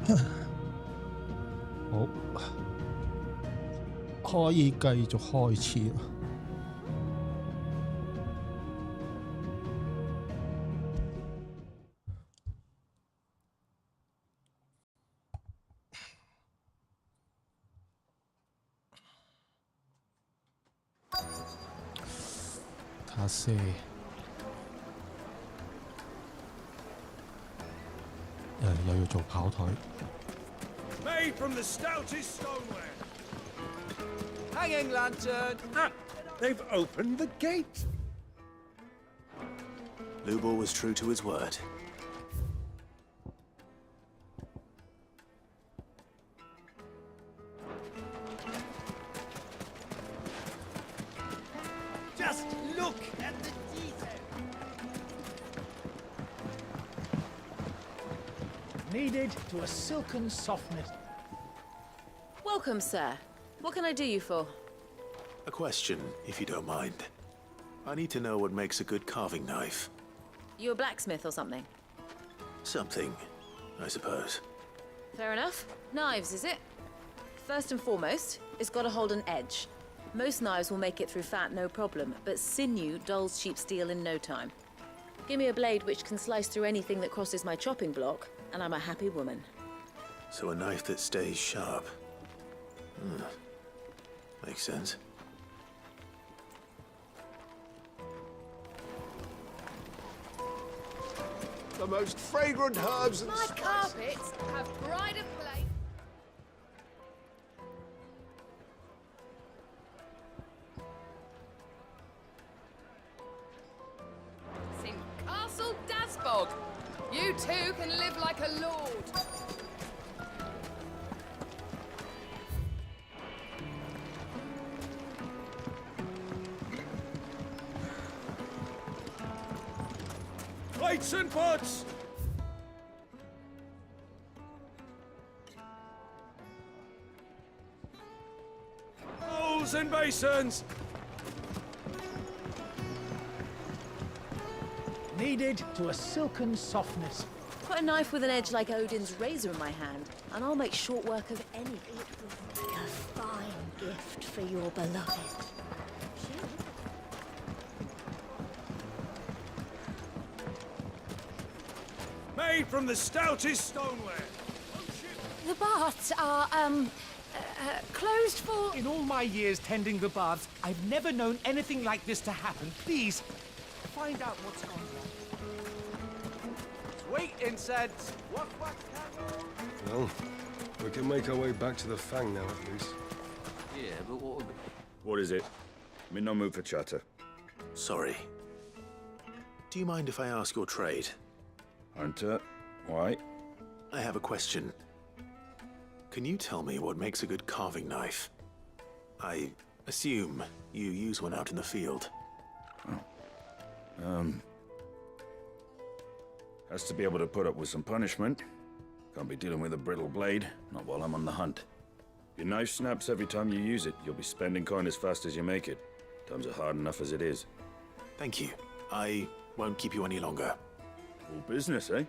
好，可以繼續開始啦。睇下先。又要做跑腿。Made from the stoutest stoneware. Hanging lantern. Ah, they've opened the gate. Lubor was true to his word. Just look at the detail. Kneaded to a silken softness. Welcome, sir. What can I do you for? A question, if you don't mind. I need to know what makes a good carving knife. You a blacksmith or something? Something, I suppose. Fair enough. Knives, is it? First and foremost, it's got to hold an edge. Most knives will make it through fat no problem, but sinew dulls cheap steel in no time. Give me a blade which can slice through anything that crosses my chopping block, and I'm a happy woman. So a knife that stays sharp. Makes sense. The most fragrant herbs and My carpets have pride of place. In Castle Dasbog, you two can live like a lord. plates and pots. Bowls and basins. Kneaded to a silken softness. Put a knife with an edge like Odin's razor in my hand, and I'll make short work of anything. It will be a fine gift for your beloved. Made from the stoutest stoneware. The baths are, closed for... In all my years tending the baths, I've never known anything like this to happen. Please, find out what's gone wrong. Sweet incense. What candle? Well, we can make our way back to the Fang now, at least. Yeah, but what... What is it? I'm in no mood for chatter. Sorry. Do you mind if I ask your trade? Hunter, why? I have a question. Can you tell me what makes a good carving knife? I assume you use one out in the field. Has to be able to put up with some punishment. Can't be dealing with a brittle blade, not while I'm on the hunt. If your knife snaps every time you use it, you'll be spending coin as fast as you make it. Times are hard enough as it is. Thank you. I won't keep you any longer. All business, eh?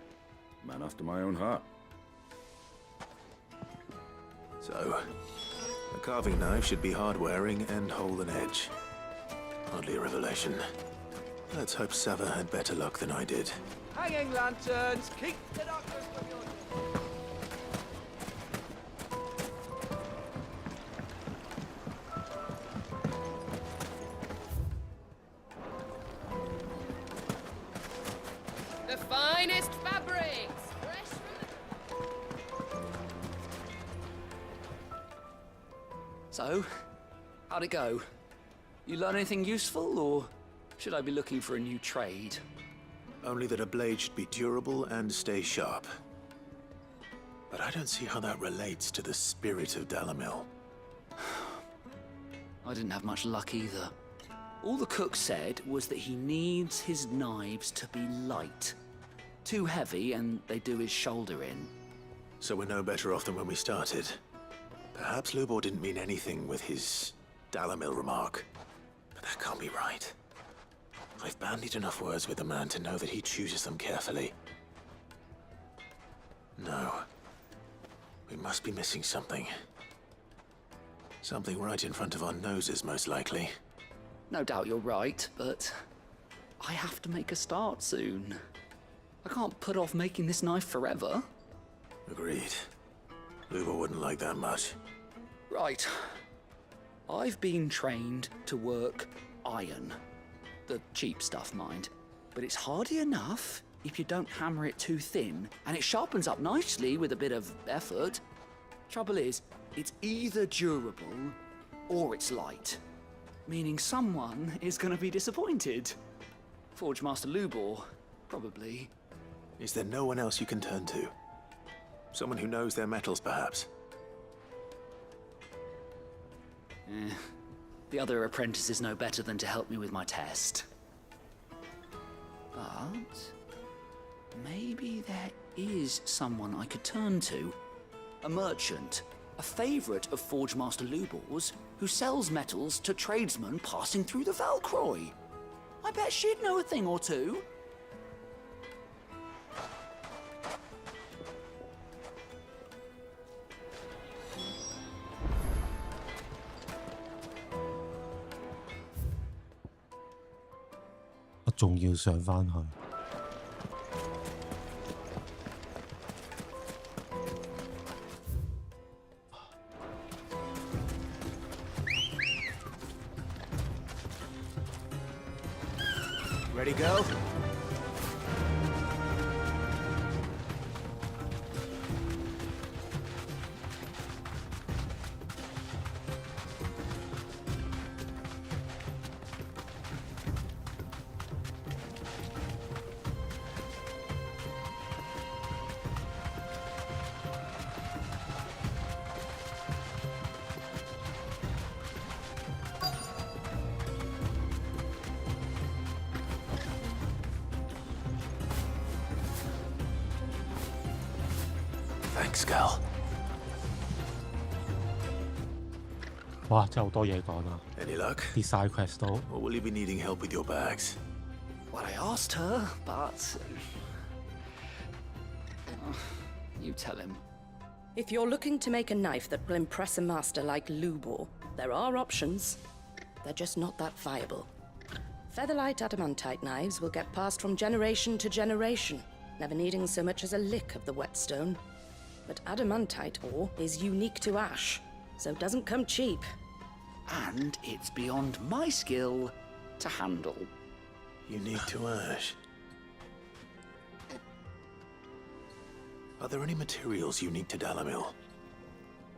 Man after my own heart. So, a carving knife should be hard-wearing and hold an edge. Hardly a revelation. Let's hope Sava had better luck than I did. Hanging lanterns, keep the darkness from your... The finest fabrics, fresh from So, how'd it go? You learn anything useful, or should I be looking for a new trade? Only that a blade should be durable and stay sharp. But I don't see how that relates to the spirit of Dalamil. I didn't have much luck either. All the cook said was that he needs his knives to be light. Too heavy and they do his shoulder in. So we're no better off than when we started. Perhaps Lubor didn't mean anything with his Dalamil remark. But that can't be right. I've bandied enough words with the man to know that he chooses them carefully. No. We must be missing something. Something right in front of our noses, most likely. No doubt you're right, but I have to make a start soon. I can't put off making this knife forever. Agreed. Luba wouldn't like that much. Right. I've been trained to work iron. The cheap stuff, mind. But it's hardy enough if you don't hammer it too thin, and it sharpens up nicely with a bit of effort. Trouble is, it's either durable or it's light. Meaning someone is gonna be disappointed. Forge Master Lubor, probably. Is there no one else you can turn to? Someone who knows their metals, perhaps? The other apprentices know better than to help me with my test. But maybe there is someone I could turn to. A merchant, a favorite of Forge Master Lubor's, who sells metals to tradesmen passing through the Valcroy. I bet she'd know a thing or two.我仲要上返去。Ready, go? Thanks, Gal. 哇！真係好多嘢講啊！ Any luck? 啲 side quest 都 Or will you be needing help with your bags? Well, I asked her, but... you tell him. If you're looking to make a knife that will impress a master like Lubor, there are options. They're just not that viable. Featherlight adamantite knives will get passed from generation to generation, never needing so much as a lick of the whetstone. But adamantite ore is unique to ash, so it doesn't come cheap. And it's beyond my skill to handle. Unique to ash. Are there any materials unique to Dalamil?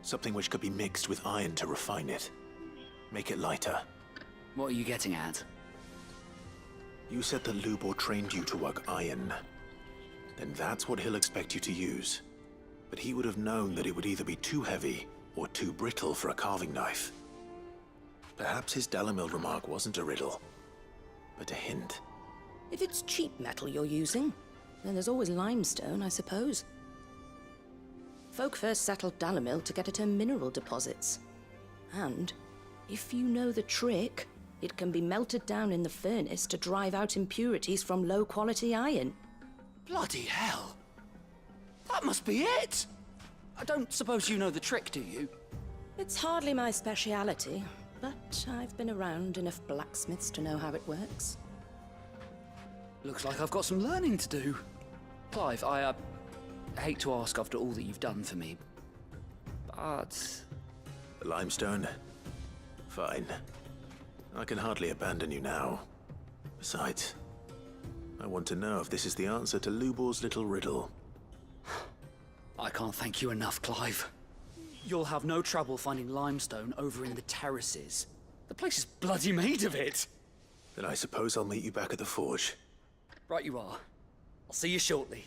Something which could be mixed with iron to refine it. Make it lighter. What are you getting at? You said that Lubor trained you to work iron. Then that's what he'll expect you to use. But he would have known that it would either be too heavy or too brittle for a carving knife. Perhaps his Dalamil remark wasn't a riddle, but a hint. If it's cheap metal you're using, then there's always limestone, I suppose. Folk first settled Dalamil to get at her mineral deposits. And, if you know the trick, it can be melted down in the furnace to drive out impurities from low-quality iron. Bloody hell! That must be it! I don't suppose you know the trick, do you? It's hardly my speciality, but I've been around enough blacksmiths to know how it works. Looks like I've got some learning to do. Clive, I hate to ask after all that you've done for me, but... The limestone? Fine. I can hardly abandon you now. Besides, I want to know if this is the answer to Lubor's little riddle. I can't thank you enough, Clive. You'll have no trouble finding limestone over in the terraces. The place is bloody made of it. Then I suppose I'll meet you back at the forge. Right you are. I'll see you shortly.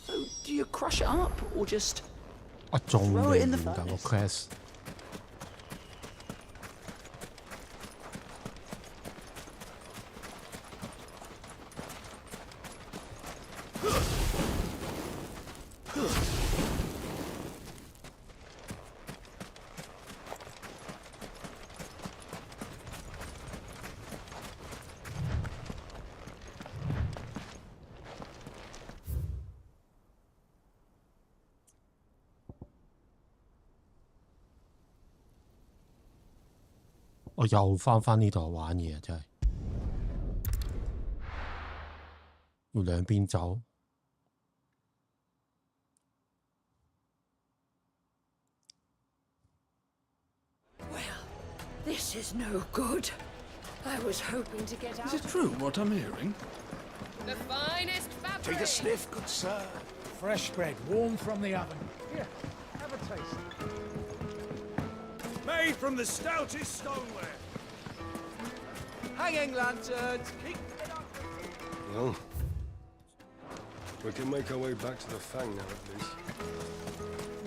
So, do you crush it up, or just 我仲 throw 未 it in the 完㗎個 furnace? quest。我又翻呢度玩嘢，真係要兩邊走。This is no good. I was hoping to get out. Is it true what I'm hearing? The finest fabric. Take a sniff, good sir. Fresh bread, warm from the oven. Here, have a taste. Made from the stoutest stoneware. Hanging lanterns, keep it up. Well, we can make our way back to the Fang now, at least.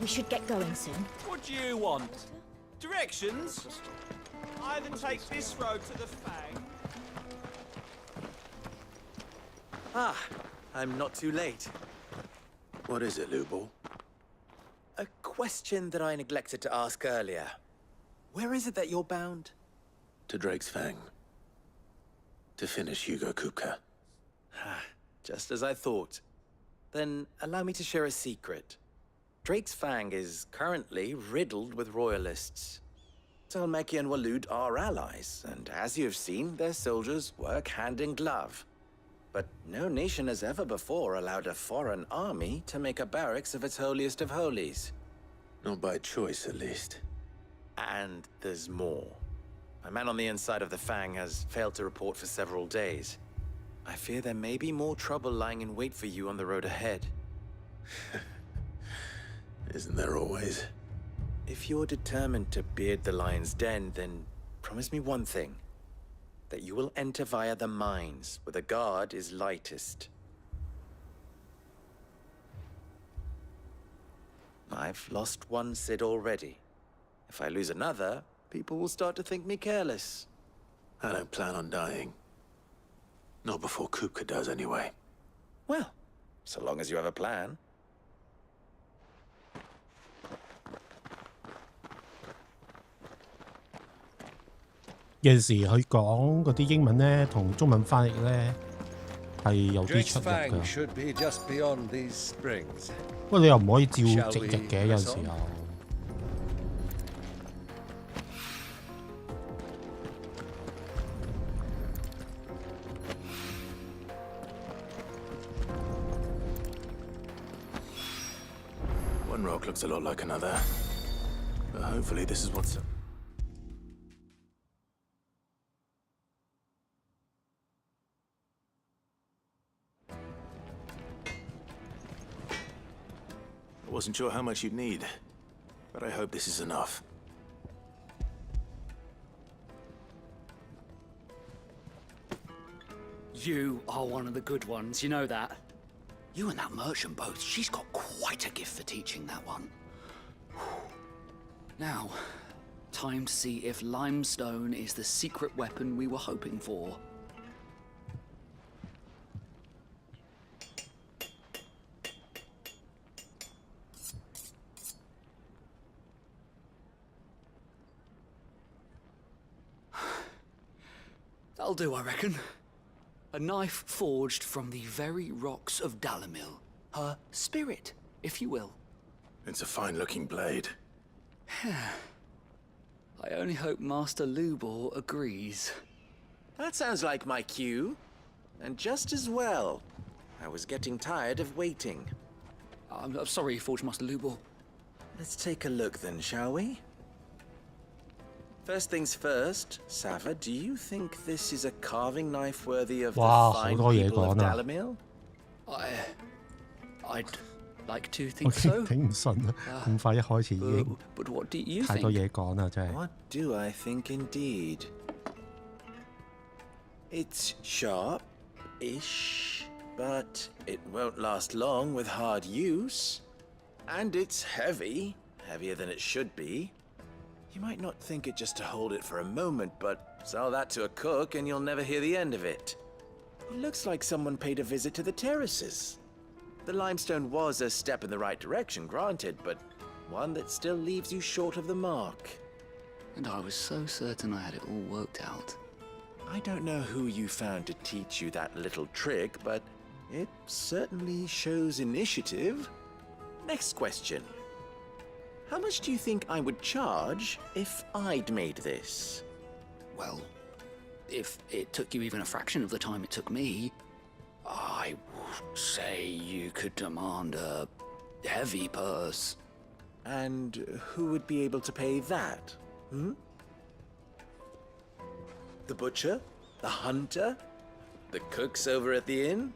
We should get going soon. What do you want? Directions? Either take this road to the Fang. Ah, I'm not too late. What is it, Lubor? A question that I neglected to ask earlier. Where is it that you're bound? To Drake's Fang. To finish Hugo Kupka. Just as I thought. Then allow me to share a secret. Drake's Fang is currently riddled with royalists. Talmeki and Waloed are allies, and as you have seen, their soldiers work hand in glove. But no nation has ever before allowed a foreign army to make a barracks of its holiest of holies. Not by choice, at least. And there's more. A man on the inside of the Fang has failed to report for several days. I fear there may be more trouble lying in wait for you on the road ahead. Isn't there always? If you're determined to beard the lion's den, then promise me one thing. That you will enter via the mines, where the guard is lightest. I've lost one Cid already. If I lose another, people will start to think me careless. I don't plan on dying. Not before Kupka does, anyway. Well, so long as you have a plan. 有陣時佢講嗰啲英文咧，同中文翻譯咧係有啲出入㗎。不過你又唔可以照直譯嘅，有陣時候。One rock looks a lot like another, but hopefully this is what's. I wasn't sure how much you'd need, but I hope this is enough. You are one of the good ones, you know that. You and that merchant both, she's got quite a gift for teaching that one. Now, time to see if limestone is the secret weapon we were hoping for. That'll do, I reckon. A knife forged from the very rocks of Dalamil. Her spirit, if you will. It's a fine-looking blade. I only hope Master Lubor agrees. That sounds like my cue. And just as well. I was getting tired of waiting. I'm sorry, Forge Master Lubor. Let's take a look then, shall we? First things first, Sava, do you think this is a carving knife worthy of the fine people of Dalamil? I'd like to think so. 頂唔順啊！咁快一開始已經 But what do you 太多 think? 嘢講啦，真係。 What do I think indeed? It's sharp-ish, but it won't last long with hard use. And it's heavy, heavier than it should be. You might not think it just to hold it for a moment, but sell that to a cook and you'll never hear the end of it. It looks like someone paid a visit to the terraces. The limestone was a step in the right direction, granted, but one that still leaves you short of the mark. And I was so certain I had it all worked out. I don't know who you found to teach you that little trick, but it certainly shows initiative. Next question. How much do you think I would charge if I'd made this? well, if it took you even a fraction of the time it took me, I would say you could demand a heavy purse. And who would be able to pay that? The butcher? The hunter? The cooks over at the inn?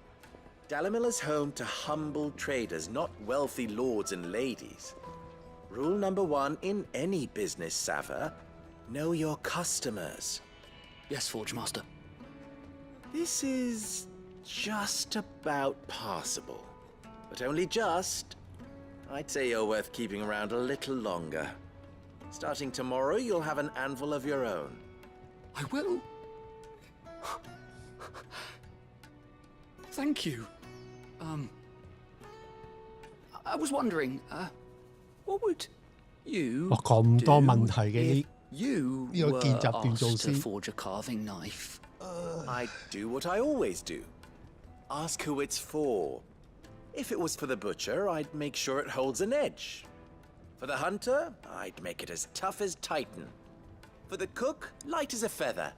Dalamil is home to humble traders, not wealthy lords and ladies. Rule number 1 in any business, Sava: know your customers. Yes, Forge Master. This is just about passable. But only just. I'd say you're worth keeping around a little longer. Starting tomorrow, you'll have an anvil of your own. I will. Thank you. I was wondering, what would you 咁多問題嘅 do if you 呢個見習鍛造 were asked to 師。 forge a carving knife? I'd do what I always do. Ask who it's for. If it was for the butcher, I'd make sure it holds an edge. For the hunter, I'd make it as tough as Titan. For the cook, light as a feather.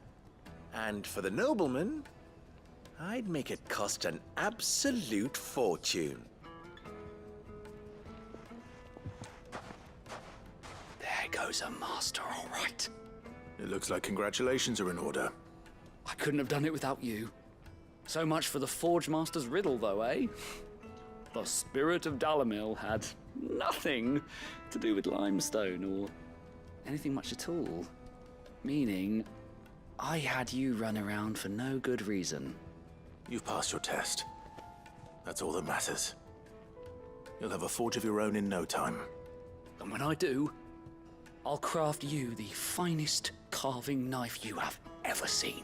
And for the nobleman, I'd make it cost an absolute fortune. There goes a master, all right. It looks like congratulations are in order. I couldn't have done it without you. So much for the Forge Master's riddle, though, eh? The spirit of Dalamil had nothing to do with limestone or anything much at all. Meaning, I had you run around for no good reason. You've passed your test. That's all that matters. You'll have a forge of your own in no time. And when I do, I'll craft you the finest carving knife you have ever seen.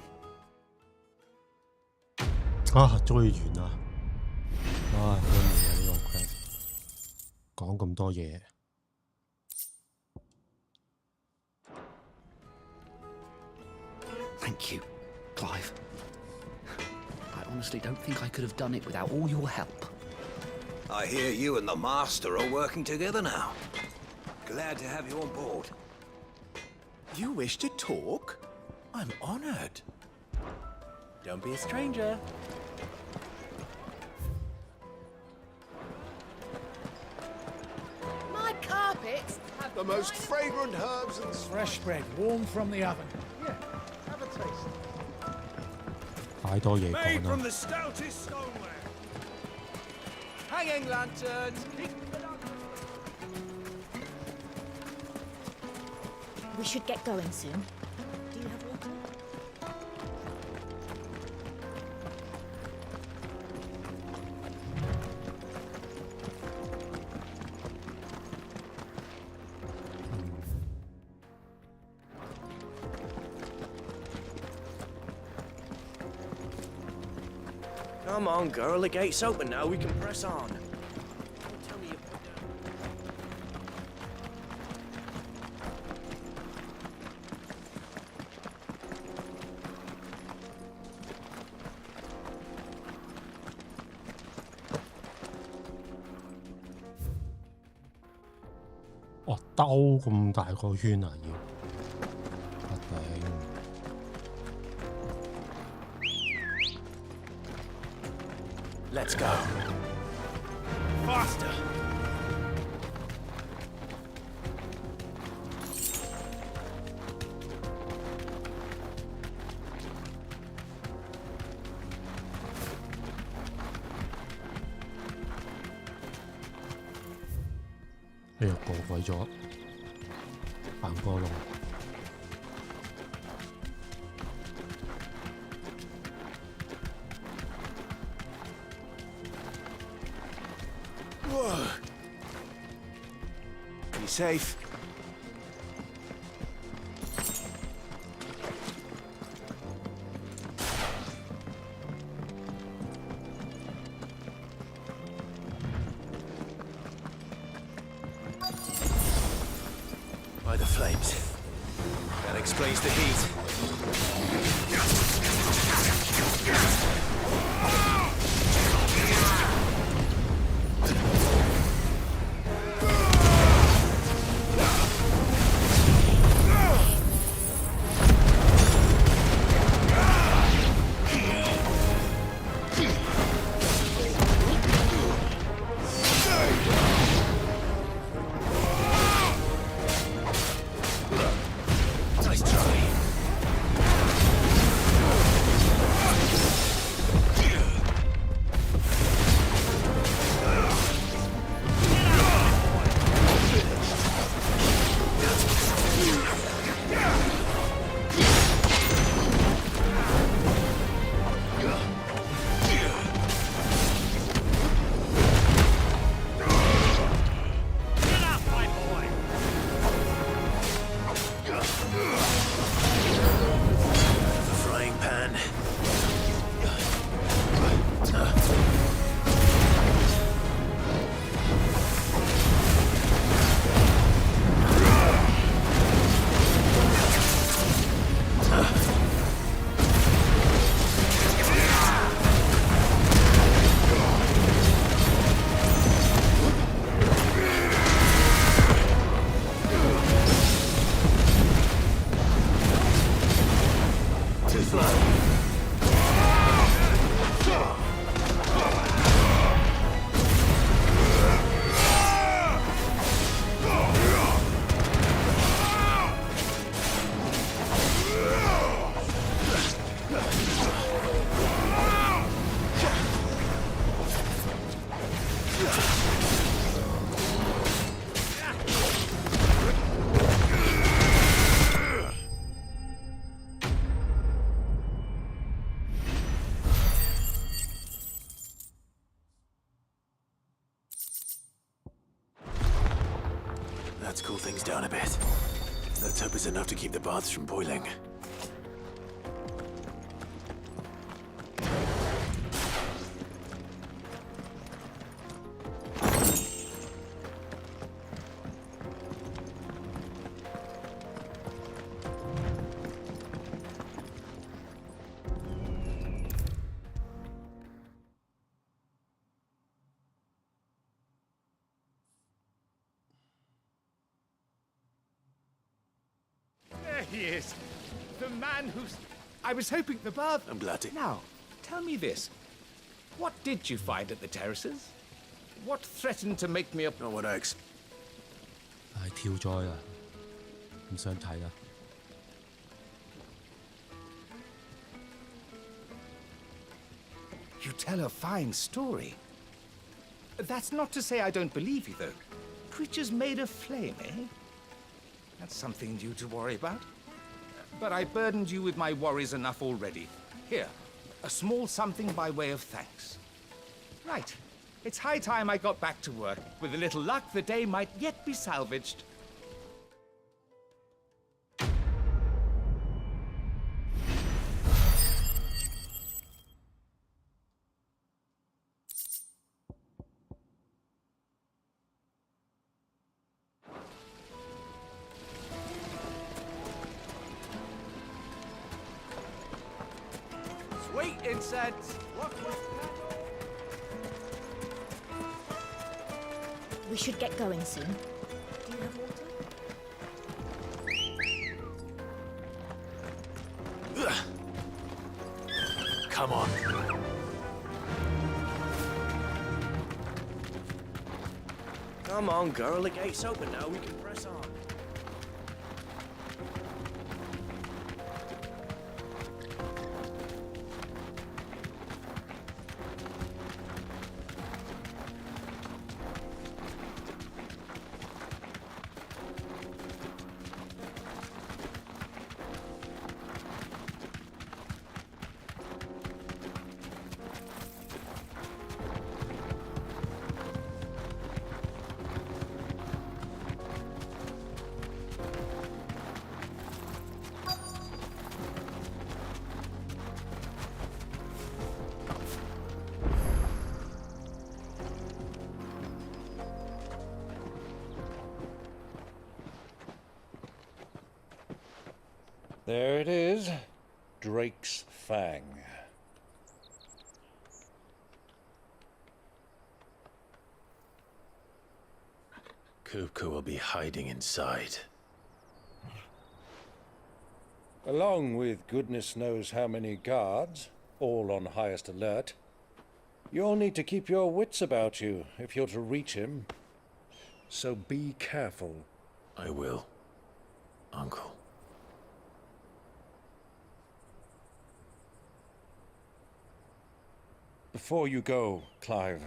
啊，終於完啦！唉，好悶啊呢個 quest，講咁多嘢。Thank you, Clive. I honestly don't think I could have done it without all your help. I hear you and the Master are working together now. Glad to have you on board. You wish to talk? I'm honored. Don't be a stranger. My carpets have The most fragrant herbs and Fresh bread, warm from the oven. yeah, have a taste. 太多嘢 Made 講 from 啦。 the stoutest stoneware. Hanging lanterns. We should get going soon. Do you have water? Come on, girl. The gate's open now. We can press on. Tell me you... 哦，兜咁大個圈啊要，我頂。Let's go. Faster.哎呀，過鬼咗，行過路。Whoa. Be safe. By the flames. That explains the heat. Let's cool things down a bit. Let's hope it's enough to keep the baths from boiling. There he is. The man who's... I was hoping the bath... I'm glad to... Now, tell me this. What did you find at the terraces? What threatened to make me a... Not what I ex... 係跳災啦，唔想睇啦。You tell a fine story. That's not to say I don't believe you, though. Creatures made of flame, eh? That's something new to worry about. But I burdened you with my worries enough already. Here, a small something by way of thanks. Right. It's high time I got back to work. With a little luck, the day might yet be salvaged. Sweet incense! What was that? We should get going soon. Do you have water? Come on. Come on, girl. The gate's open now. We can press on. There it is, Drake's Fang. Kupka will be hiding inside. Along with goodness knows how many guards, all on highest alert. You'll need to keep your wits about you if you're to reach him. So be careful. I will, Uncle. Before you go, Clive,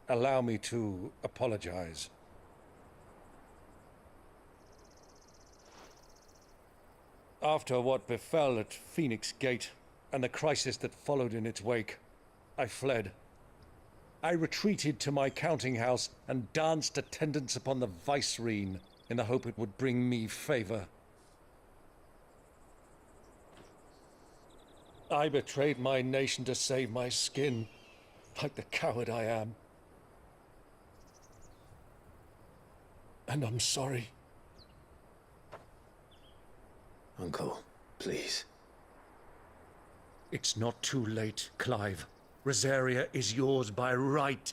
allow me to apologize. After what befell at Phoenix Gate and the crisis that followed in its wake, I fled. I retreated to my counting house and danced attendance upon the vicereine in the hope it would bring me favor. I betrayed my nation to save my skin, like the coward I am. And I'm sorry. Uncle, please. It's not too late, Clive. Rosaria is yours by right,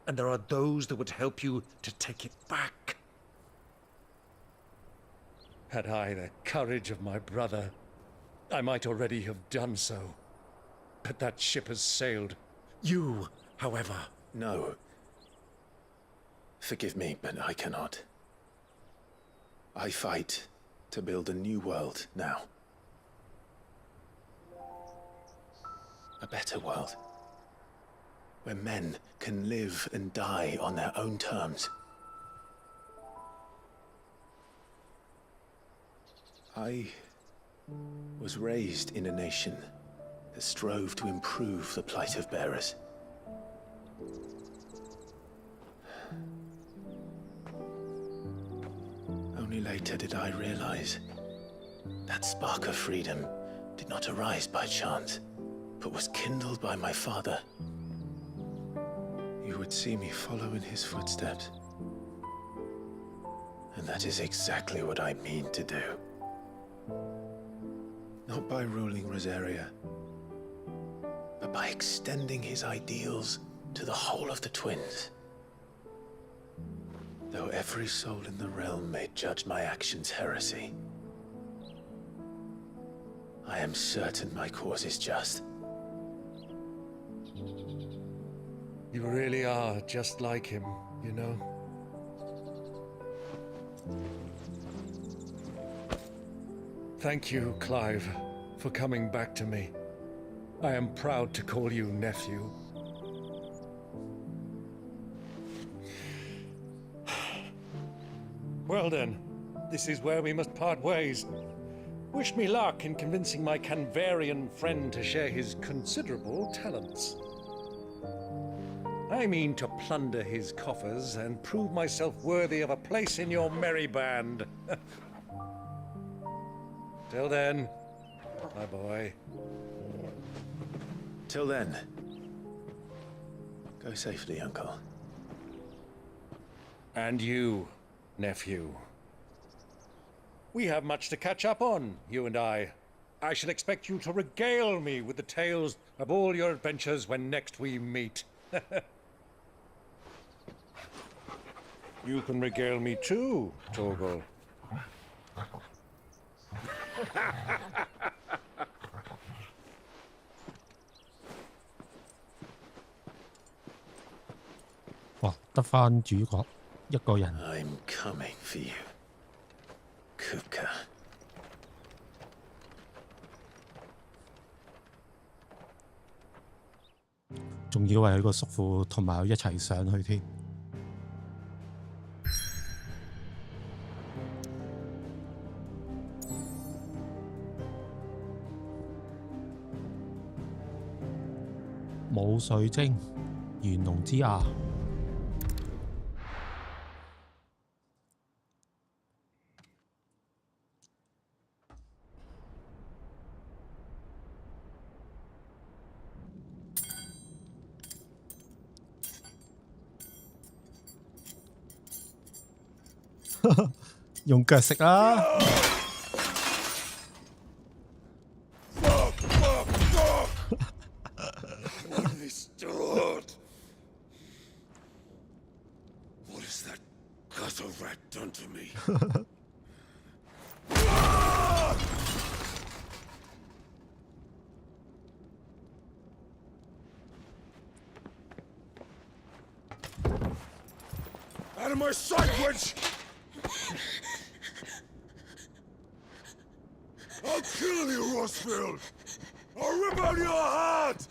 and there are those that would help you to take it back. Had I the courage of my brother, I might already have done so. But that ship has sailed. You, however... No. Forgive me, but I cannot. I fight to build a new world now. A better world. Where men can live and die on their own terms. I was raised in a nation that strove to improve the plight of bearers. Only later did I realize that spark of freedom did not arise by chance, but was kindled by my father. You would see me follow in his footsteps. And that is exactly what I mean to do. Not by ruling Rosaria, but by extending his ideals to the whole of the twins. Though every soul in the realm may judge my actions heresy, I am certain my cause is just. You really are just like him, you know? Thank you, Clive, for coming back to me. I am proud to call you nephew. Well then, this is where we must part ways. Wish me luck in convincing my Canvarian friend to share his considerable talents. I mean to plunder his coffers and prove myself worthy of a place in your merry band. Till then, my boy. Till then, go safely, Uncle. And you, nephew. We have much to catch up on, you and I. I shall expect you to regale me with the tales of all your adventures when next we meet. You can regale me too, Torgal. 哇，得返主角一個人。I'm coming for you, Kupka. 仲以為佢個叔父同埋佢一齊上去添。冇水晶，玄龍之牙。用腳食啦！ What has that gutter rat done to me? Out of my sight, witch! I'll kill you, Rossfield! I'll rip out your heart!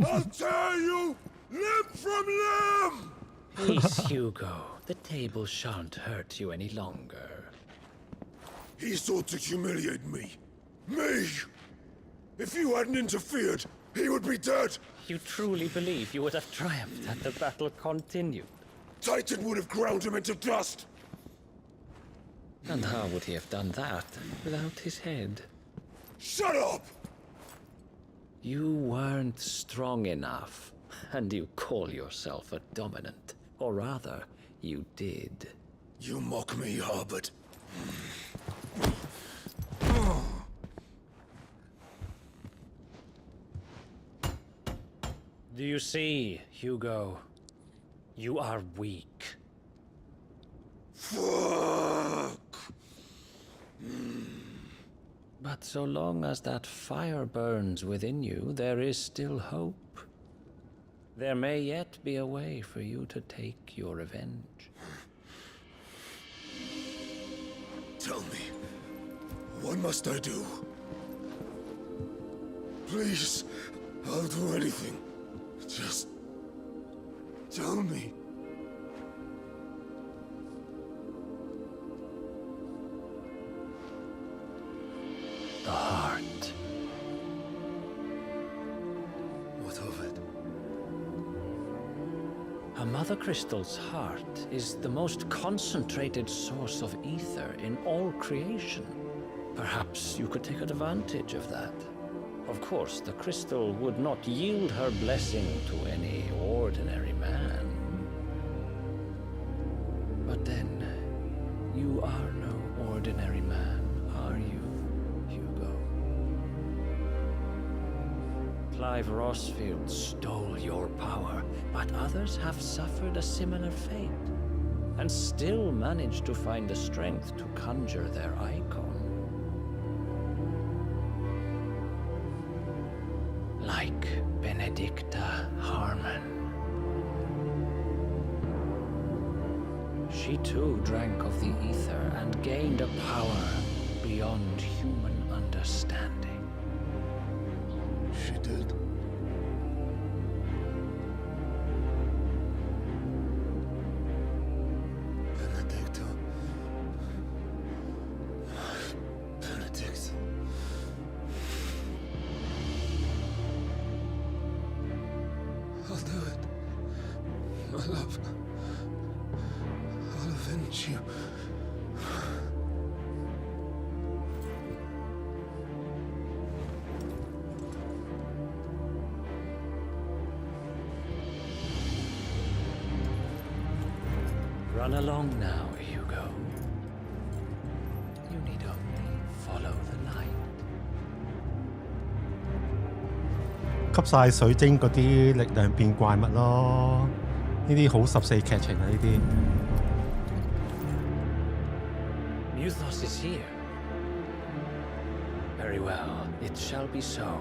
I'll tear you limb from limb! Peace, Hugo. The table shan't hurt you any longer. He sought to humiliate me. Me! If you hadn't interfered, he would be dead! You truly believe you would have triumphed had the battle continued? Titan would have ground him into dust! And how would he have done that without his head? Shut up! You weren't strong enough, and you call yourself a dominant. Or rather, you did. You mock me, Harbert. Do you see, Hugo? You are weak. Fuck! But so long as that fire burns within you, there is still hope. There may yet be a way for you to take your revenge. Tell me, what must I do? Please, I'll do anything. Just tell me. The heart. What of it? A Mother Crystal's heart is the most concentrated source of ether in all creation. Perhaps you could take advantage of that. Of course, the crystal would not yield her blessing to any ordinary man. But then, you are no ordinary man, are you, Hugo? Clive Rossfield stole your power, but others have suffered a similar fate, and still managed to find the strength to conjure their icon. Like Benedicta Harmon. She too drank of the ether and gained a power beyond human understanding. She did. Benedicta. Benedict. I'll do it. My love. I'll avenge you. Run along now, Hugo. You need only follow the light. 吸晒水晶嗰啲力量變怪物咯，呢啲好14劇情啊！呢啲 Muthos is here. Very well, it shall be so.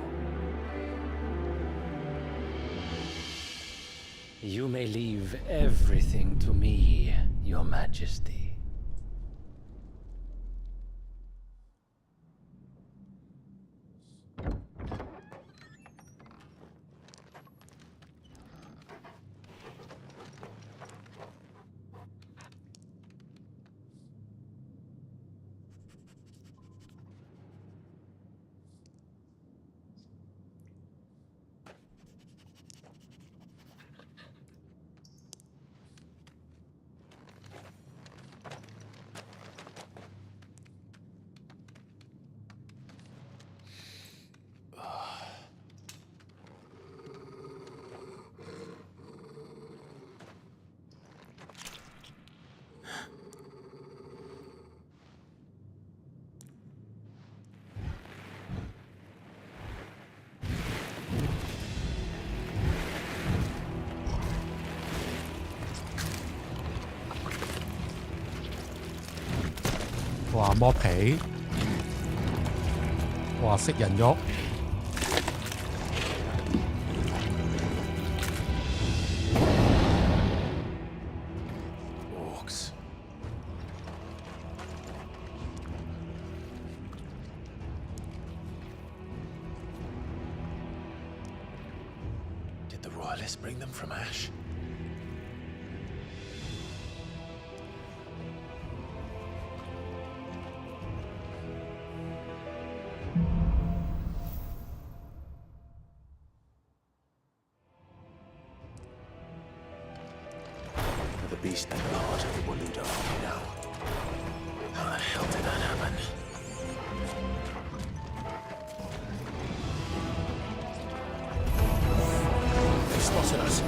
You may leave everything to me, Your Majesty.哇剝皮，哇食人肉， Orcs. Did the Royalists bring them from Ash? The beast at the heart of the Waluda army now. How the hell did that happen? They spotted us.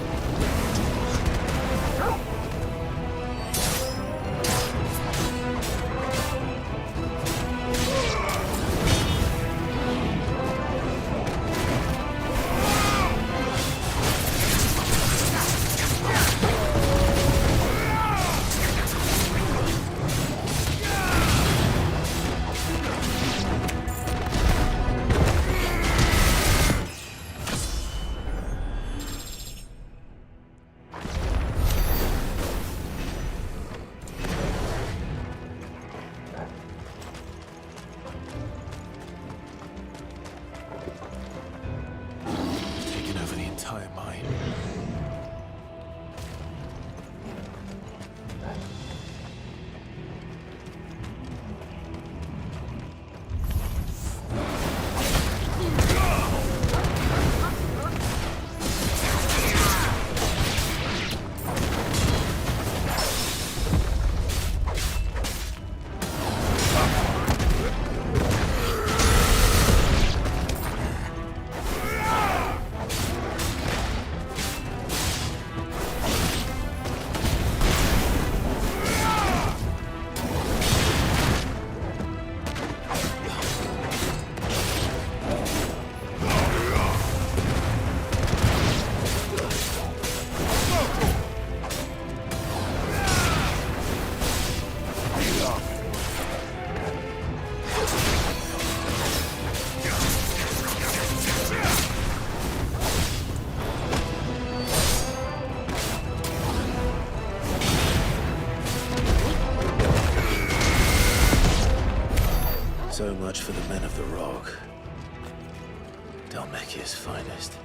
So much for the men of the rock. Dalmekia's finest.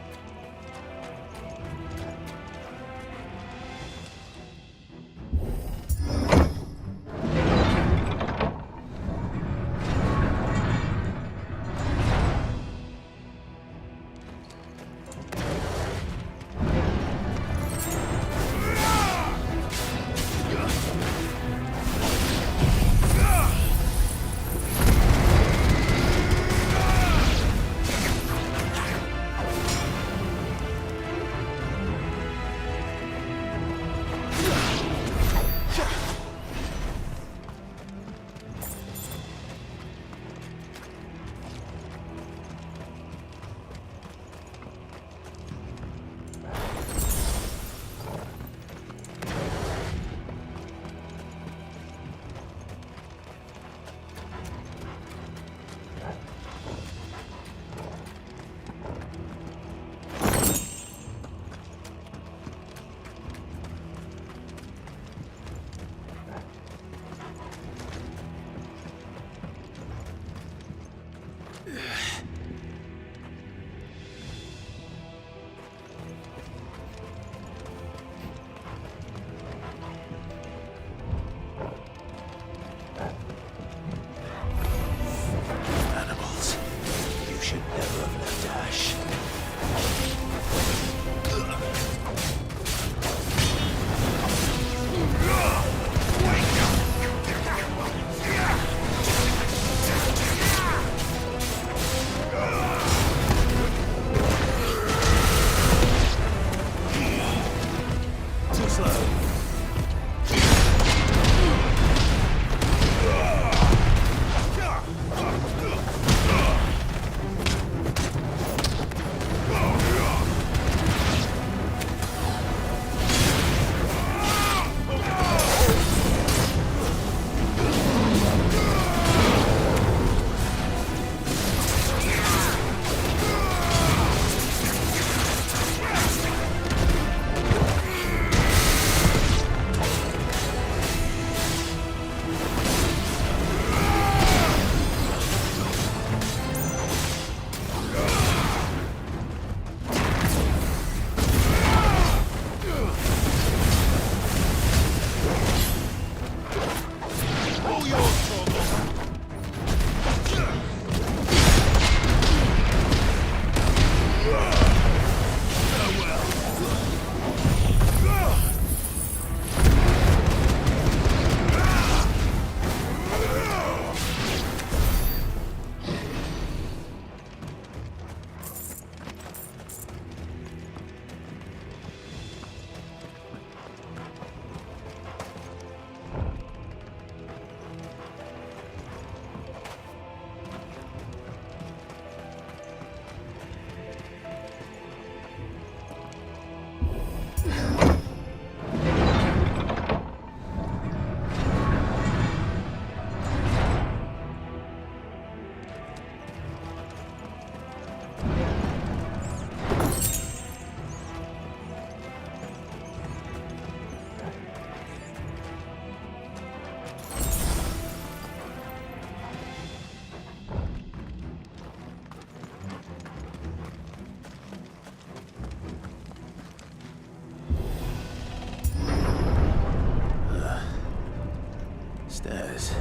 Stairs.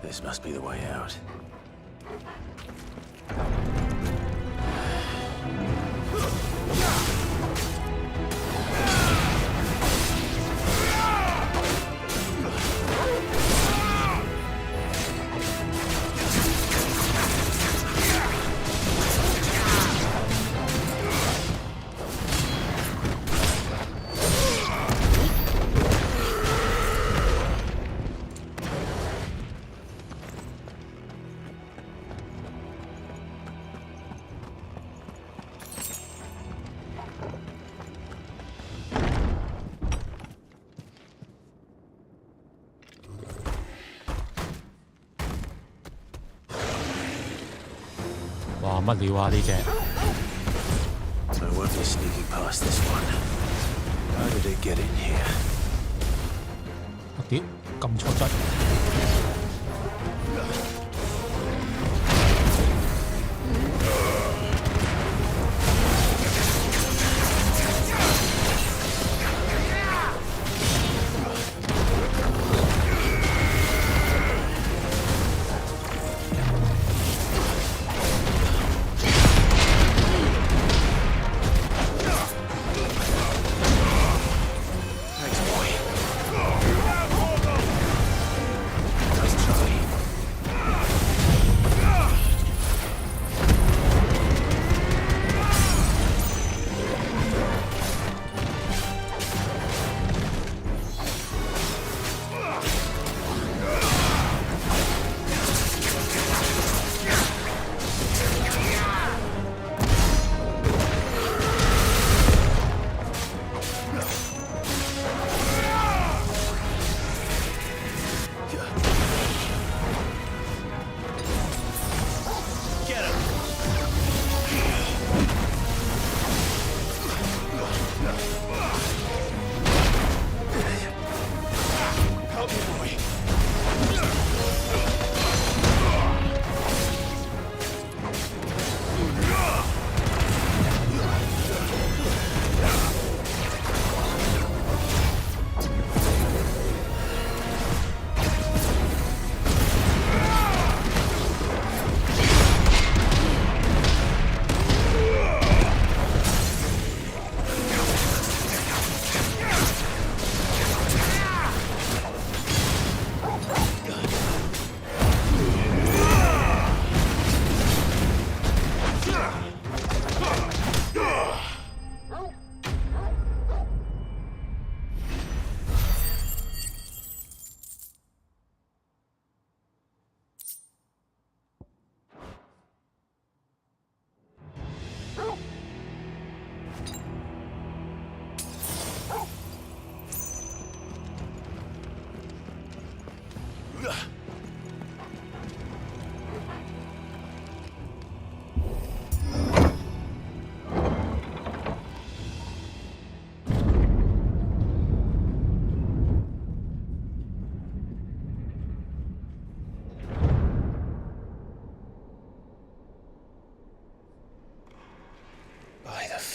This must be the way out.哇，乜料啊呢隻？ No wonder sneaking past this one. How did it get in here? 我屌咁錯質！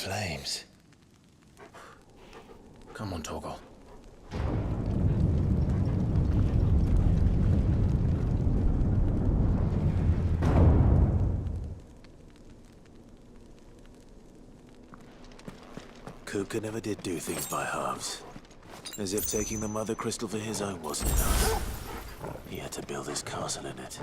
flames. Come on, Torgal. Kuka never did do things by halves. As if taking the Mother Crystal for his own wasn't enough. He had to build his castle in it.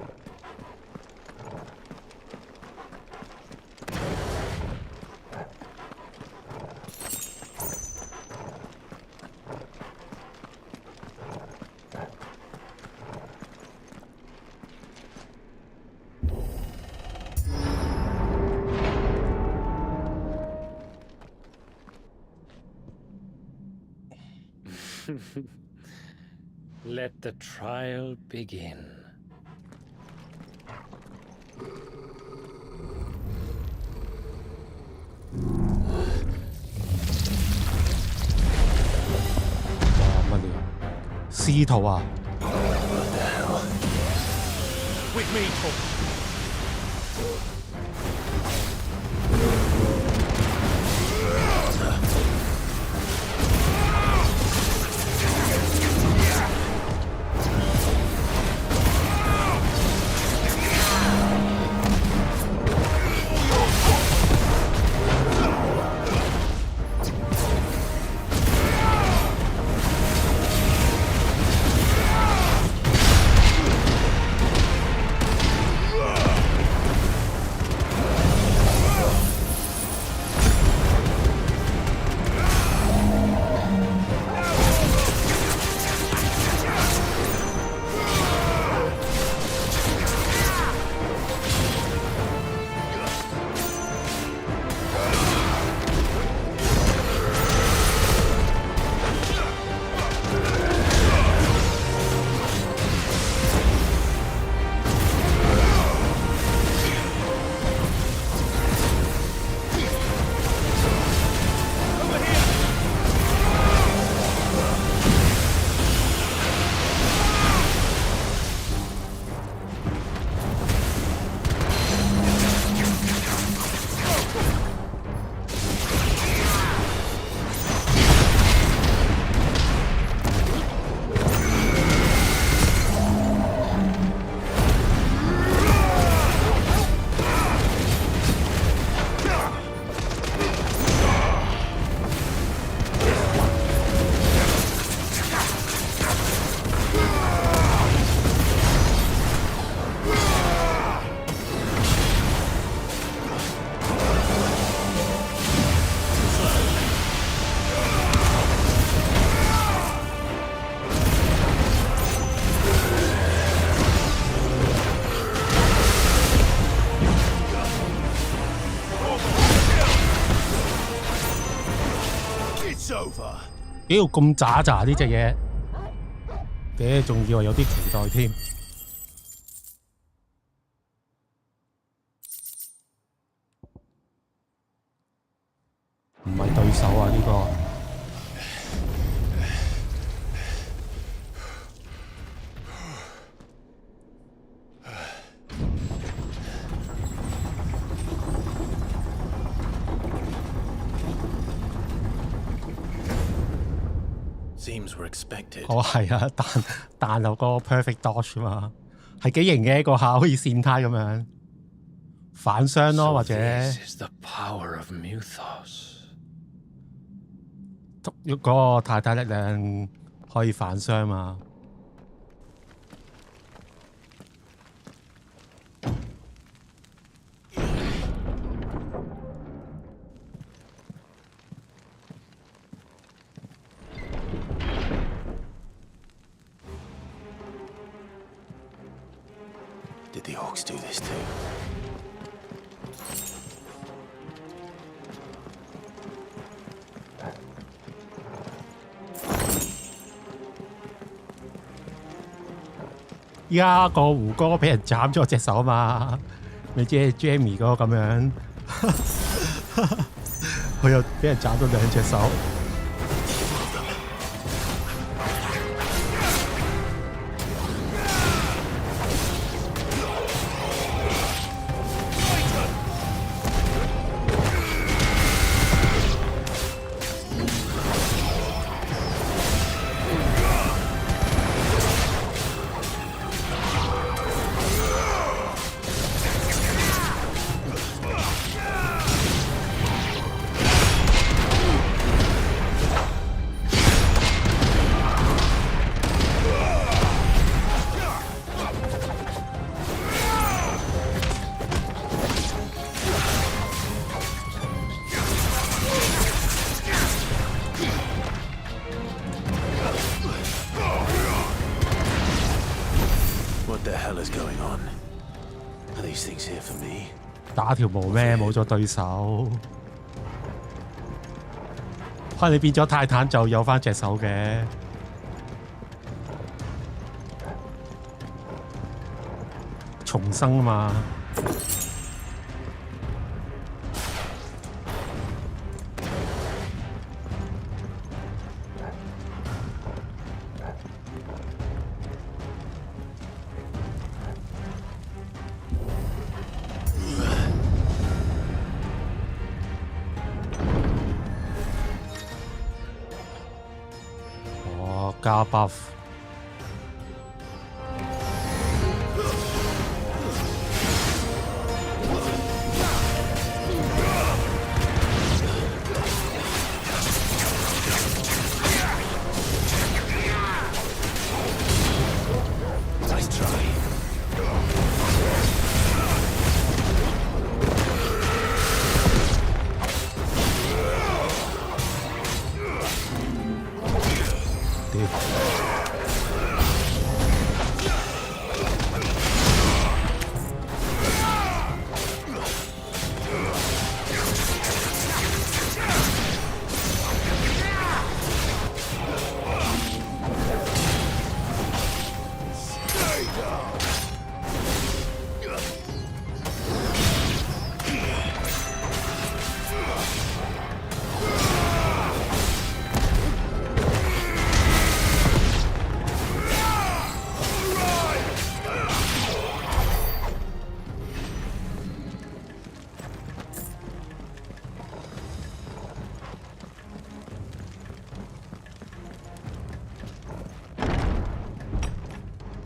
Let the trial begin. What the hell? With me, Paul. It's over。屌咁渣渣呢隻嘢，屌仲以為有啲期待添。唔係對手啊呢個。Seems we're expected. 哦係啊，彈有個 perfect dodge 嘛，係幾型嘅嗰下，好似跣胎咁樣，反傷咯或者。This is the power of Muthos. 嗰個太太力量可以反傷嘛。Did the orcs do this too?依家個胡歌俾人斬咗隻手嘛，你知 Jamie 嗰個咁樣，佢又俾人斬咗兩隻手。What the hell is going on? Are these things here for me? 打條毛咩？冇咗對手。可能你變咗泰坦就有翻隻手嘅。重生啊嘛。加 buff。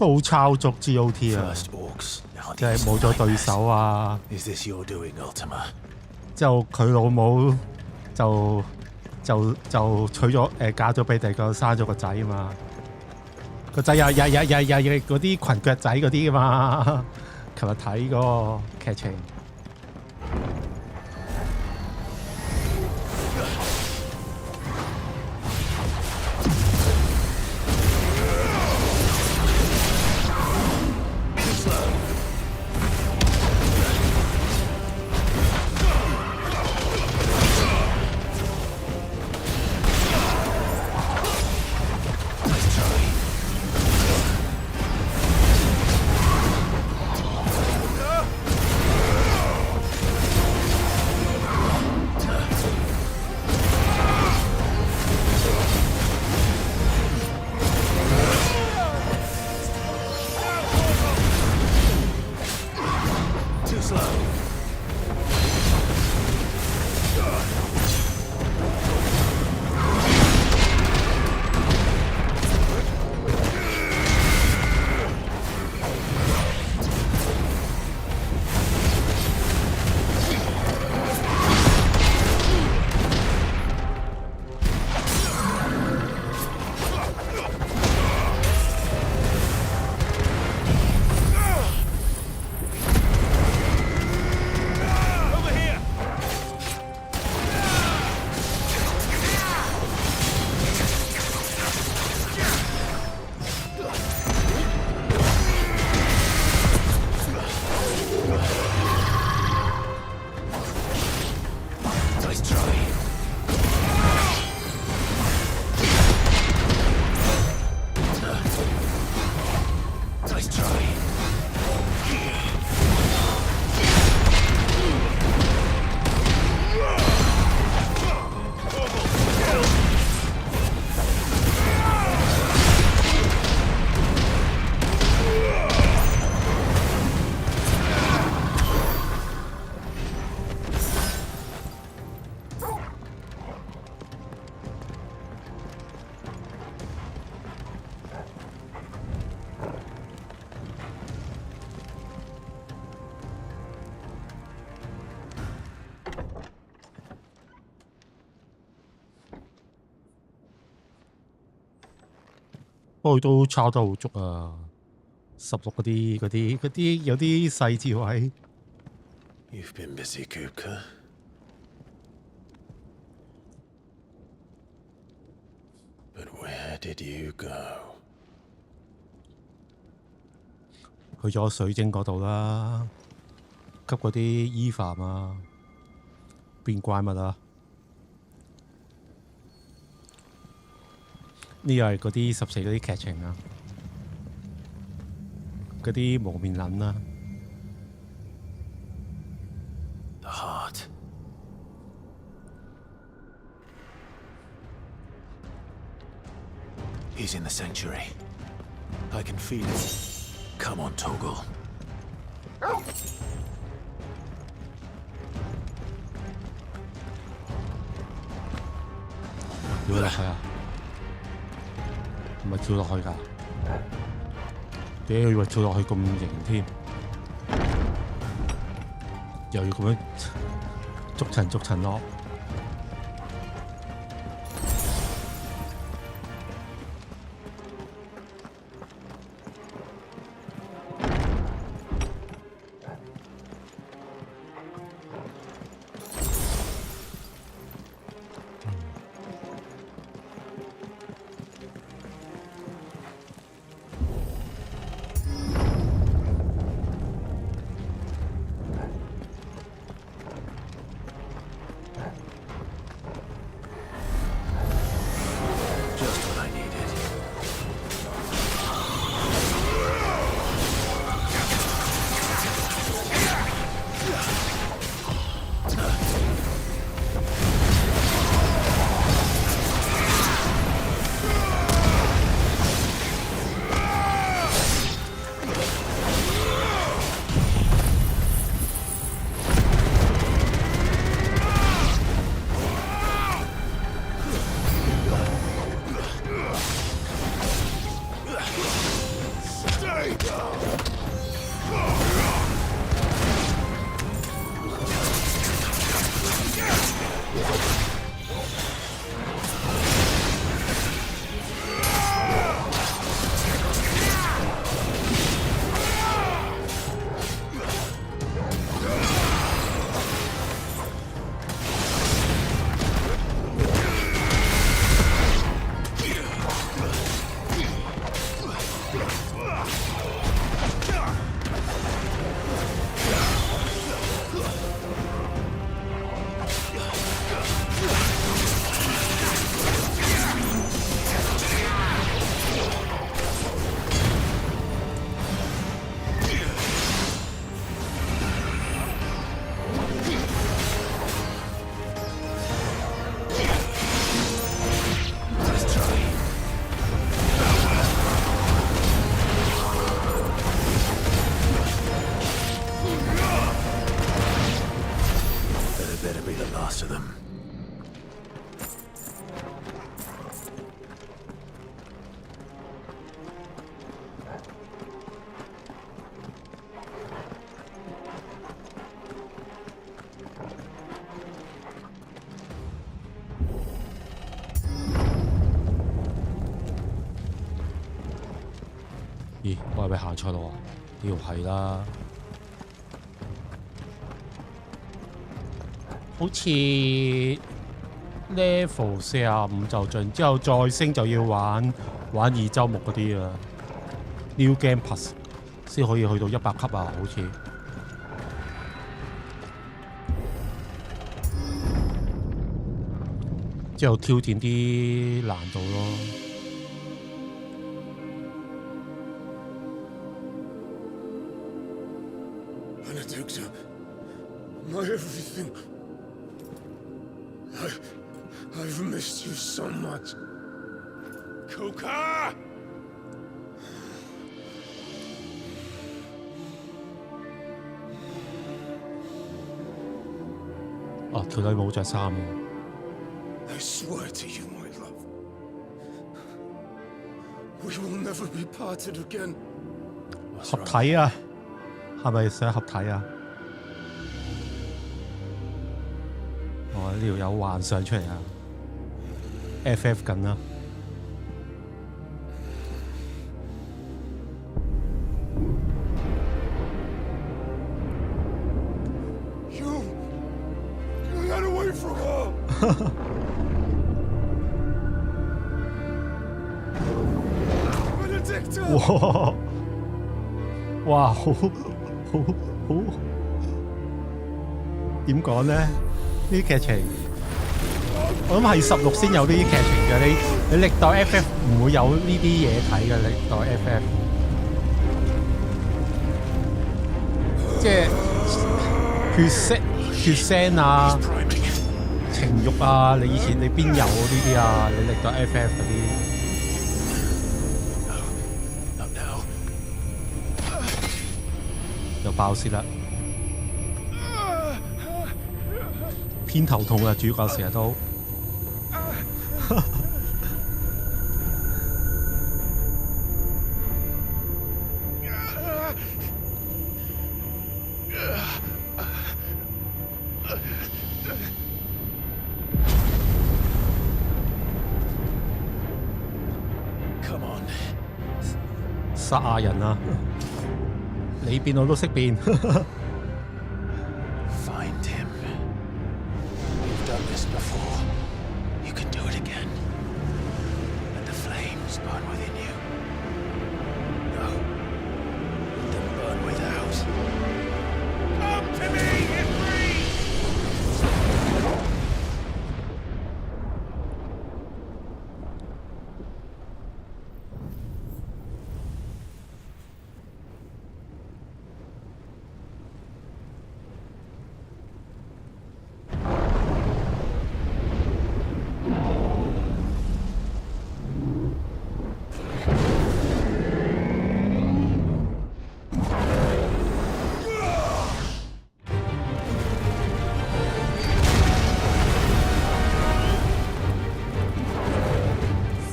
都好抄足 GOT 啊！即係冇咗對手啊！之後佢老母就娶咗嫁咗俾第二個生咗個仔啊嘛！個仔又嗰啲裙腳仔嗰啲噶嘛！琴日睇嗰個劇情。不過都抄得好足啊！16嗰啲有啲細節位。You've been busy, Kupka. But where did you go? 去咗水晶嗰度啦，吸嗰啲伊凡啊，變怪物啊。呢個係嗰啲14嗰啲劇情啊，嗰啲無面撚啊。The heart. He's in the sanctuary. I can feel it. Come on, Toggle. 跳落去啊！唔係跳落去㗎，屌以為跳落去咁型添，又要咁樣逐層落。咦，我係咪行錯路啊？呢條係啦，好似 level 45就盡，之後再升就要玩2週目嗰啲啊 ，New Game Plus 先可以去到100級啊，好似。之後挑戰啲難度咯。My everything. I've missed you so much. Kuka! 哦，條女冇着衫喎。I swear to you, my love, we will never be parted again. 合體啊，係咪想合體啊？哦，呢條有幻想出嚟啊 ！FF 緊啦。You got away from her. Benedicta! 哇！哇，好點講咧？呢啲劇情，我諗係16先有呢啲劇情嘅。你歷代 FF 唔會有呢啲嘢睇嘅，歷代 FF。即係血腥啊、情慾啊，你以前你邊有呢啲啊？你歷代 FF 嗰啲就爆泄啦，偏頭痛啊！主角成日都殺亞人啊！你變我都識變。Find him. You've done this before. You can do it again. Let the flames burn within you. No. Let them burn without. Come to me, Ifrit!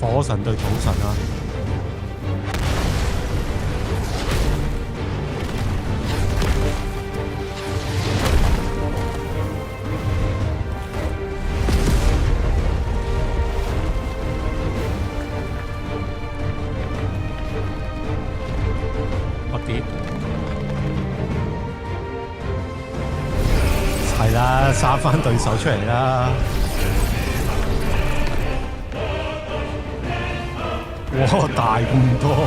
火神對土神啊！我跌，係啦，殺翻對手出嚟啦！哇，大咁多！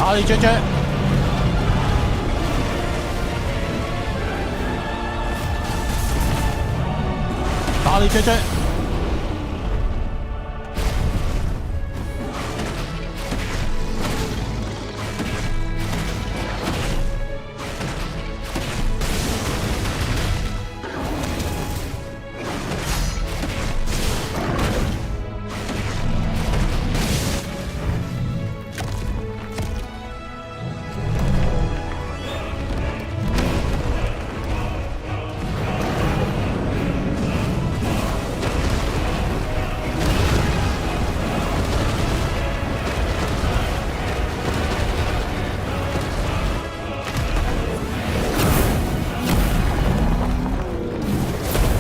打你雀雀，打你雀雀。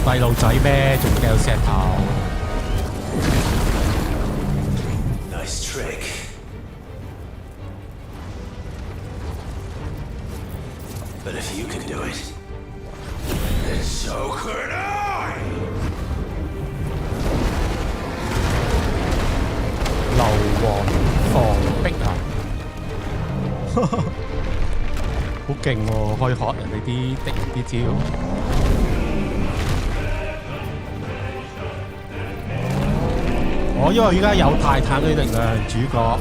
細路仔咩？仲掟石頭 Nice trick. But if you can do it, then so could I! 勁喎，可以學人哋啲敵人啲招。因為依家有泰坦嗰啲力量，主角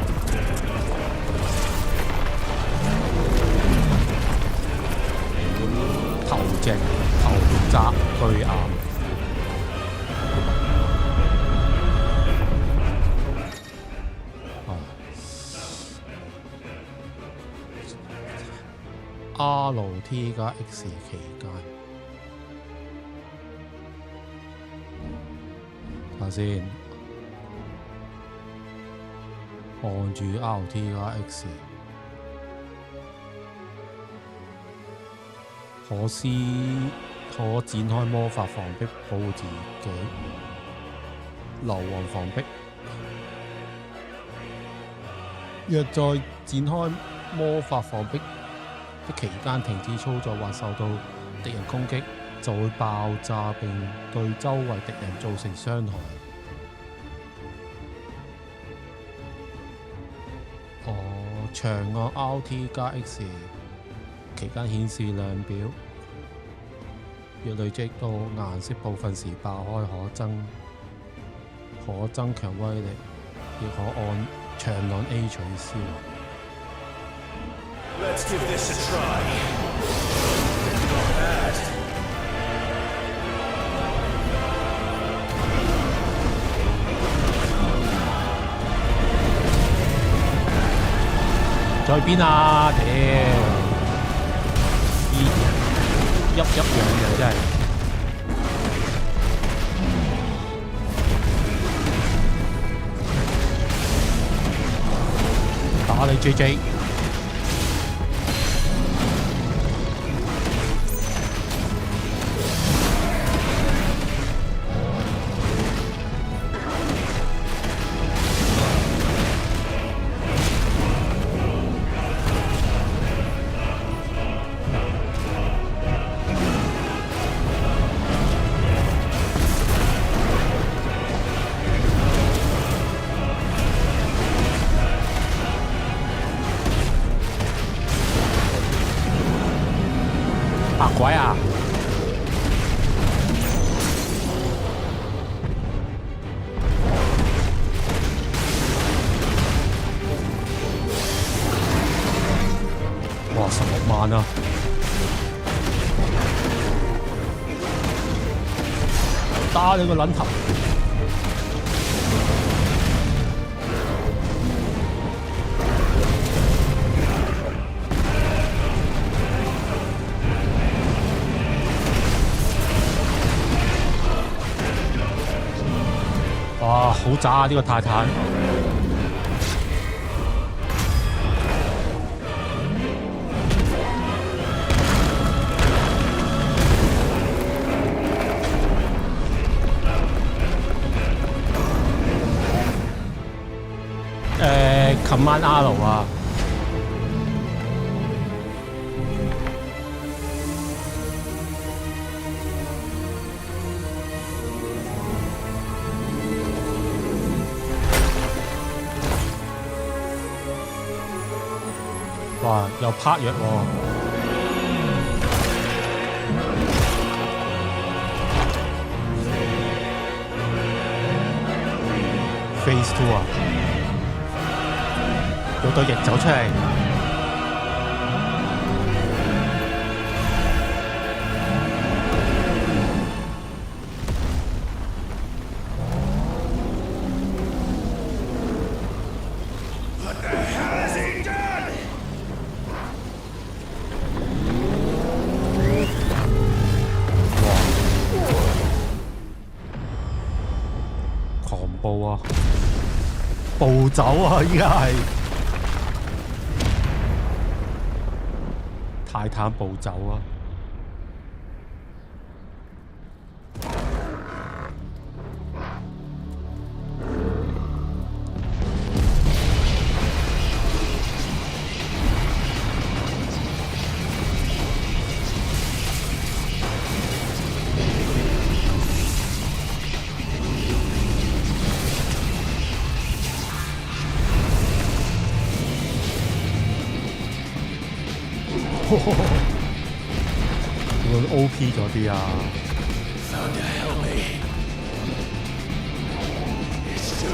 頭直頭窄巨岩。RT 加 X 期間，睇下先，按住 RT 加 X， 可展開魔法防壁保護自己，流亡防壁。若在展開魔法防壁的期間停止操作或受到敵人攻擊，就會爆炸並對周圍敵人造成傷害。長按 RT 加 X 期間顯示量表，若累積到顏色部分時爆開可增強威力，亦可按長按 A 取消。Let's give this a try. Not bad. 在邊啊？屌！一樣嘅真係。打你 JJ。白鬼啊！哇，16萬啊！打你個撚頭！哇，好渣啊！呢個泰坦。Command R 啊。哇！又拍藥喎。Phase 2啊！有對翼走出嚟。暴啊！暴走啊！依家係泰坦暴走啊！會 OP 咗啲啊！ Found to help me. It's do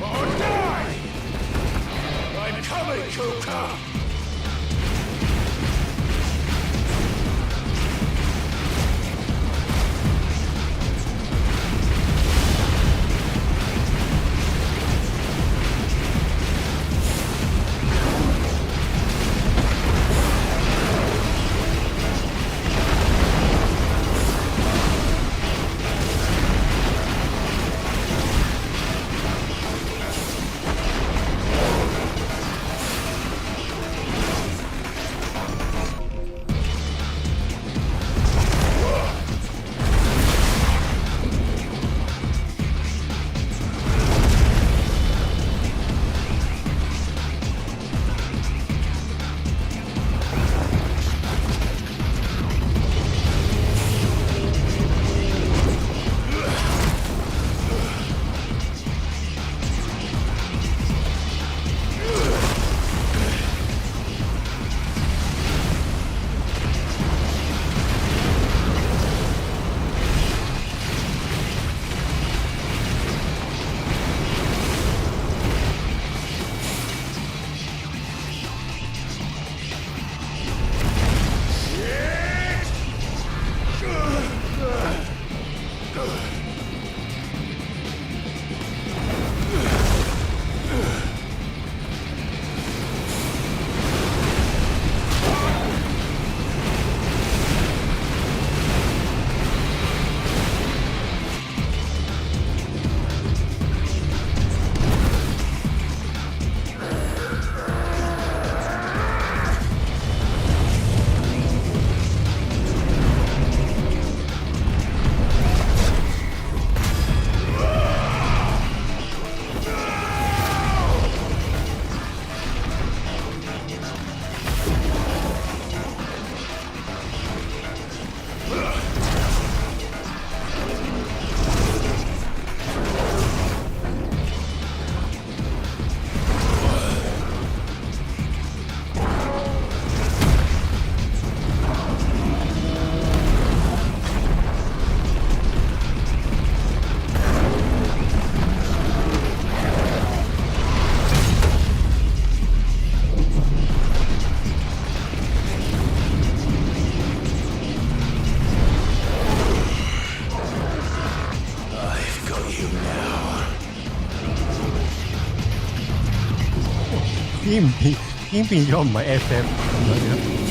or die. I'm coming, Kuka.已經變咗唔係 FM 咁樣嘅。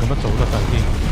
咁樣做得快啲。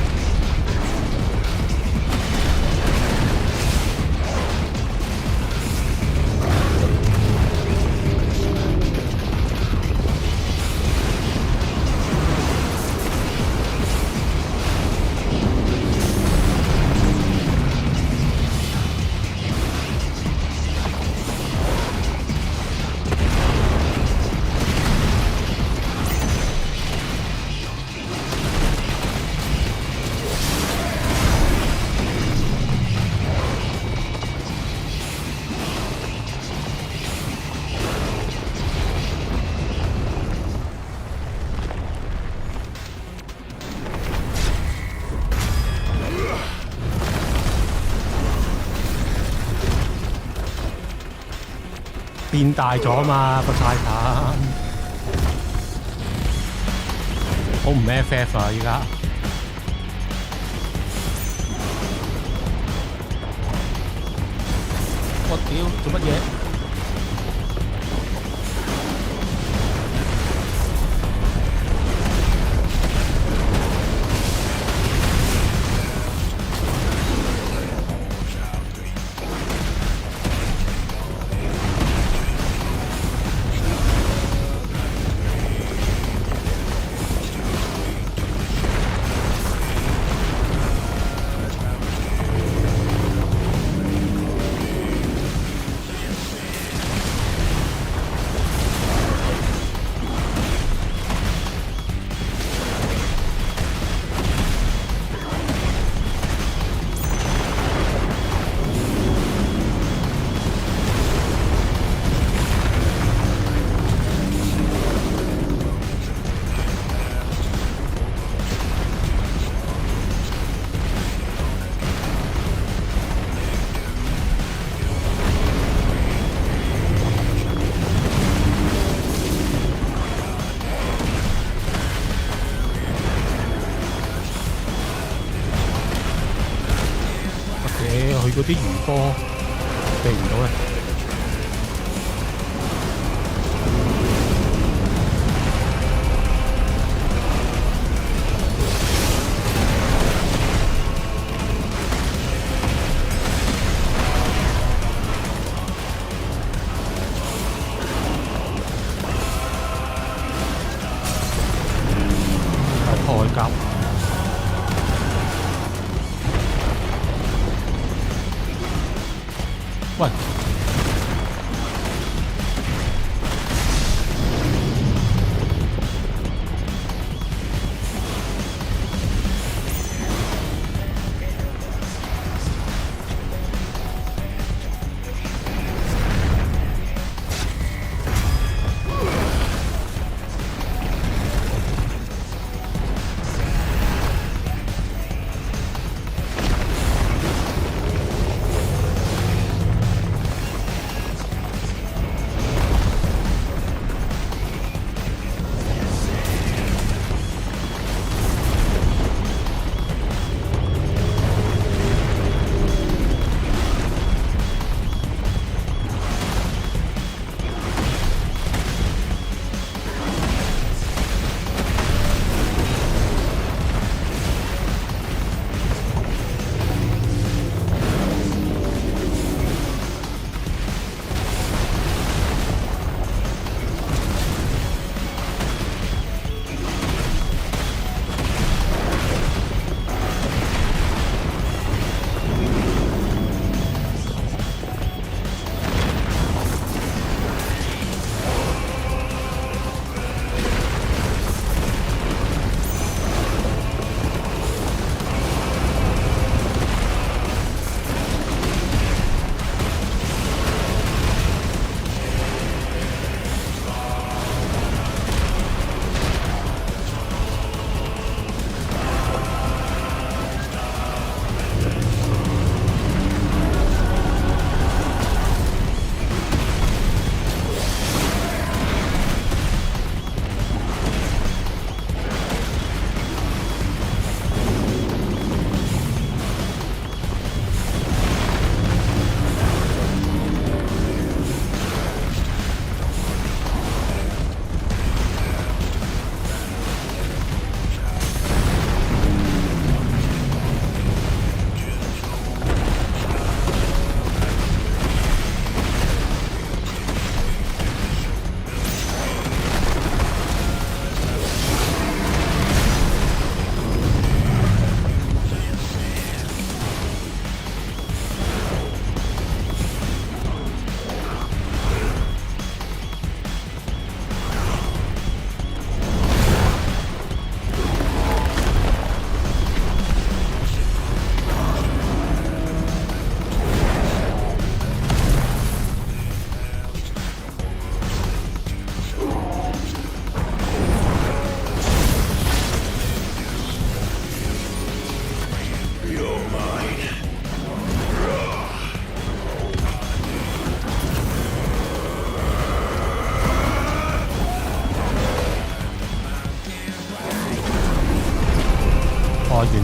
變大咗嘛個泰坦，好唔 FF 啊依家。我屌做乜嘢？佢嗰啲魚波避唔到啊！係鎧甲。喂！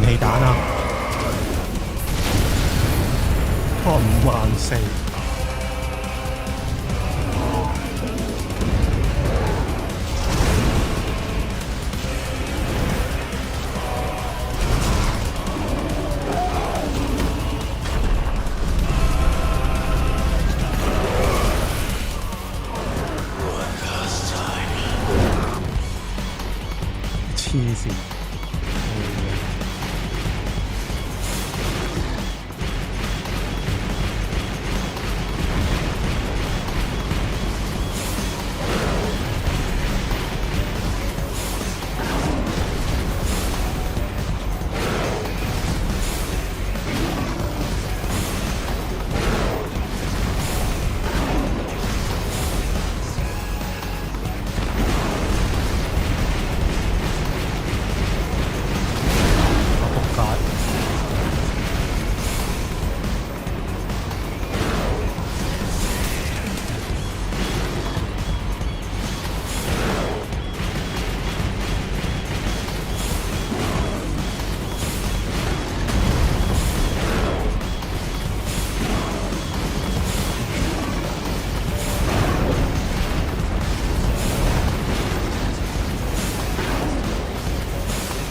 氣彈啊！514。黐線。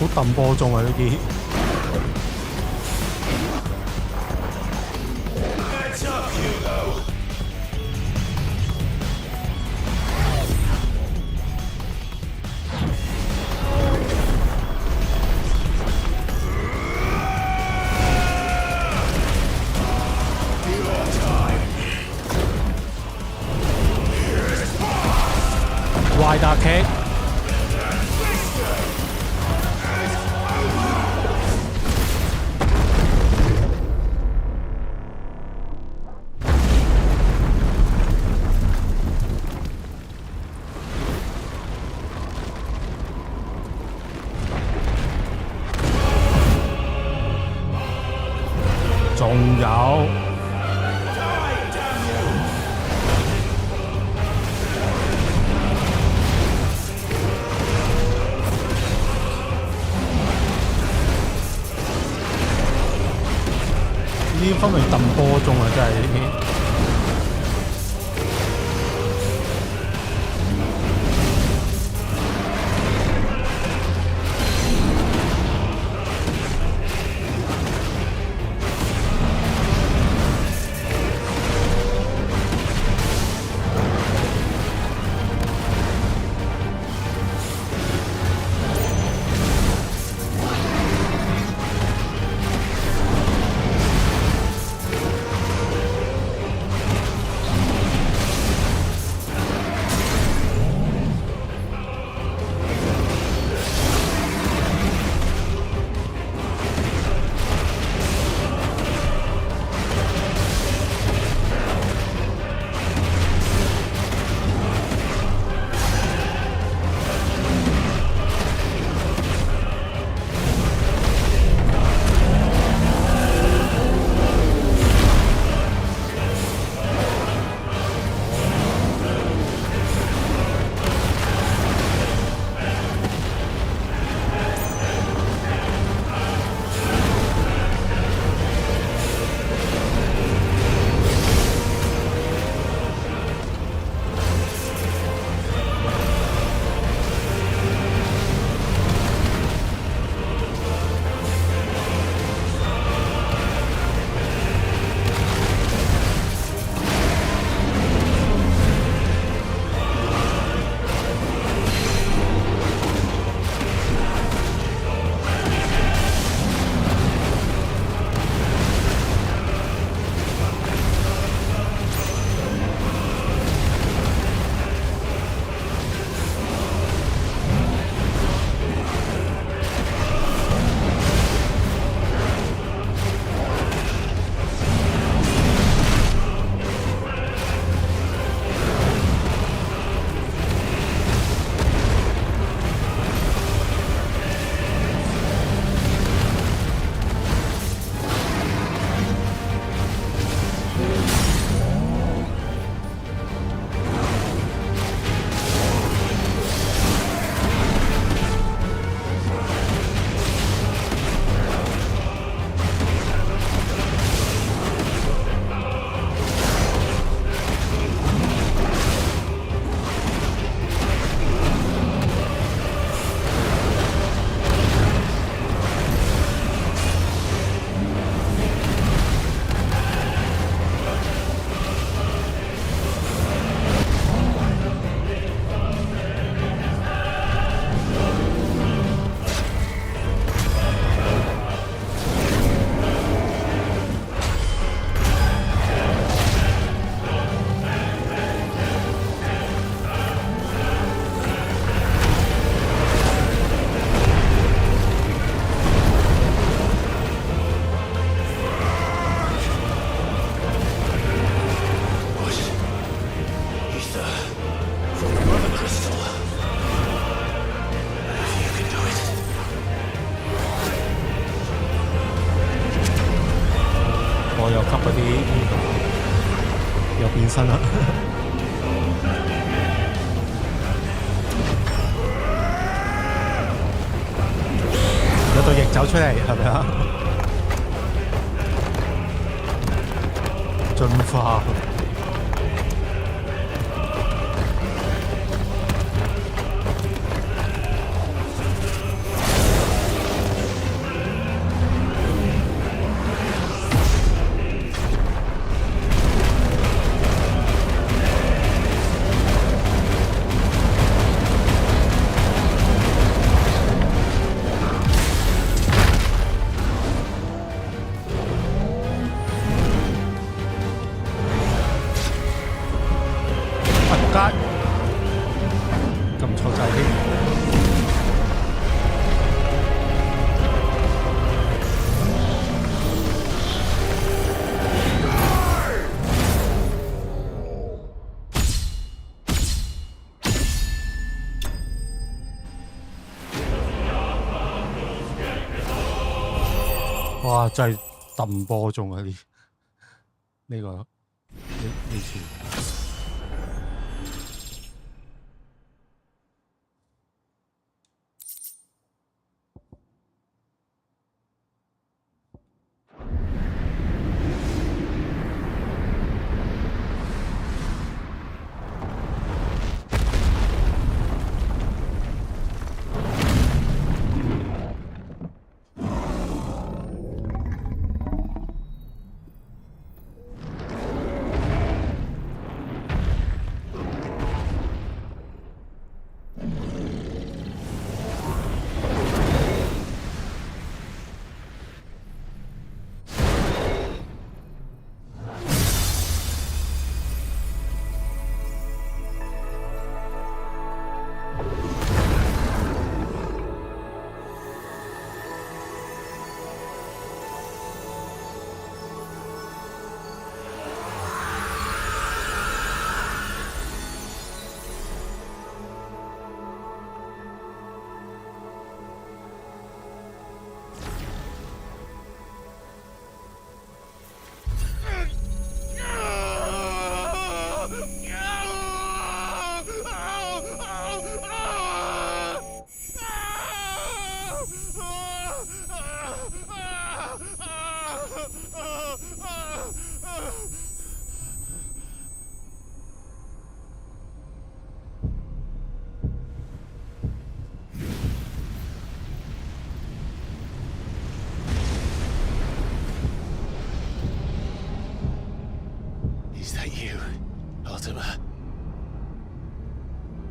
好揼波鐘啊！呢啲Wide kick。仲有呢啲分明揼波鐘啊！真係呢啲。級嗰啲又變身啦。有對翼走出嚟，係咪啊？進化。哇！真係揼波中啊！呢次。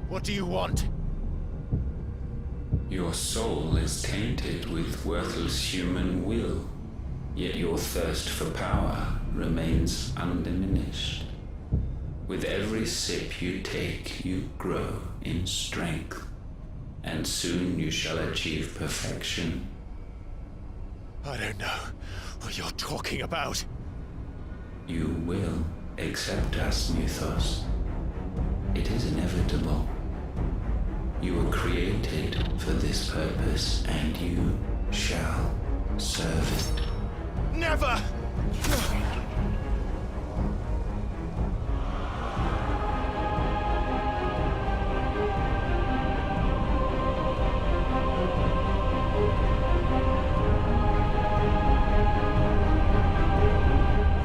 What do you want? Your soul is tainted with worthless human will, yet your thirst for power remains undiminished. With every sip you take, you grow in strength, and soon you shall achieve perfection. I don't know what you're talking about. You will accept us, Mythos. It is inevitable. You were created for this purpose, and you shall serve it. Never!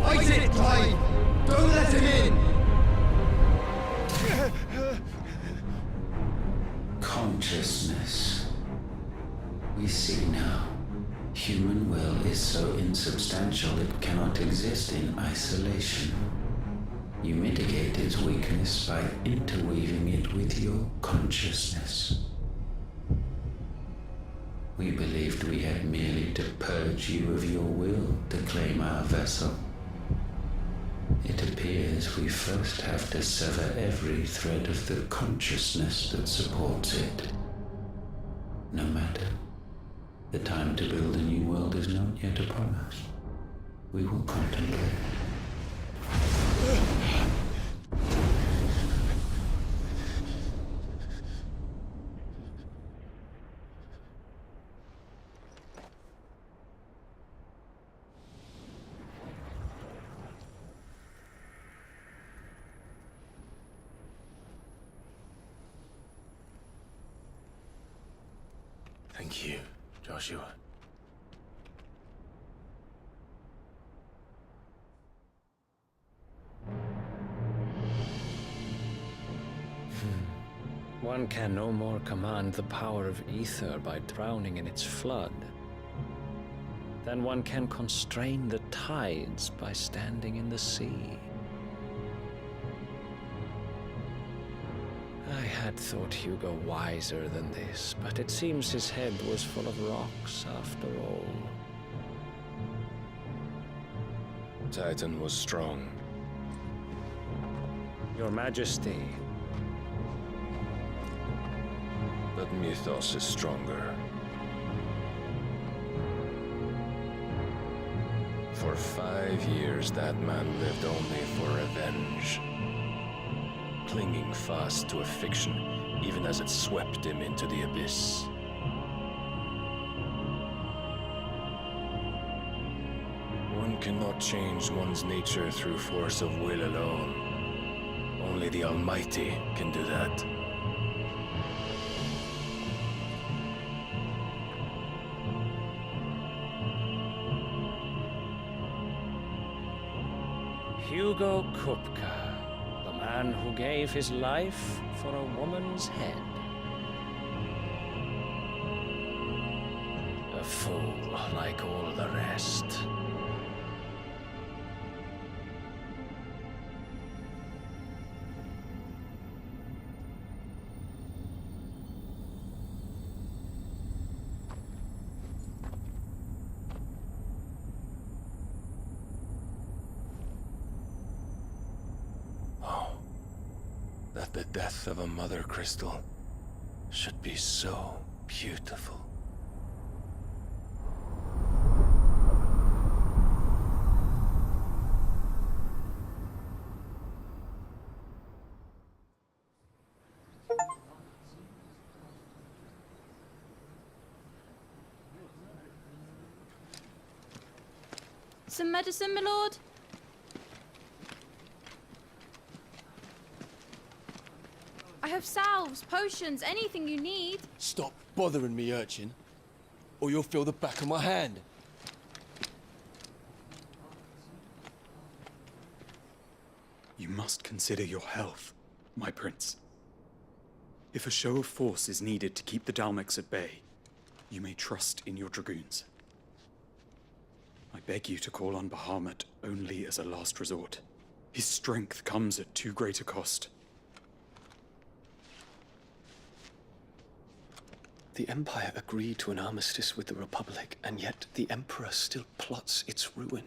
Fight it, Clive! Don't let him in! Consciousness. We see now. Human will is so insubstantial it cannot exist in isolation. You mitigate its weakness by interweaving it with your consciousness. We believed we had merely to purge you of your will to claim our vessel. It appears we first have to sever every thread of the consciousness that supports it. No matter. The time to build a new world is not yet upon us. We will contemplate. Thank you, Joshua. One can no more command the power of ether by drowning in its flood than one can constrain the tides by standing in the sea. I had thought Hugo wiser than this, but it seems his head was full of rocks after all. Titan was strong. Your Majesty. But Mythos is stronger. For 5 years, that man lived only for revenge. Clinging fast to a fiction, even as it swept him into the abyss. One cannot change one's nature through force of will alone. Only the Almighty can do that. Hugo Kupka, the man who gave his life for a woman's head. A fool like all the rest. That the death of a mother crystal should be so beautiful. Some medicine, my lord? I have salves, potions, anything you need. Stop bothering me, urchin, or you'll feel the back of my hand. You must consider your health, my prince. If a show of force is needed to keep the Dalmex at bay, you may trust in your dragoons. I beg you to call on Bahamut only as a last resort. His strength comes at too great a cost. The Empire agreed to an armistice with the Republic, and yet the Emperor still plots its ruin.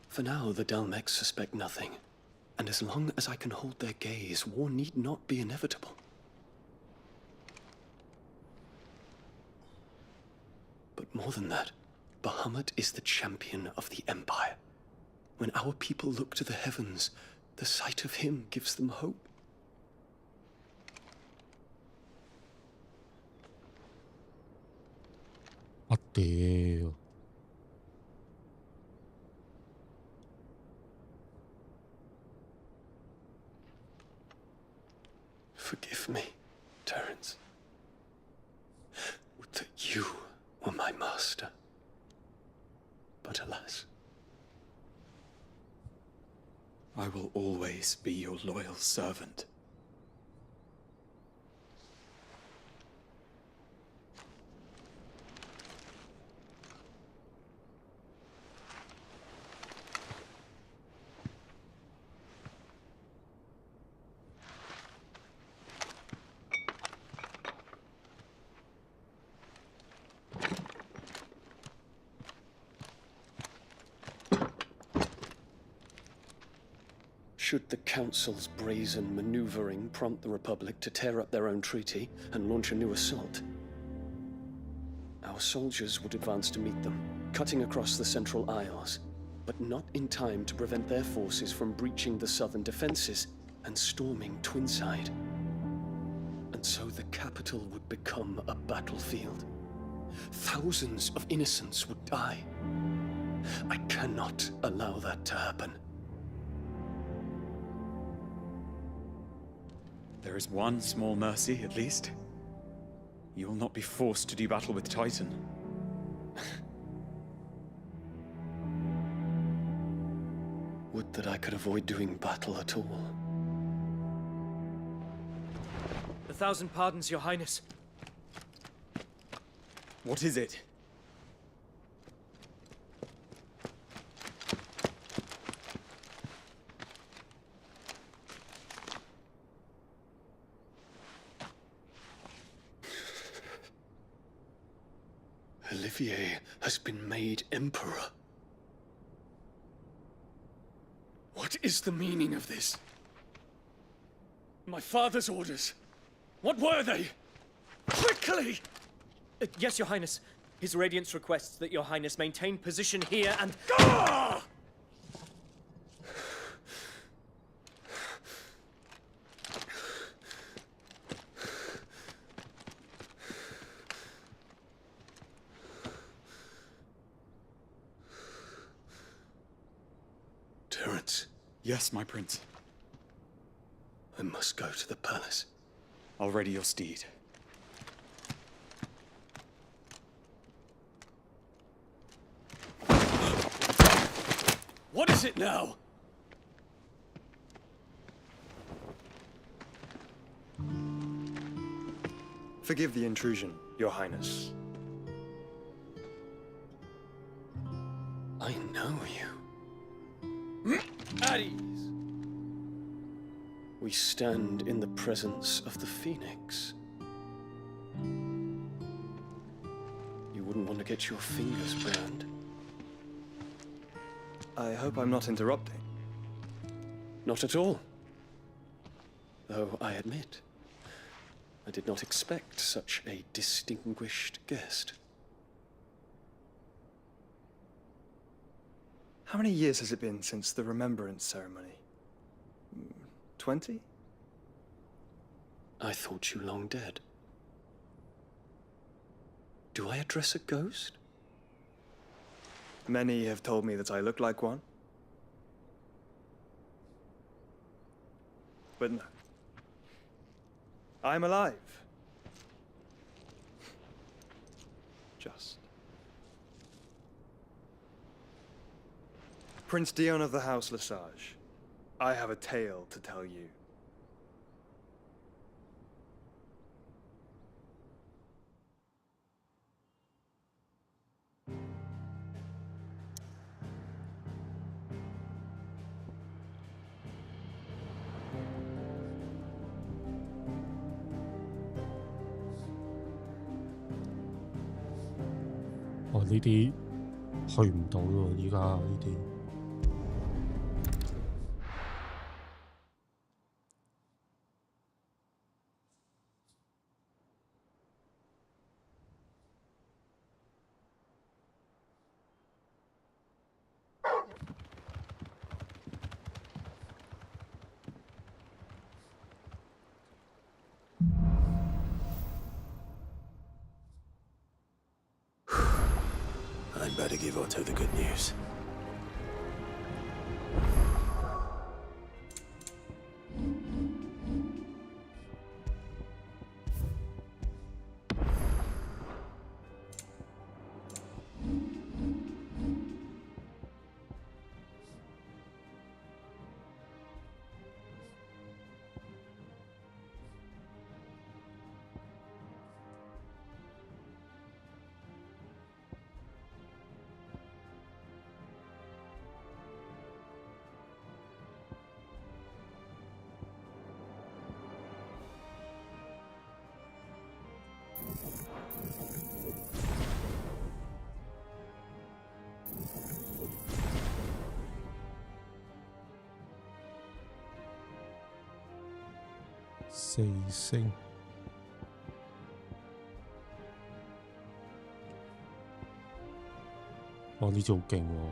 For now, the Dalmex suspect nothing, and as long as I can hold their gaze, war need not be inevitable. But more than that, Bahamut is the champion of the Empire. When our people look to the heavens, the sight of him gives them hope. Damn. Forgive me, Terence. Would that you were my master. But alas. I will always be your loyal servant. Should the Council's brazen maneuvering prompt the Republic to tear up their own treaty and launch a new assault, our soldiers would advance to meet them, cutting across the Central Isles, but not in time to prevent their forces from breaching the southern defenses and storming Twinside. And so the capital would become a battlefield. Thousands of innocents would die. I cannot allow that to happen. There is one small mercy, at least. You will not be forced to do battle with Titan. Would that I could avoid doing battle at all. 1,000 pardons, Your Highness. What is it? Olivier has been made Emperor. What is the meaning of this? My father's orders. What were they? Quickly! Yes, Your Highness. His Radiance requests that Your Highness maintain position here and... Ah! Terence. Yes, my prince. I must go to the palace. I'll ready your steed. What is it now? Forgive the intrusion, Your Highness. I know you. At ease. We stand in the presence of the Phoenix. You wouldn't want to get your fingers burned. I hope I'm not interrupting. Not at all. Though I admit, I did not expect such a distinguished guest. How many years has it been since the Remembrance ceremony? 20? I thought you long dead. Do I address a ghost? Many have told me that I look like one. But no. I'm alive. Just. Prince Dion of the House Lesage, I have a tale to tell you.哦，呢啲去唔到咯，依家呢啲。I'd better give Otto the good news.4星，哇！呢招好勁喎！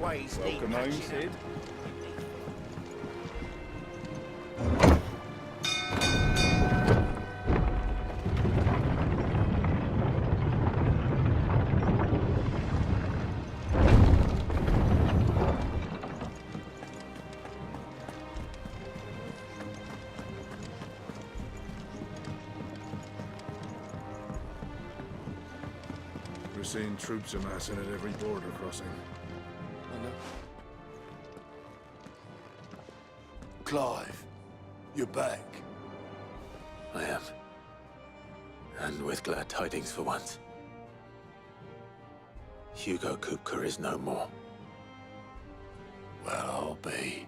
always need Welcome home, patching up. Sid. We're seeing troops amassing at every border crossing. I know. Clive, you're back. I am. And with glad tidings for once. Hugo Kupka is no more. Well, I'll be.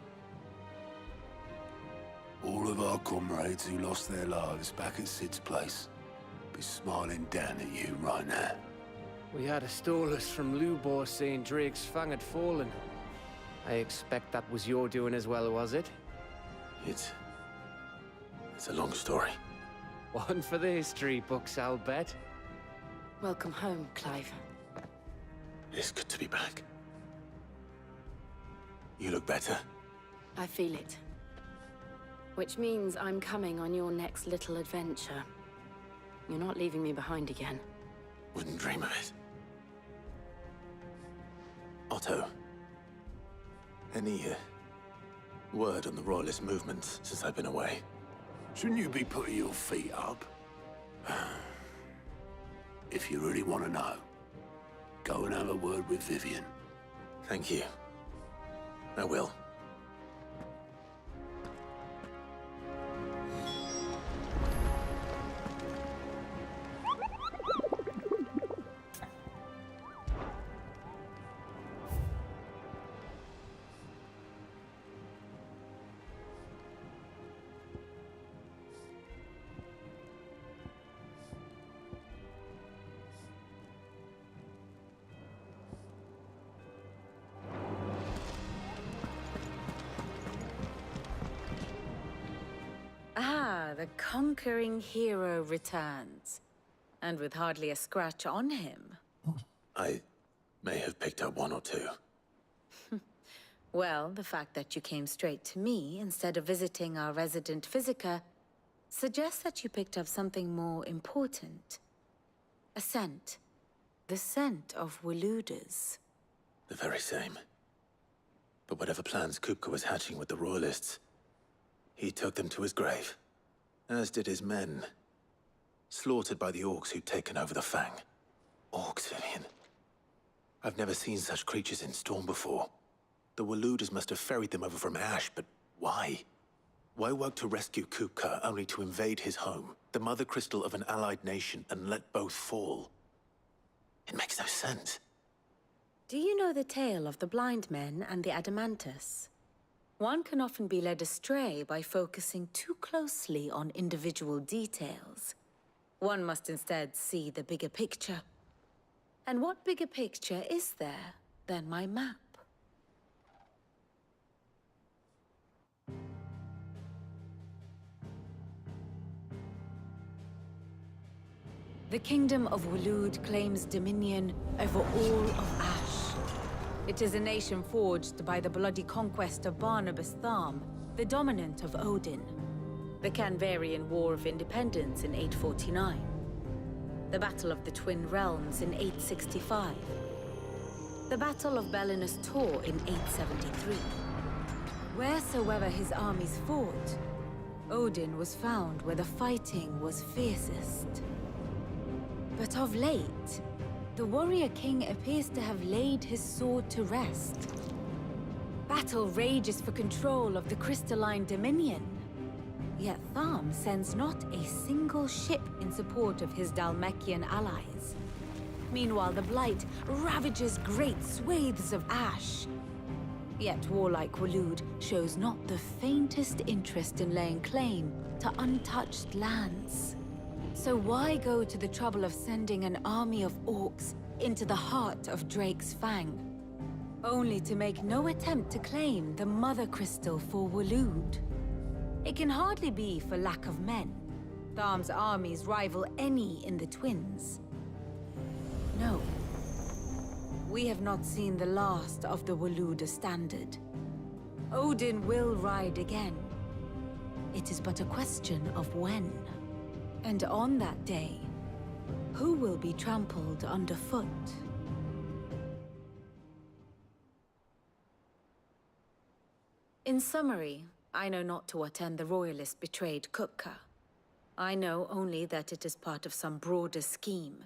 All of our comrades who lost their lives back at Sid's place be smiling down at you right now. We had a stolus from Lubor saying Drake's fang had fallen. I expect that was your doing as well, was it? It's a long story. One for the history books, I'll bet. Welcome home, Clive. It's good to be back. You look better. I feel it. Which means I'm coming on your next little adventure. You're not leaving me behind again. Wouldn't dream of it. Otto, any word on the Royalist movement since I've been away? Shouldn't you be putting your feet up? If you really want to know, go and have a word with Vivian. Thank you. I will. The conquering hero returns. And with hardly a scratch on him. I may have picked up one or two. Well, the fact that you came straight to me instead of visiting our resident physiker suggests that you picked up something more important. A scent. The scent of Waludas. The very same. But whatever plans Kupka was hatching with the Royalists, he took them to his grave. As did his men. Slaughtered by the orcs who'd taken over the Fang. Orcs, Vivian. I've never seen such creatures in Storm before. The Waludas must have ferried them over from Ash, but why? Why work to rescue Kupka only to invade his home, the mother crystal of an allied nation, and let both fall? It makes no sense. Do you know the tale of the blind men and the Adamantus? One can often be led astray by focusing too closely on individual details. One must instead see the bigger picture. And what bigger picture is there than my map? The Kingdom of Waloed claims dominion over all of Ash. It is a nation forged by the bloody conquest of Barnabas Tharm, the dominant of Odin. The Canvarian War of Independence in 849. The Battle of the Twin Realms in 865. The Battle of Belinus Tor in 873. Wheresoever his armies fought, Odin was found where the fighting was fiercest. But of late, the warrior king appears to have laid his sword to rest. Battle rages for control of the crystalline dominion. Yet Tharm sends not a single ship in support of his Dhalmekian allies. Meanwhile, the Blight ravages great swathes of Ash. Yet warlike Waloed shows not the faintest interest in laying claim to untouched lands. So why go to the trouble of sending an army of orcs into the heart of Drake's Fang, only to make no attempt to claim the Mother Crystal for Waloed? It can hardly be for lack of men. Tharm's armies rival any in the Twins. No. we have not seen the last of the Waluda standard. Odin will ride again. It is but a question of when. And on that day, who will be trampled underfoot? In summary, I know not to what end the Royalists betrayed Kupka. I know only that it is part of some broader scheme.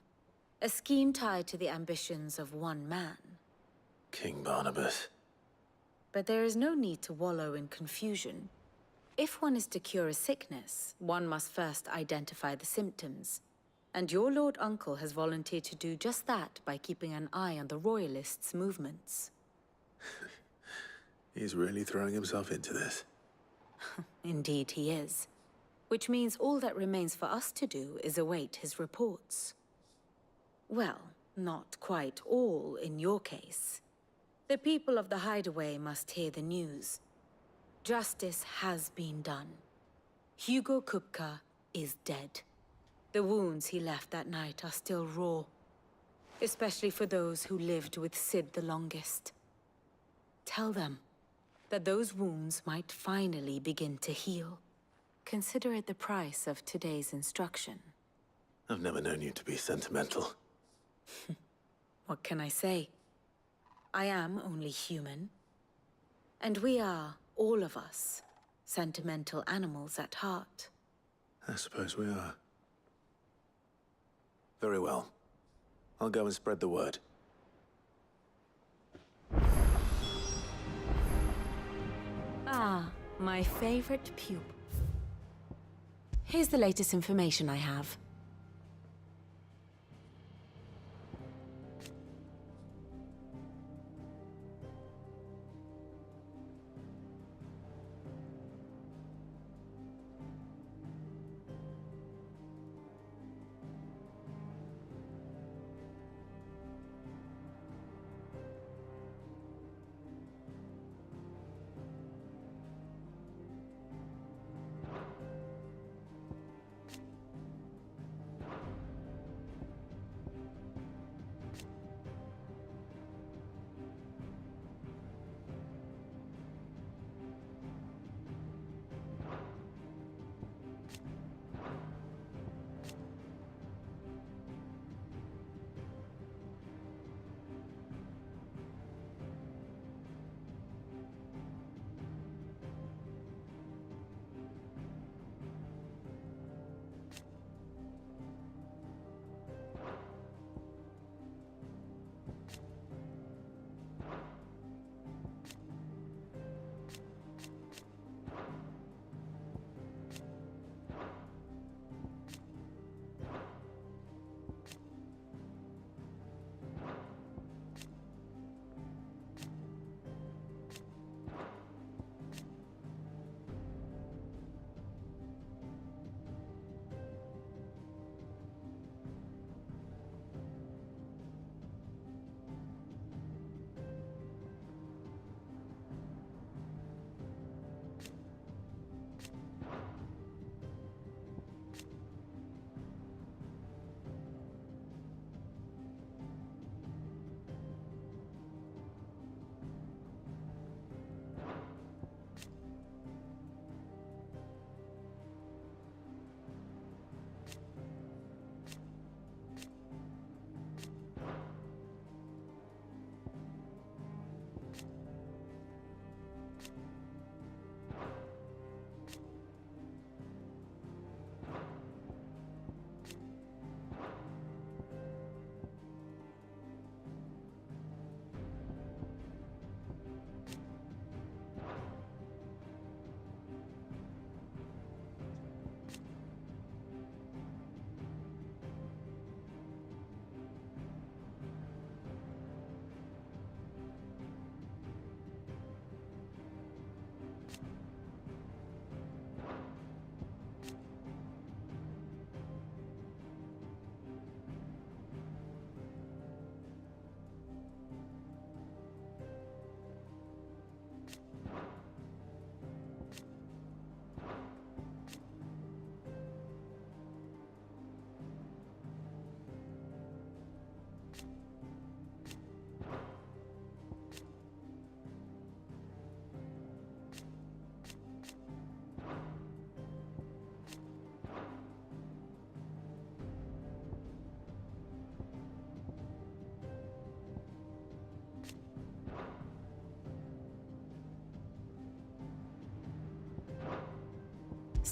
A scheme tied to the ambitions of one man. King Barnabas. But there is no need to wallow in confusion. If one is to cure a sickness, one must first identify the symptoms. And your Lord Uncle has volunteered to do just that by keeping an eye on the Royalists' movements. He's really throwing himself into this. Indeed he is. Which means all that remains for us to do is await his reports. Well, not quite all in your case. The people of the Hideaway must hear the news. Justice has been done. Hugo Kupka is dead. The wounds he left that night are still raw. Especially for those who lived with Sid the longest. Tell them that those wounds might finally begin to heal. Consider it the price of today's instruction. I've never known you to be sentimental. What can I say? I am only human. And we are, all of us, sentimental animals at heart. I suppose we are. Very well. I'll go and spread the word. Ah, my favorite pupil. Here's the latest information I have.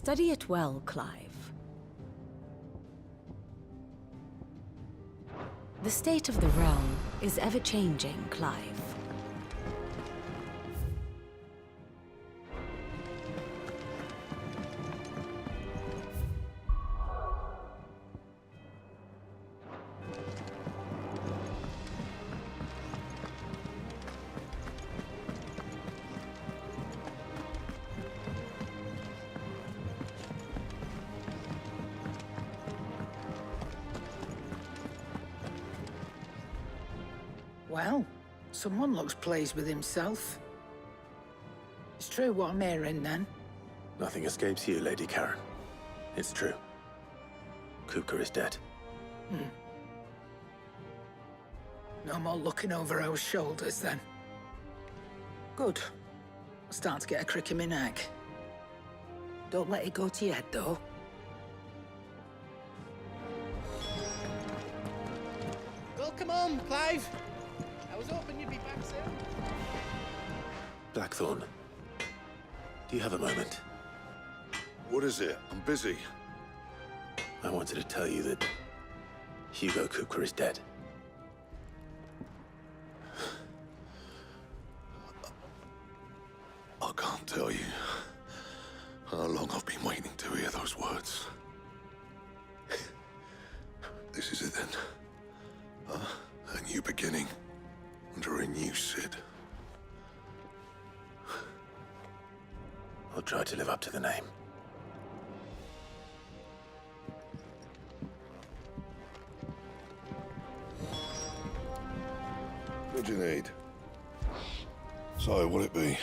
Study it well, Clive. The state of the realm is ever-changing, Clive. Well, someone looks pleased with himself. It's true what I'm hearing, then. Nothing escapes you, Lady Karen. It's true. Kuka is dead. No more looking over our shoulders, then. Good. I'm starting to get a crick in my neck. Don't let it go to your head, though. Welcome home, Clive. I was hoping you'd be back soon. Blackthorn, do you have a moment? What is it? I'm busy. I wanted to tell you that Hugo Kuka is dead. I can't tell you how long I've been waiting to hear those words. This is it then. A new beginning under a new Sid. I'll try to live up to the name. What do you need? So, what'll it be?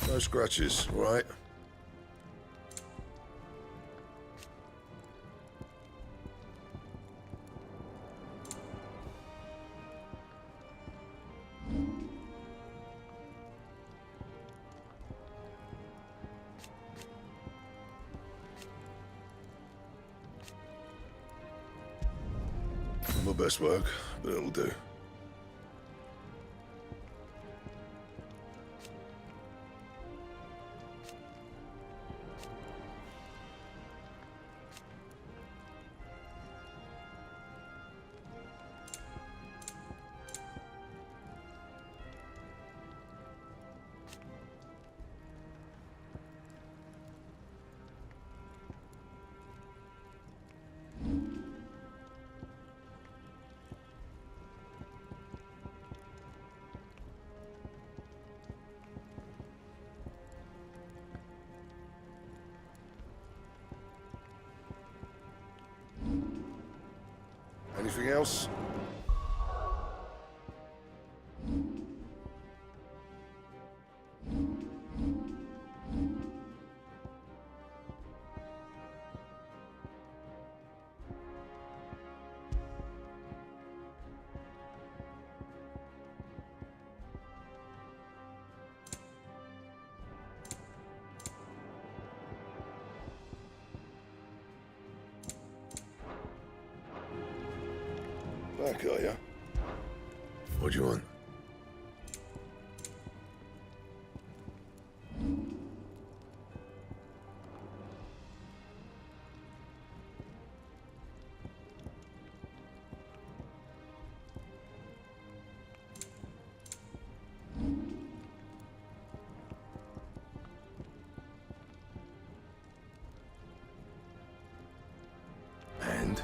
No scratches, all right? Not my best work, but it'll do. Anything else? Back, are ya? What do you want? And?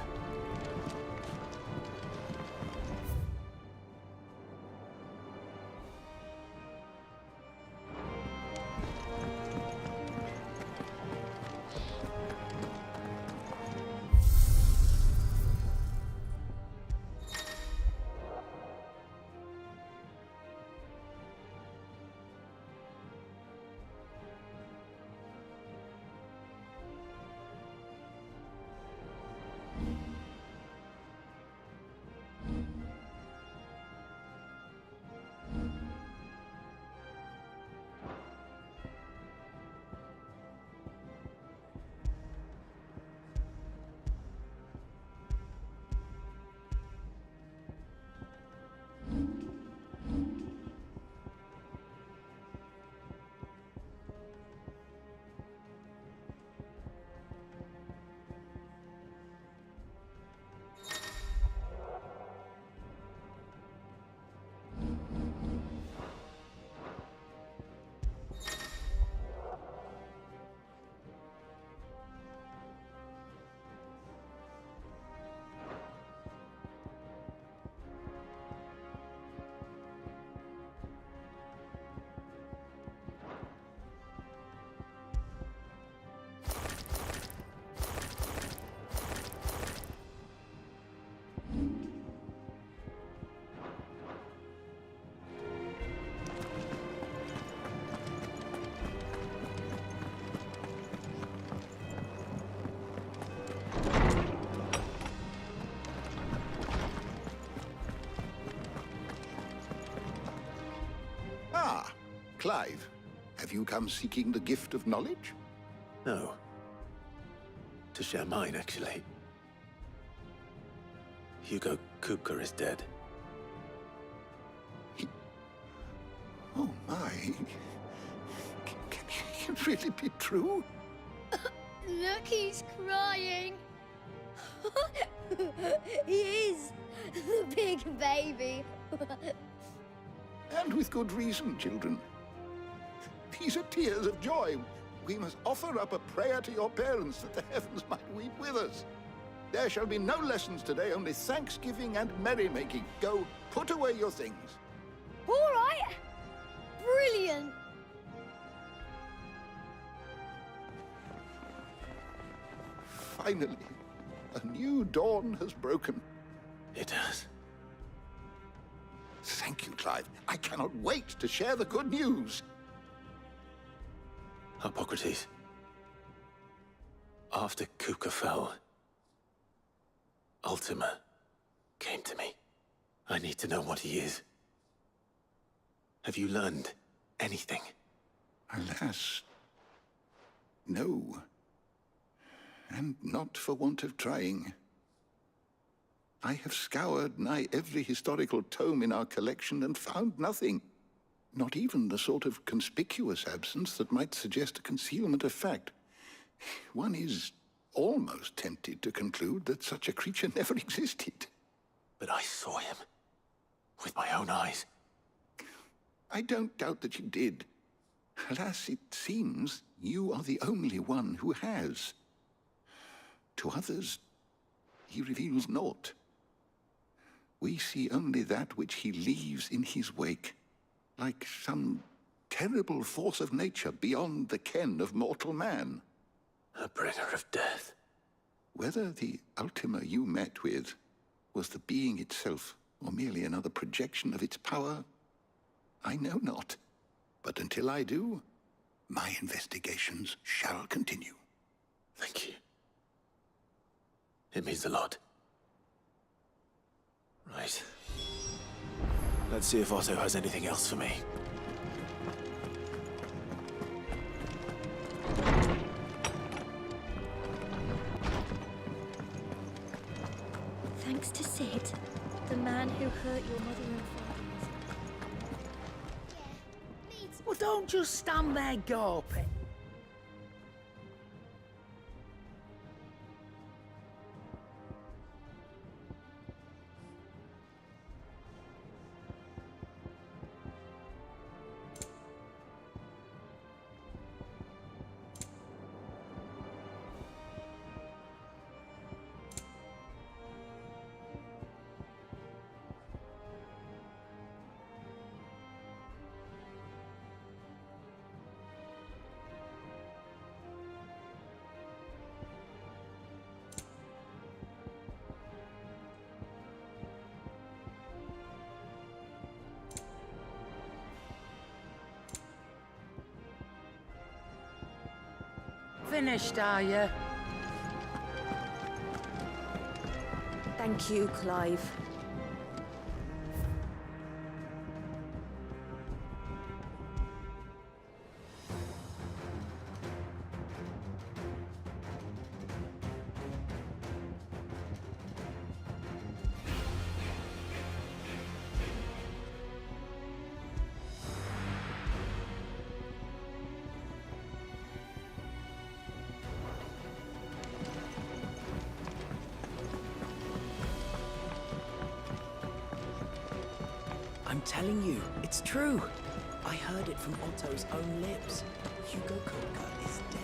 Ah, Clive, have you come seeking the gift of knowledge? No. To share mine, actually. Hugo Kupka is dead. Oh my. Can it really be true? Look, he's crying. He is. The big baby. And with good reason, children. These are tears of joy. We must offer up a prayer to your parents that the heavens might weep with us. There shall be no lessons today, only thanksgiving and merrymaking. Go, put away your things. All right. Brilliant. Finally, a new dawn has broken. It has. Thank you, Clive. I cannot wait to share the good news. Hippocrates. After Kupka fell, Ultima came to me. I need to know what he is. Have you learned anything? Alas, no. And not for want of trying. I have scoured nigh every historical tome in our collection and found nothing. Not even the sort of conspicuous absence that might suggest a concealment of fact. One is almost tempted to conclude that such a creature never existed. But I saw him. With my own eyes. I don't doubt that you did. Alas, it seems you are the only one who has. To others, he reveals naught. We see only that which he leaves in his wake, like some terrible force of nature beyond the ken of mortal man. A bringer of death. Whether the Ultima you met with was the being itself, or merely another projection of its power, I know not. But until I do, my investigations shall continue. Thank you. It means a lot. Right. Let's see if Otto has anything else for me. Thanks to Sid, the man who hurt your mother and father. Well, don't just stand there gawping. Finished, are you? Thank you, Clive. I'm telling you, it's true. I heard it from Otto's own lips. Hugo Kupka is dead.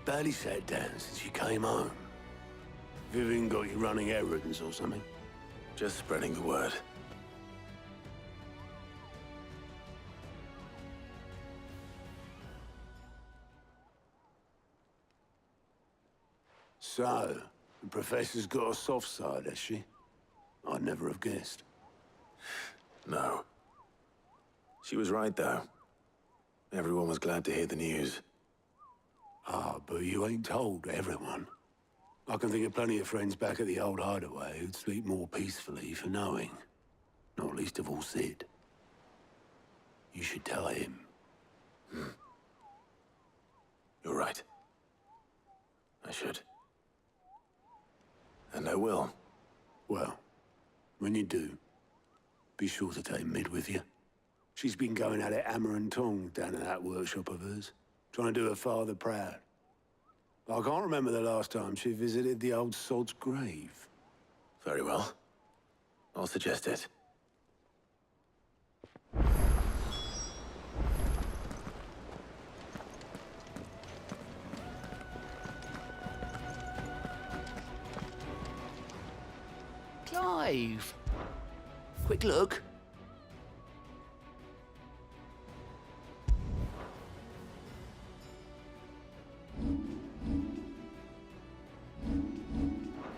barely sat down since you came home. Vivian got you running errands or something? Just spreading the word. So, the Professor's got a soft side, has she? I'd never have guessed. No. She was right, though. Everyone was glad to hear the news. Ah, but you ain't told everyone. I can think of plenty of friends back at the old hideaway who'd sleep more peacefully for knowing. Not least of all Sid. You should tell him. You're right. I should. And I will. Well, when you do, be sure to take Mid with you. She's been going at it hammer and tongs down in that workshop of hers, trying to do her father proud. I can't remember the last time she visited the old sod's grave. Very well. I'll suggest it. Clive! Quick look.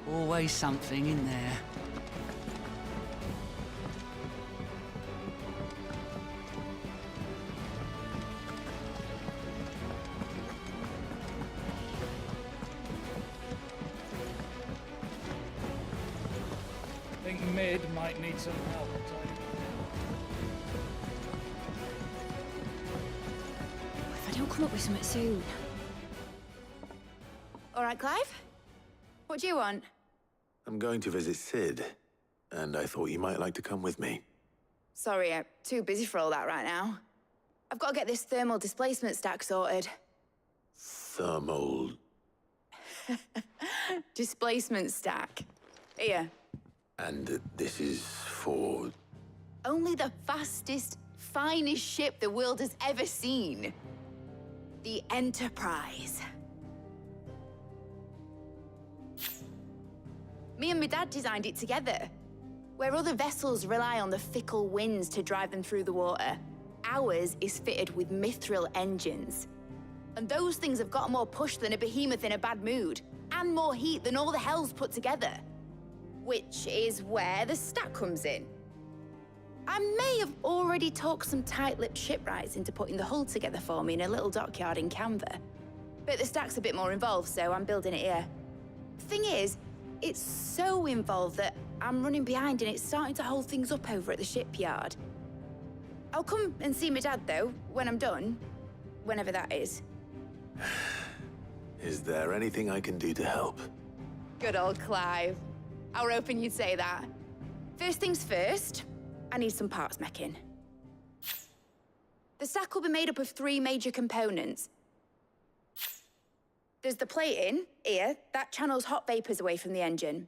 Always something in there. I think Mid might need some help. If I don't come up with something soon. All right, Clive? What do you want? I'm going to visit Sid, and I thought you might like to come with me. Sorry, I'm too busy for all that right now. I've got to get this thermal displacement stack sorted. Thermal... Displacement stack. Here. And this is for... Only the fastest, finest ship the world has ever seen. The Enterprise. Me and my dad designed it together. Where other vessels rely on the fickle winds to drive them through the water, ours is fitted with mithril engines. And those things have got more push than a behemoth in a bad mood, and more heat than all the hells put together. Which is where the stack comes in. I may have already talked some tight-lipped shipwrights into putting the hull together for me in a little dockyard in Canva. But the stack's a bit more involved, so I'm building it here. Thing is, it's so involved that I'm running behind and it's starting to hold things up over at the shipyard. I'll come and see my dad, though, when I'm done. Whenever that is. Is there anything I can do to help? Good old Clive. I were hoping you'd say that. First things first, I need some parts meching. The stack will be made up of 3 major components. There's the plating, here, that channels hot vapors away from the engine.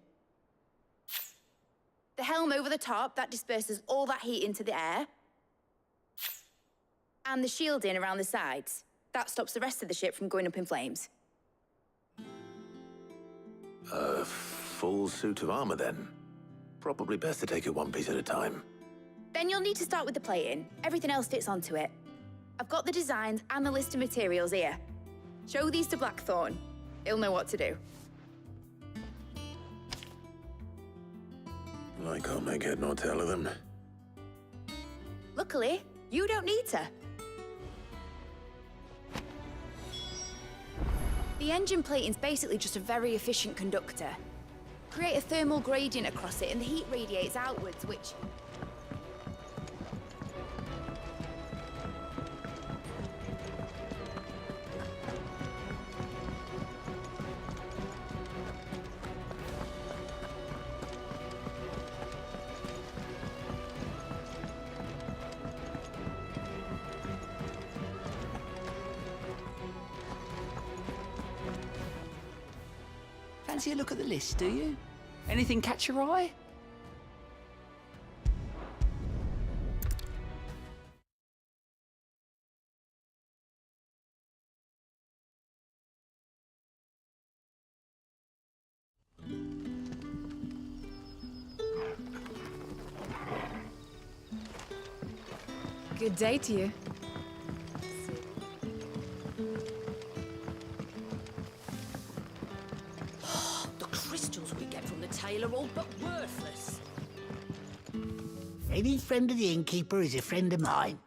The helm over the top, that disperses all that heat into the air. And the shielding around the sides, that stops the rest of the ship from going up in flames. A full suit of armor, then. Probably best to take it one piece at a time. Then you'll need to start with the plating. Everything else fits onto it. I've got the designs and the list of materials here. Show these to Blackthorn. He'll know what to do. I can't make head nor tail of them. Luckily, you don't need to. The engine plating's basically just a very efficient conductor. Create a thermal gradient across it and the heat radiates outwards, which... Fancy a look at the list, do you? Anything catch your eye? Good day to you. The crystals we get from the tail are all but worthless. Any friend of the innkeeper is a friend of mine.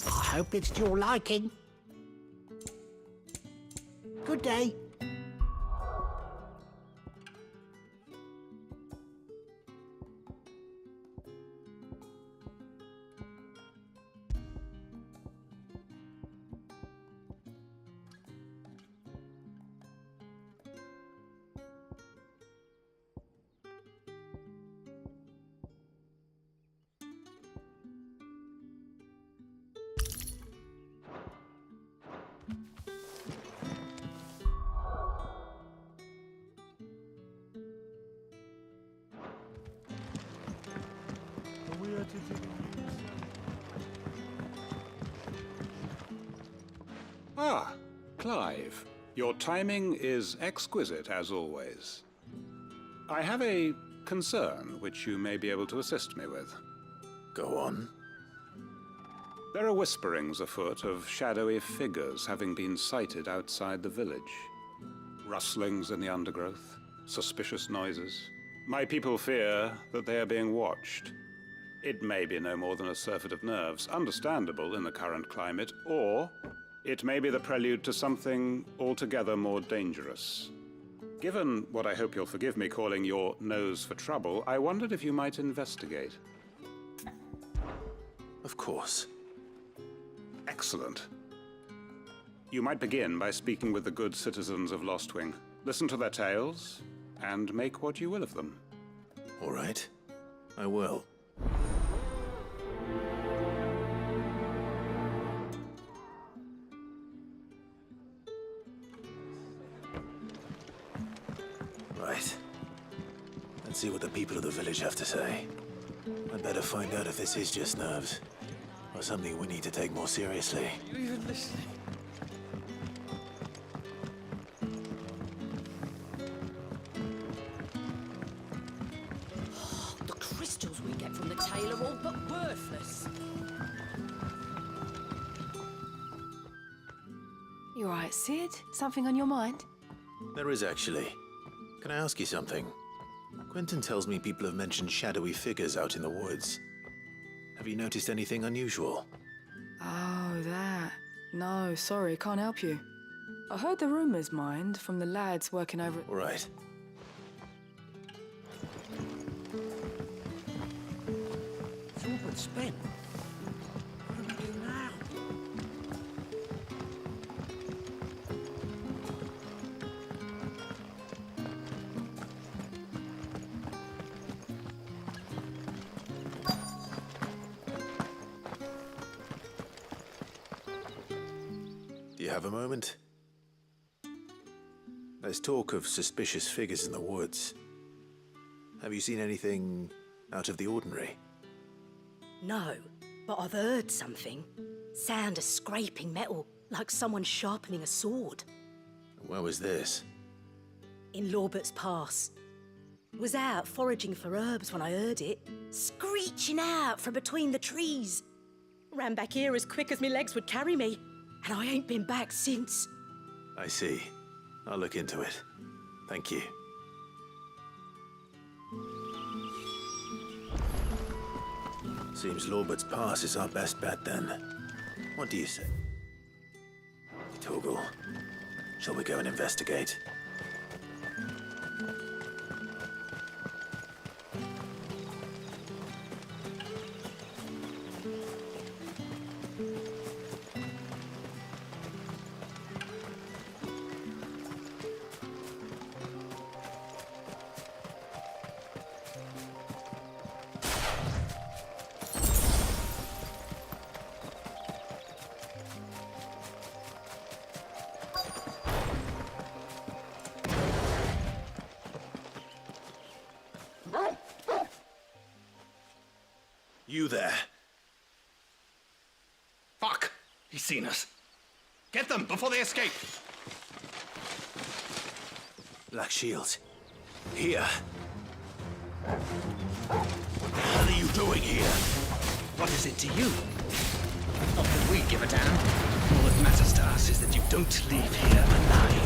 I hope it's to your liking. Good day. Ah, Clive. Your timing is exquisite, as always. I have a concern which you may be able to assist me with. Go on. There are whisperings afoot of shadowy figures having been sighted outside the village. Rustlings in the undergrowth, suspicious noises. My people fear that they are being watched. It may be no more than a surfeit of nerves, understandable in the current climate, or it may be the prelude to something altogether more dangerous. Given what I hope you'll forgive me calling your nose for trouble, I wondered if you might investigate. Of course. Excellent. You might begin by speaking with the good citizens of Lostwing. Listen to their tales, and make what you will of them. All right. I will. Right. Let's see what the people of the village have to say. I'd better find out if this is just nerves, or something we need to take more seriously. Are you even listening? The crystals we get from the tail are all but worthless. You all right, Sid? Something on your mind? There is actually. Can I ask you something? Quentin tells me people have mentioned shadowy figures out in the woods. Have you noticed anything unusual? Oh, that. No, sorry, can't help you. I heard the rumours, mind, from the lads working over at... All right. It's all but spent. What do we do now? Do you have a moment? There's talk of suspicious figures in the woods. Have you seen anything out of the ordinary? No, but I've heard something. Sound of scraping metal, like someone sharpening a sword. Where was this? In Lorbert's Pass. Was out foraging for herbs when I heard it, screeching out from between the trees. Ran back here as quick as my legs would carry me, and I ain't been back since. I see. I'll look into it. Thank you. Seems Lorbert's Pass is our best bet then. What do you say? Torgal, shall we go and investigate? You there. Fuck! He's seen us. Get them before they escape! Black Shields. Here. What the hell are you doing here? What is it to you? Not that we give a damn. All that matters to us is that you don't leave here alive.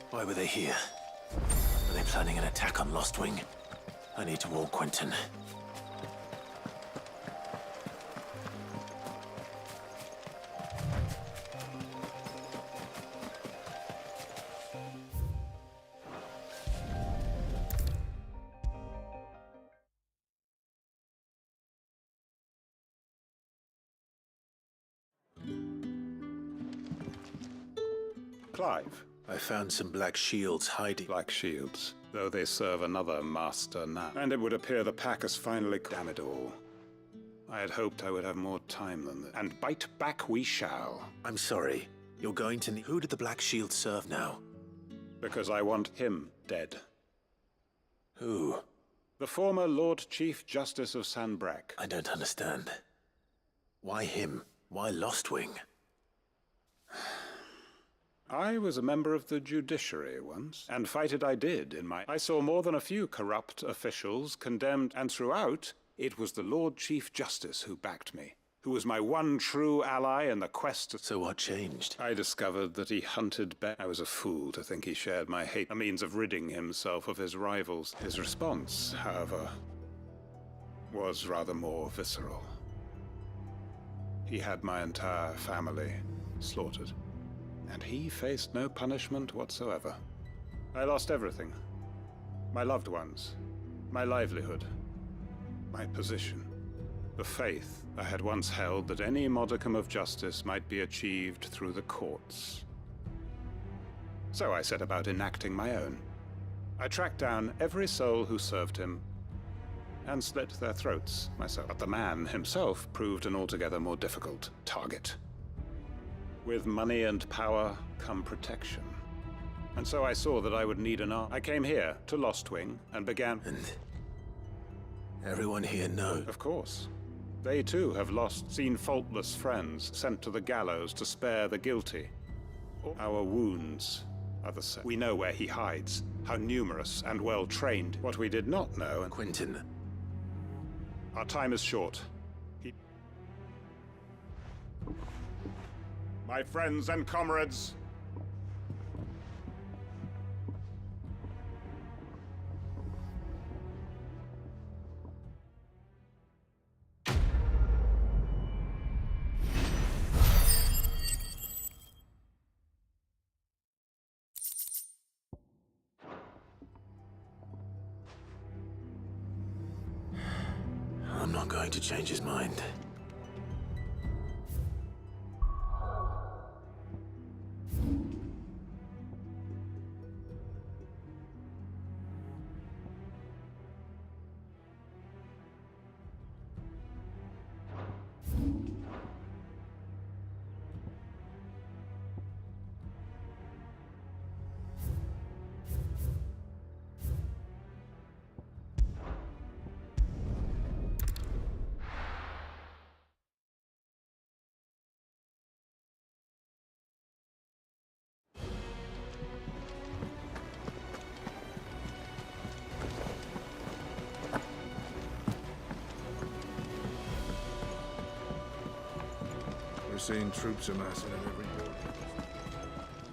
Why were they here? Were they planning an attack on Lost Wing? I need to warn Quentin. Clive. I found some Black Shields hiding. Black Shields, though they serve another master now. And it would appear the pack has finally... Damn it all. I had hoped I would have more time than this. And bite back we shall. I'm sorry. You're going to need... Who did the Black Shields serve now? Because I want him dead. Who? The former Lord Chief Justice of Sanbreque. I don't understand. Why him? Why Lost Wing? I was a member of the judiciary once, and fight it I did in my... I saw more than a few corrupt officials condemned, and throughout, it was the Lord Chief Justice who backed me, who was my one true ally in the quest to... So what changed? I discovered that he hunted bear. I was a fool to think he shared my hate, a means of ridding himself of his rivals. His response, however, was rather more visceral. He had my entire family slaughtered. And he faced no punishment whatsoever. I lost everything. My loved ones, my livelihood, my position, the faith I had once held that any modicum of justice might be achieved through the courts. So I set about enacting my own. I tracked down every soul who served him and slit their throats myself. But the man himself proved an altogether more difficult target. With money and power come protection. And so I saw that I would need an arm. I came here to Lost Wing and began... And everyone here knows? Of course. They too have seen faultless friends sent to the gallows to spare the guilty. Our wounds are the same. We know where he hides, how numerous and well trained. What we did not know... Quentin. Our time is short. My friends and comrades, I'm not going to change his mind. Never seen troops amassing in every border.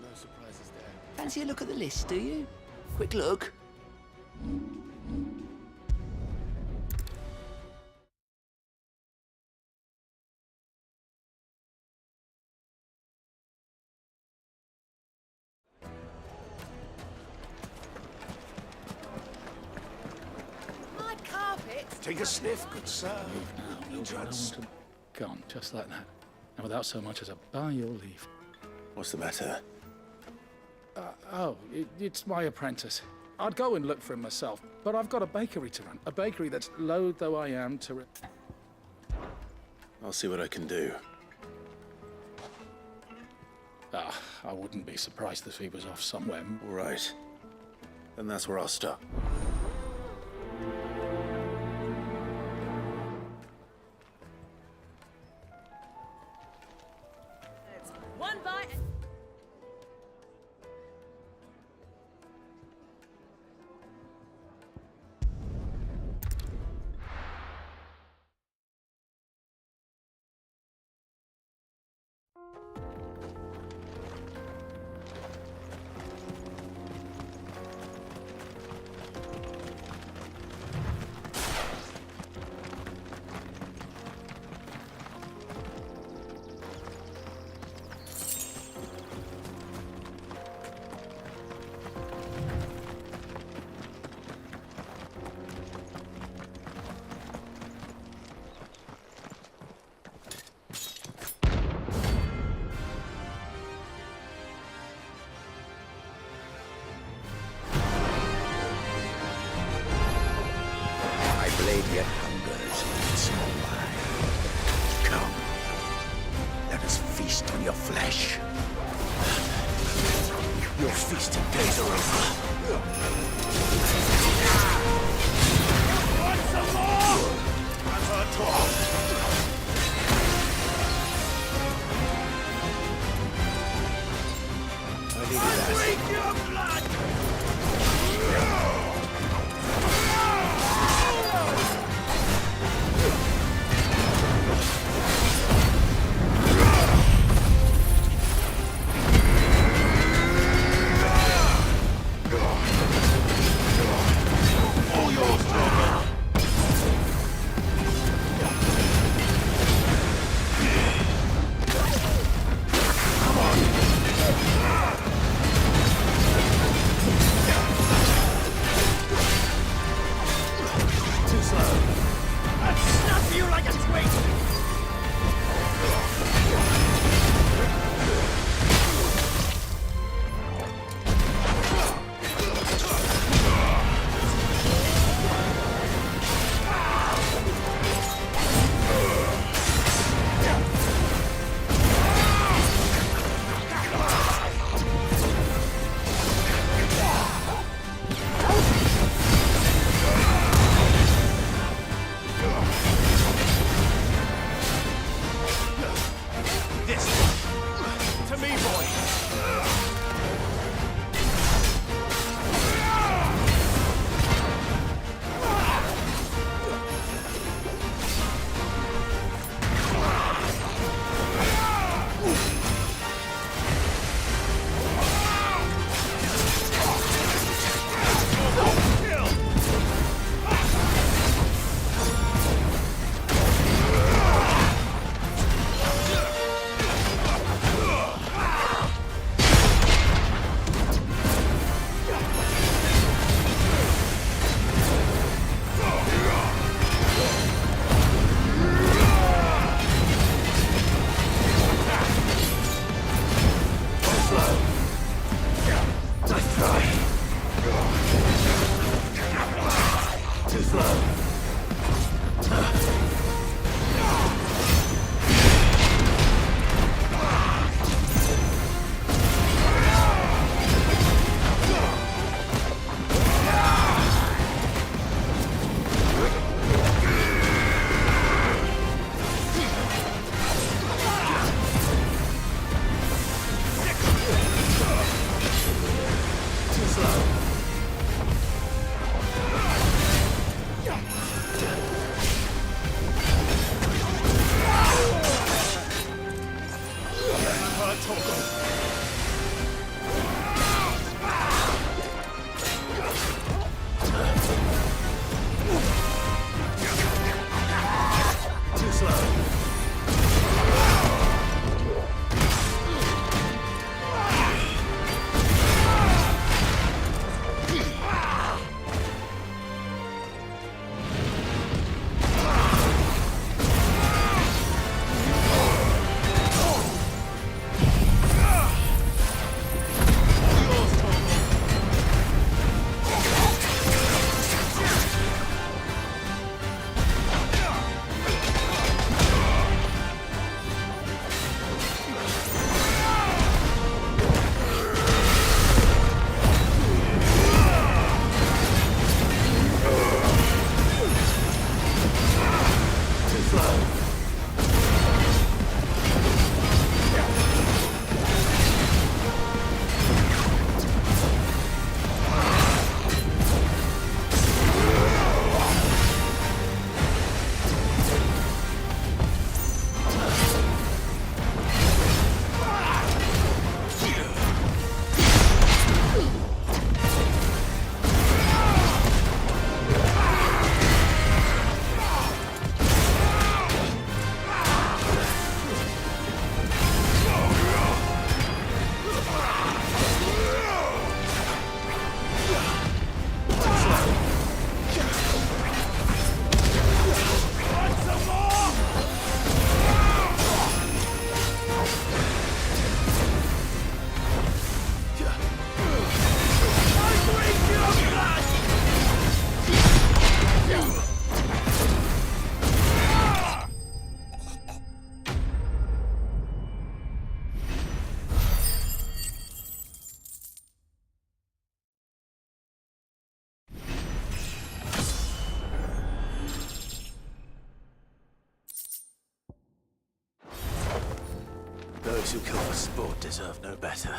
No surprises there. Fancy a look at the list, do you? Quick look. Hard carpet. Take a sniff, good sir. Gone, just like that. And without so much as a by your leave. What's the matter? It's my apprentice. I'd go and look for him myself, but I've got a bakery to run. A bakery that's loath though I am to... I'll see what I can do. I wouldn't be surprised if he was off somewhere. All right. Then that's where I'll stop. One bite. blade yet hungers in small wine. Come, let us feast on your flesh. Your feasting days are over. Want some more? I've heard talk. I'll drink your blood! Those who kill for sport deserve no better.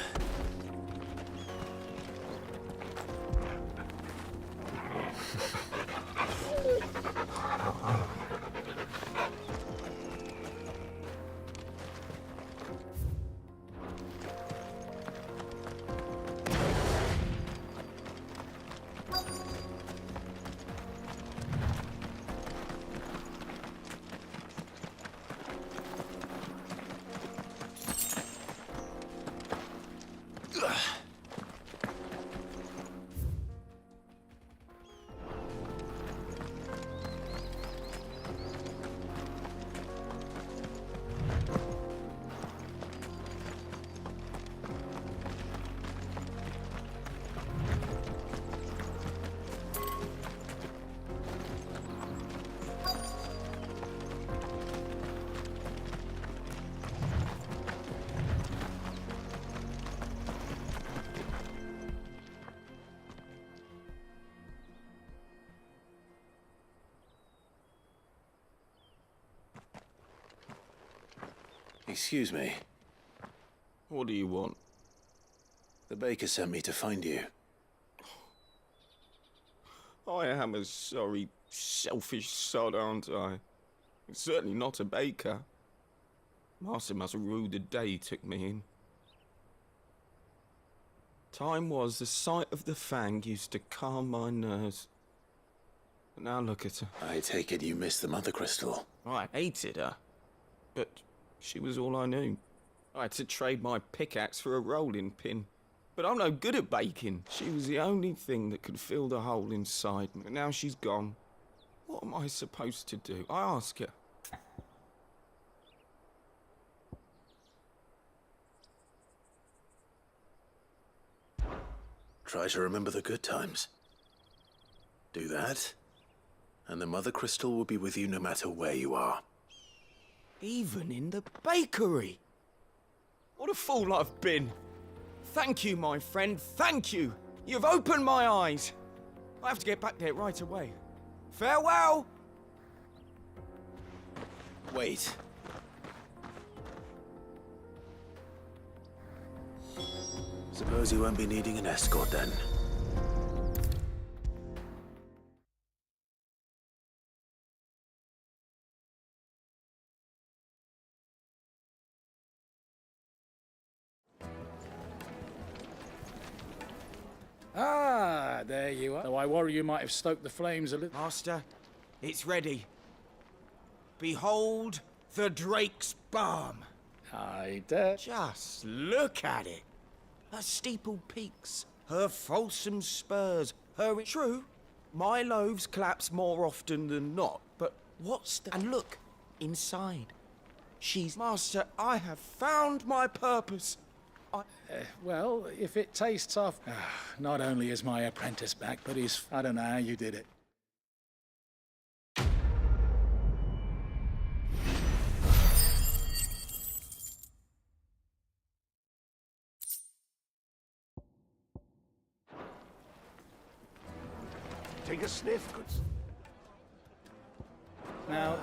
Excuse me. What do you want? The baker sent me to find you. I am a sorry, selfish sod, aren't I? Certainly not a baker. Master must have ruled the day he took me in. Time was the sight of the fang used to calm my nerves. But now look at her. I take it you missed the Mother Crystal. I hated her. But she was all I knew. I had to trade my pickaxe for a rolling pin. But I'm no good at baking. She was the only thing that could fill the hole inside me. But now she's gone. What am I supposed to do? I ask her. Try to remember the good times. Do that, and the Mother Crystal will be with you no matter where you are. Even in the bakery. What a fool I've been. Thank you, my friend, thank you. You've opened my eyes. I have to get back there right away. Farewell! Wait. Suppose you won't be needing an escort then. Ah, there you are. Though I worry you might have stoked the flames a little. Master, it's ready. Behold the Drake's Balm. I dare. Just look at it. Her steeple peaks, her fulsome spurs, her... True, my loaves collapse more often than not, but what's the... And look, inside. She's... Master, I have found my purpose. Well, if it tastes off... not only is my apprentice back, but he's... I don't know how you did it. Take a sniff. Now...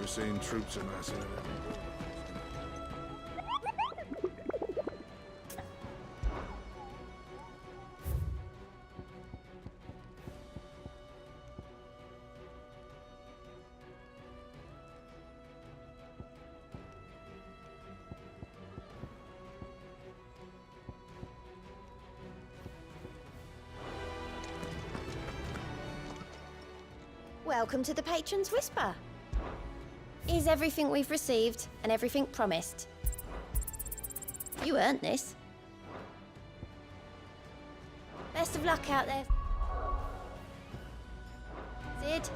We're seeing troops amassing in it. Welcome to the Patron's Whisper. Is everything we've received and everything promised? You earned this. Best of luck out there. Sid.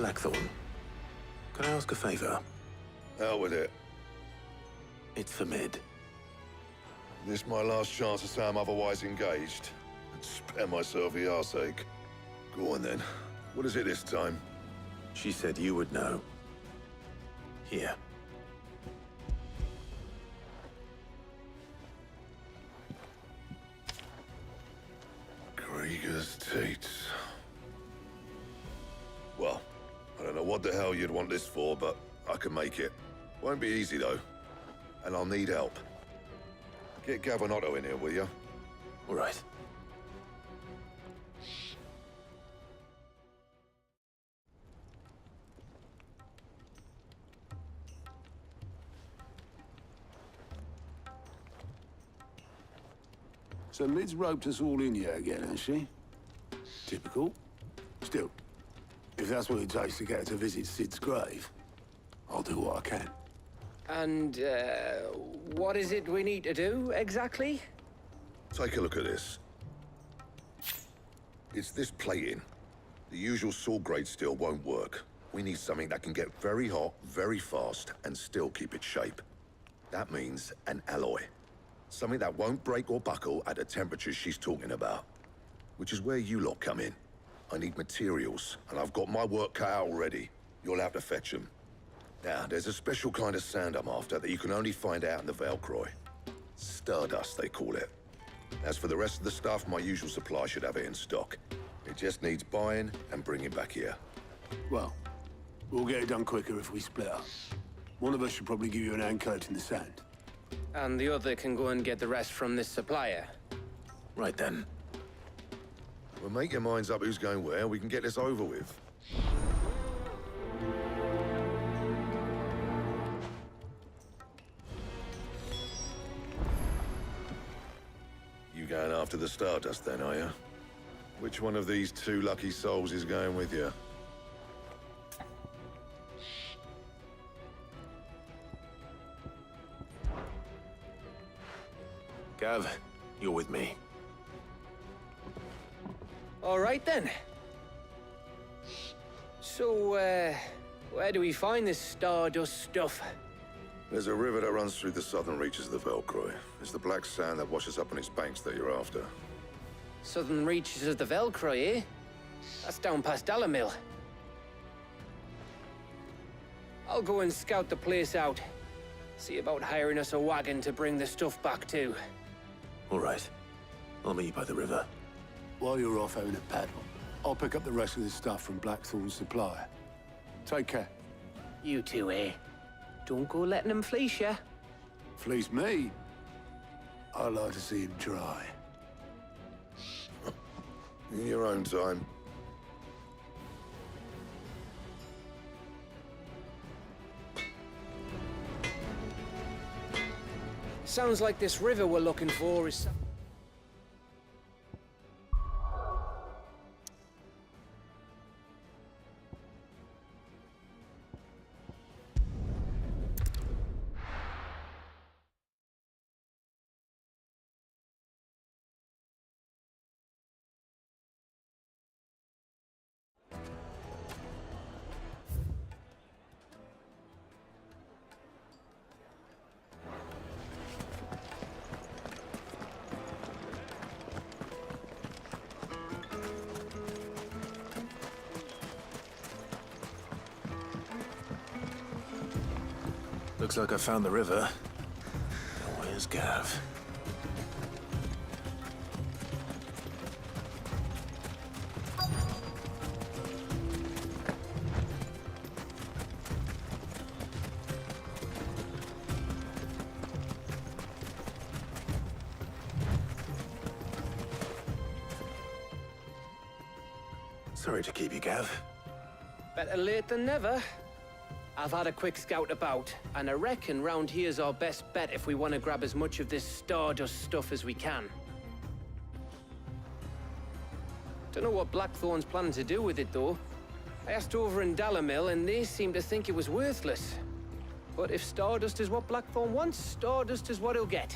Blackthorn, can I ask a favor? Out with it. It's for Mid. This my last chance to say I'm otherwise engaged. Spare myself the arseache. Go on then. What is it this time? She said you would know. Here. Krieger's teats. Well, I don't know what the hell you'd want this for, but I can make it. Won't be easy though. And I'll need help. Get Gav and Otto in here, will you? All right. So Mid's roped us all in here again, has she? Typical. Still, if that's what it takes to get her to visit Sid's grave, I'll do what I can. And, what is it we need to do, exactly? Take a look at this. It's this plating. The usual sword grade steel won't work. We need something that can get very hot, very fast, and still keep its shape. That means an alloy. Something that won't break or buckle at the temperatures she's talking about. Which is where you lot come in. I need materials, and I've got my work cut out already. You'll have to fetch them. Now, there's a special kind of sand I'm after that you can only find out in the Valkyrie. Stardust, they call it. As for the rest of the stuff, my usual supply should have it in stock. It just needs buying and bringing back here. Well, we'll get it done quicker if we split up. One of us should probably give you an hand coat in the sand. And the other can go and get the rest from this supplier. Right then. Well, make your minds up who's going where. We can get this over with. You going after the Stardust then, are you? Which one of these two lucky souls is going with you? Gav, you're with me. All right then. So, where do we find this Stardust stuff? There's a river that runs through the southern reaches of the Valkyrie. It's the black sand that washes up on its banks that you're after. Southern reaches of the Valkyrie, eh? That's down past Dalamil. I'll go and scout the place out. See about hiring us a wagon to bring the stuff back to. All right. I'll meet you by the river. While you're off having a paddle, I'll pick up the rest of the stuff from Blackthorn's supplier. Take care. You two, eh? Don't go letting him fleece ya. Fleece me? I like to see him try. In your own time. Sounds like this river we're looking for is... Looks like I found the river. Now where's Gav? Sorry to keep you, Gav. Better late than never. I've had a quick scout about, and I reckon round here's our best bet if we want to grab as much of this Stardust stuff as we can. Don't know what Blackthorn's planning to do with it, though. I asked over in Dalamil, and they seem to think it was worthless. But if Stardust is what Blackthorn wants, Stardust is what he'll get.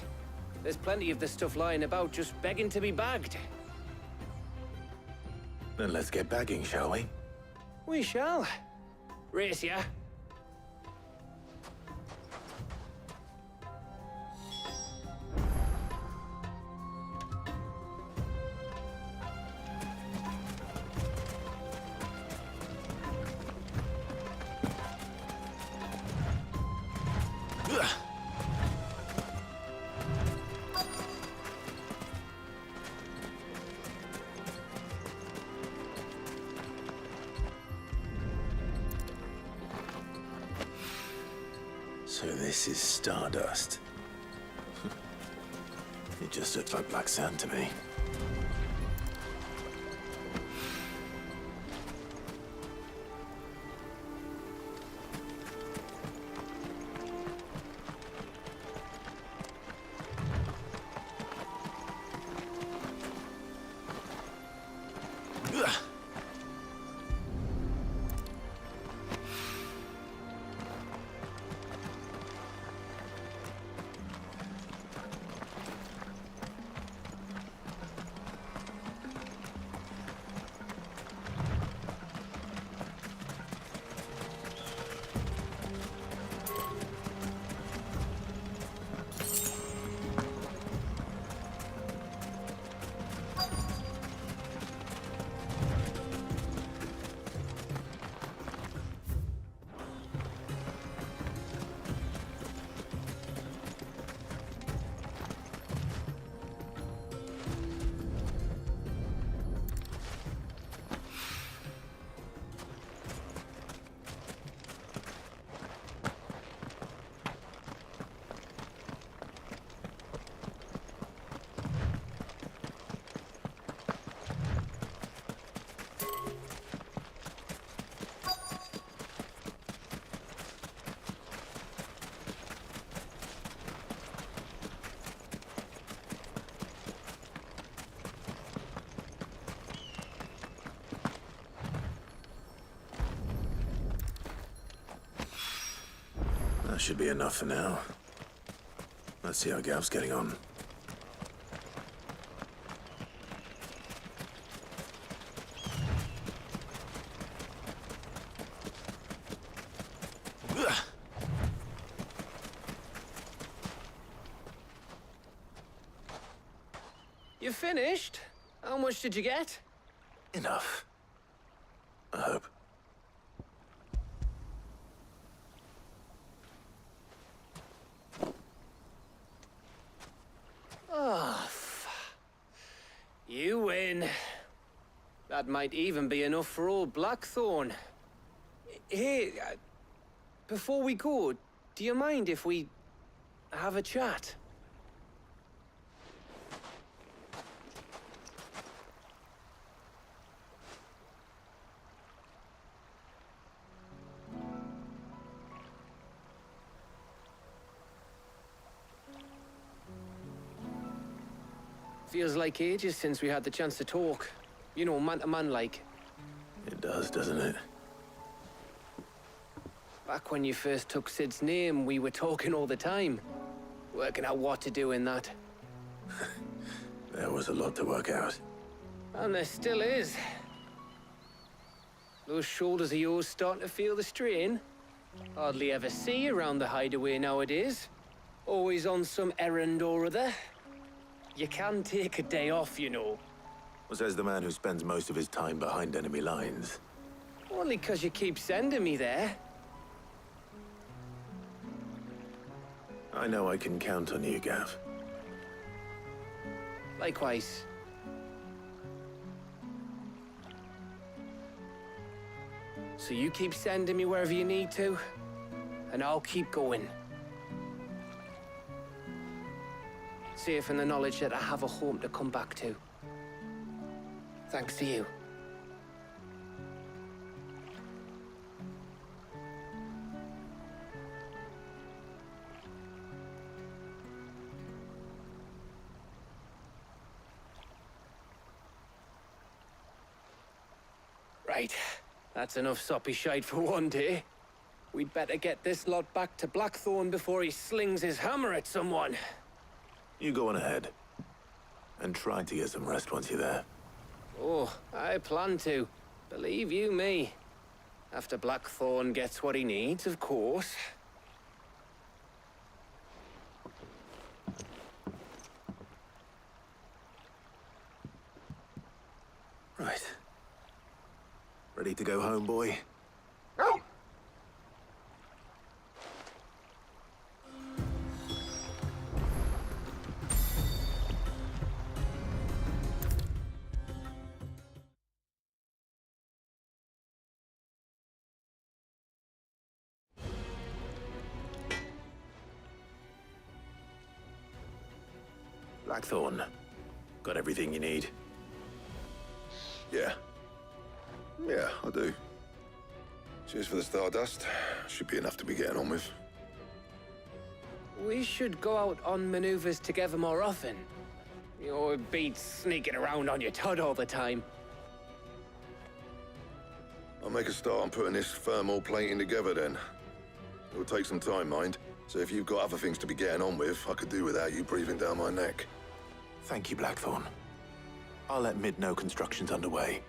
There's plenty of this stuff lying about, just begging to be bagged. Then let's get bagging, shall we? We shall. Race ya. So this is Stardust. It just looks like black sand to me. That should be enough for now. Let's see how Gav's getting on. You finished? How much did you get? Enough. I hope. Oh, you win. That might even be enough for old Blackthorn. Hey, before we go, do you mind if we have a chat? Feels like ages since we had the chance to talk. You know, man to man like. It does, doesn't it? Back when you first took Sid's name, we were talking all the time. Working out what to do in that. There was a lot to work out. And there still is. Those shoulders of yours starting to feel the strain. Hardly ever see you around the hideaway nowadays. Always on some errand or other. You can take a day off, you know. Says the man who spends most of his time behind enemy lines. Only 'cause you keep sending me there. I know I can count on you, Gav. Likewise. So you keep sending me wherever you need to, and I'll keep going. Safe in the knowledge that I have a home to come back to. Thanks to you. Right. That's enough soppy shite for one day. We'd better get this lot back to Blackthorn before he slings his hammer at someone. You go on ahead. And try to get some rest once you're there. Oh, I plan to. Believe you me. After Blackthorn gets what he needs, of course. Right. Ready to go home, boy? Blackthorn, got everything you need? Yeah. Yeah, I do. Cheers for the Stardust. Should be enough to be getting on with. We should go out on maneuvers together more often. You know, it beats sneaking around on your Todd all the time. I'll make a start on putting this thermal plating together then. It'll take some time, mind. So if you've got other things to be getting on with, I could do without you breathing down my neck. Thank you, Blackthorn. I'll let Mid know construction's underway.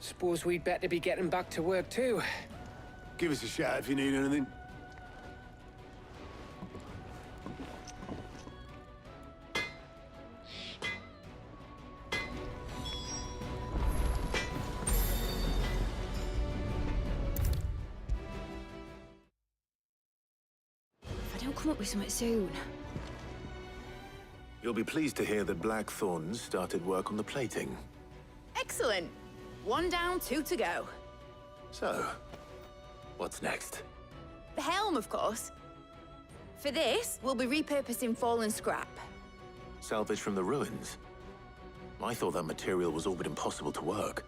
Suppose we'd better be getting back to work too. Give us a shout if you need anything. If I don't come up with something soon. You'll be pleased to hear that Blackthorn's started work on the plating. Excellent. 1 down, 2 to go. So, what's next? The helm, of course. For this, we'll be repurposing fallen scrap. Salvage from the ruins? I thought that material was all but impossible to work.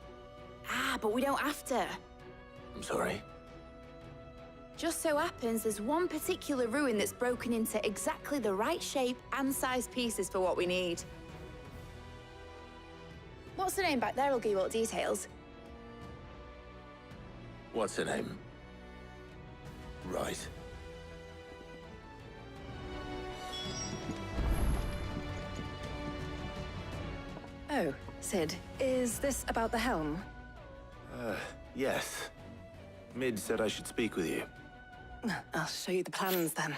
Ah, but we don't have to. I'm sorry? Just so happens there's one particular ruin that's broken into exactly the right shape and size pieces for what we need. What's the name back there? I'll give you all the details. What's her name? Right. Oh, Sid, is this about the helm? Yes. Mid said I should speak with you. I'll show you the plans then.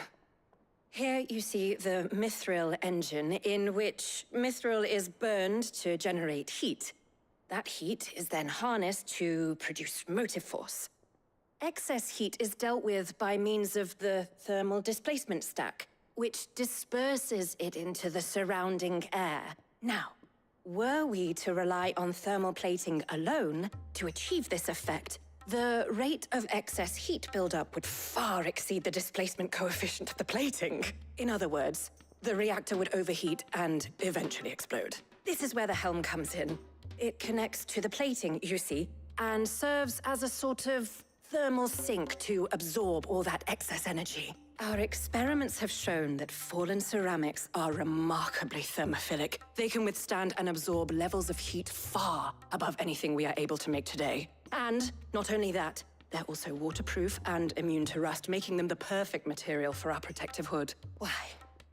Here you see the mithril engine, in which mithril is burned to generate heat. That heat is then harnessed to produce motive force. Excess heat is dealt with by means of the thermal displacement stack, which disperses it into the surrounding air. Now, were we to rely on thermal plating alone to achieve this effect, the rate of excess heat buildup would far exceed the displacement coefficient of the plating. In other words, the reactor would overheat and eventually explode. This is where the helm comes in. It connects to the plating, you see, and serves as a sort of thermal sink to absorb all that excess energy. Our experiments have shown that fallen ceramics are remarkably thermophilic. They can withstand and absorb levels of heat far above anything we are able to make today. And not only that, they're also waterproof and immune to rust, making them the perfect material for our protective hood. Why?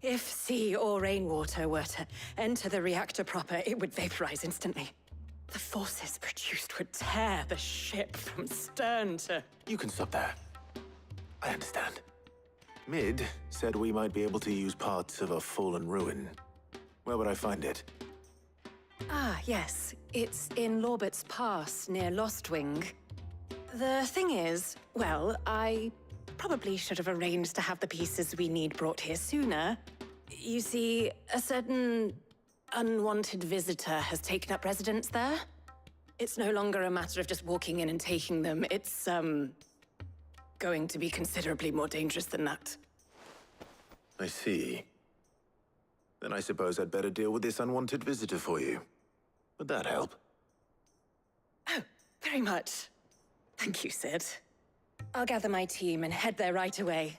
If sea or rainwater were to enter the reactor proper, it would vaporize instantly. The forces produced would tear the ship from stern to... You can stop there. I understand. Mid said we might be able to use parts of a fallen ruin. Where would I find it? Ah, yes. It's in Lorbert's Pass, near Lostwing. The thing is, well, I probably should have arranged to have the pieces we need brought here sooner. You see, a certain unwanted visitor has taken up residence there. It's no longer a matter of just walking in and taking them. It's, going to be considerably more dangerous than that. I see. Then I suppose I'd better deal with this unwanted visitor for you. Would that help? Oh, very much. Thank you, Sid. I'll gather my team and head there right away.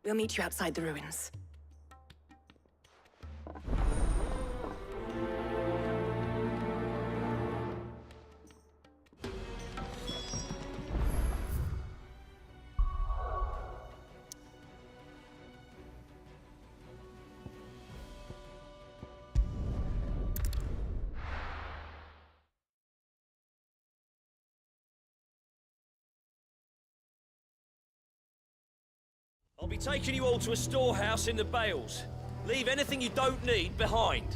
We'll meet you outside the ruins. I'll be taking you all to a storehouse in the Bales. Leave anything you don't need behind.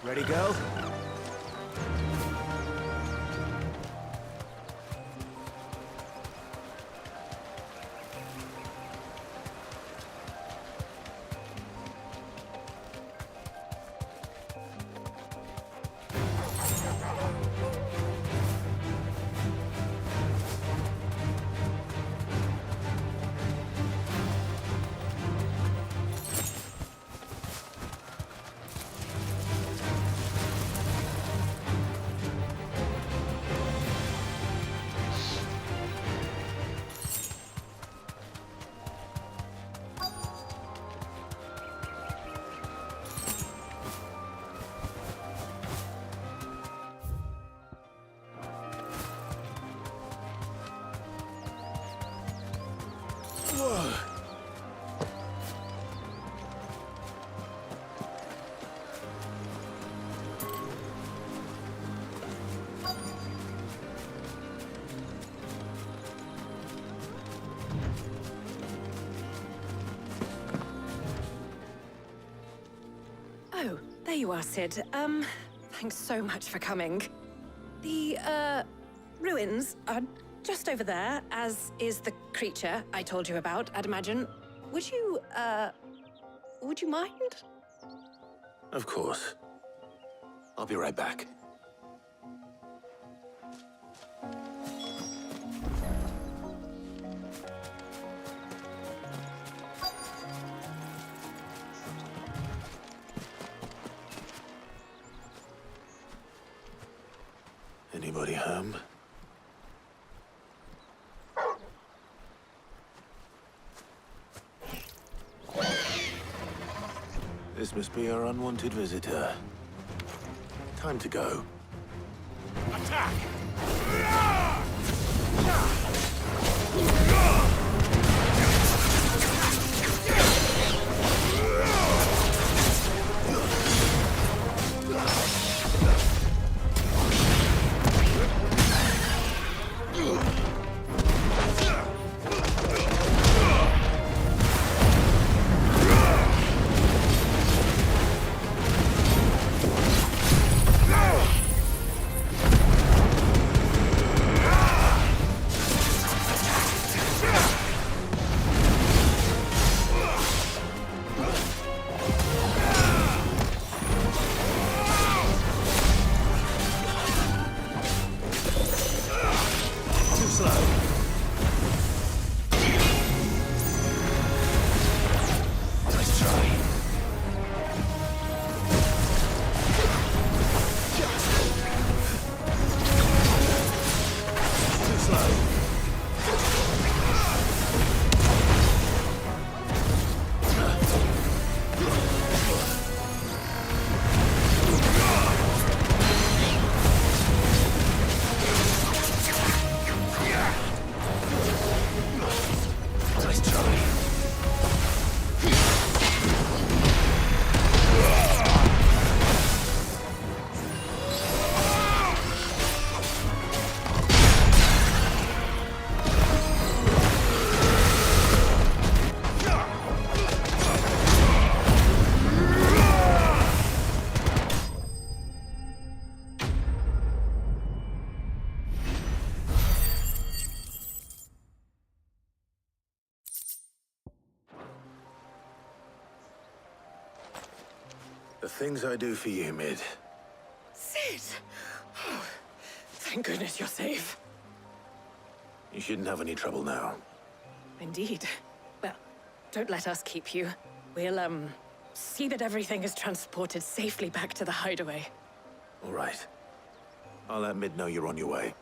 Ready, girl? Whoa. Oh, there you are, Sid. Thanks so much for coming. The, ruins are just over there, as is the creature I told you about, I'd imagine. Would you mind? Of course. I'll be right back. Anybody home? This must be our unwanted visitor. Time to go. Attack! The things I do for you, Mid. Sid! Oh, thank goodness you're safe. You shouldn't have any trouble now. Indeed. Well, don't let us keep you. We'll, see that everything is transported safely back to the hideaway. All right. I'll let Mid know you're on your way.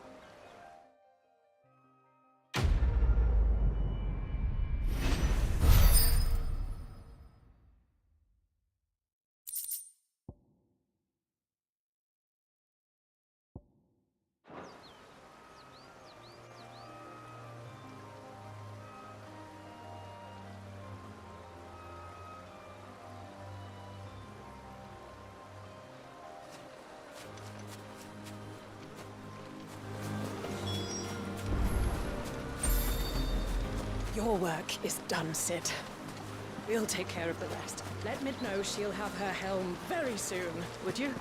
Your work is done, Sid. We'll take care of the rest. Let Mid know she'll have her helm very soon, would you?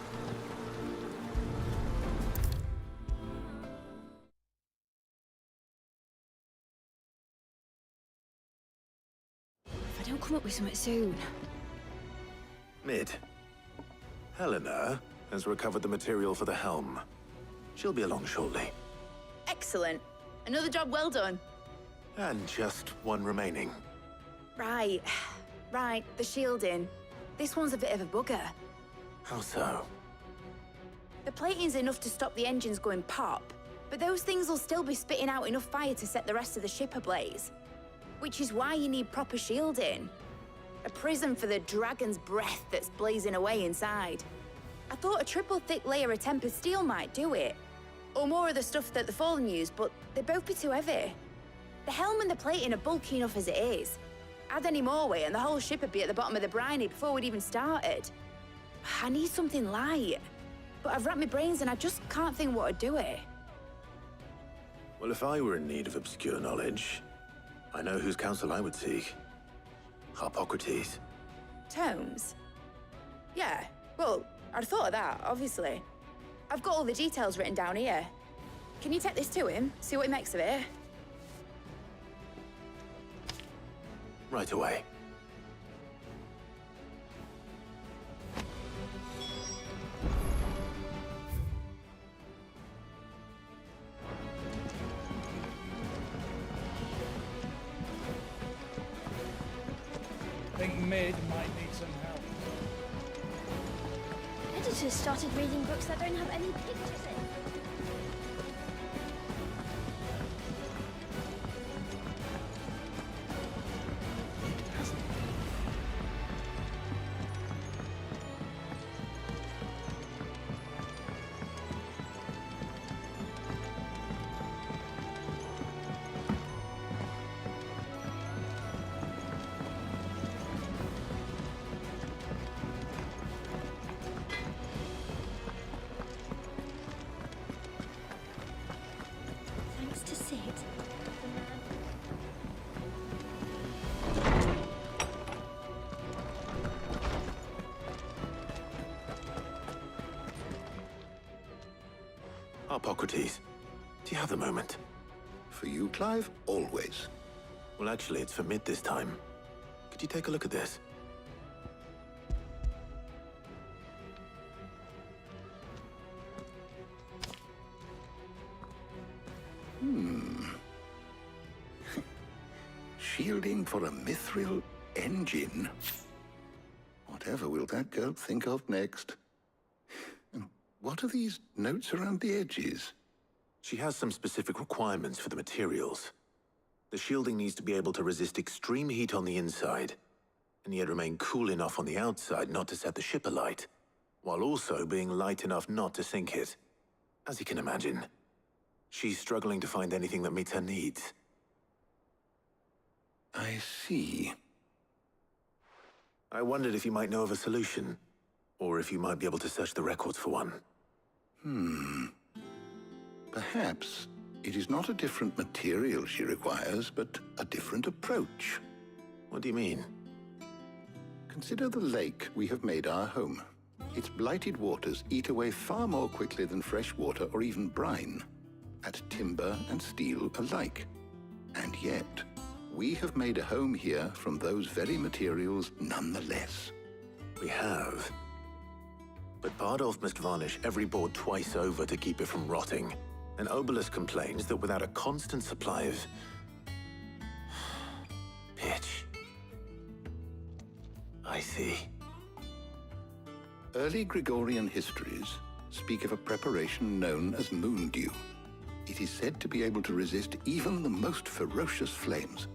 If I don't come up with something soon. Mid. Helena has recovered the material for the helm. She'll be along shortly. Excellent. Another job well done. And just one remaining. Right. Right, the shielding. This one's a bit of a bugger. How so? The plating's enough to stop the engines going pop, but those things will still be spitting out enough fire to set the rest of the ship ablaze. Which is why you need proper shielding. A prison for the dragon's breath that's blazing away inside. I thought a triple thick layer of tempered steel might do it. Or more of the stuff that the Fallen use, but they'd both be too heavy. The helm and the plating are bulky enough as it is. Add any more weight and the whole ship would be at the bottom of the briny before we'd even started. I need something light. But I've racked my brains and I just can't think what would do it. Well, if I were in need of obscure knowledge, I know whose counsel I would seek. Harpocrates. Tomes? Yeah, well, I'd thought of that, obviously. I've got all the details written down here. Can you take this to him, see what he makes of it? Right away. I think Mid might need some help. Editors started reading books that don't have any pictures in. Thanks to Sid, the man. Harpocrates, do you have a moment? For you, Clive, always. Well, actually, it's for Mid this time. Could you take a look at this? Shielding for a mithril engine. Whatever will that girl think of next? And what are these notes around the edges? She has some specific requirements for the materials. The shielding needs to be able to resist extreme heat on the inside, and yet remain cool enough on the outside not to set the ship alight, while also being light enough not to sink it. As you can imagine, she's struggling to find anything that meets her needs. I see. I wondered if you might know of a solution, or if you might be able to search the records for one. Perhaps it is not a different material she requires, but a different approach. What do you mean? Consider the lake we have made our home. Its blighted waters eat away far more quickly than fresh water or even brine, at timber and steel alike. And yet, we have made a home here from those very materials nonetheless. We have. But Bardolph must varnish every board twice over to keep it from rotting. And Obelus complains that without a constant supply of pitch. I see. Early Gregorian histories speak of a preparation known as moon dew. It is said to be able to resist even the most ferocious flames.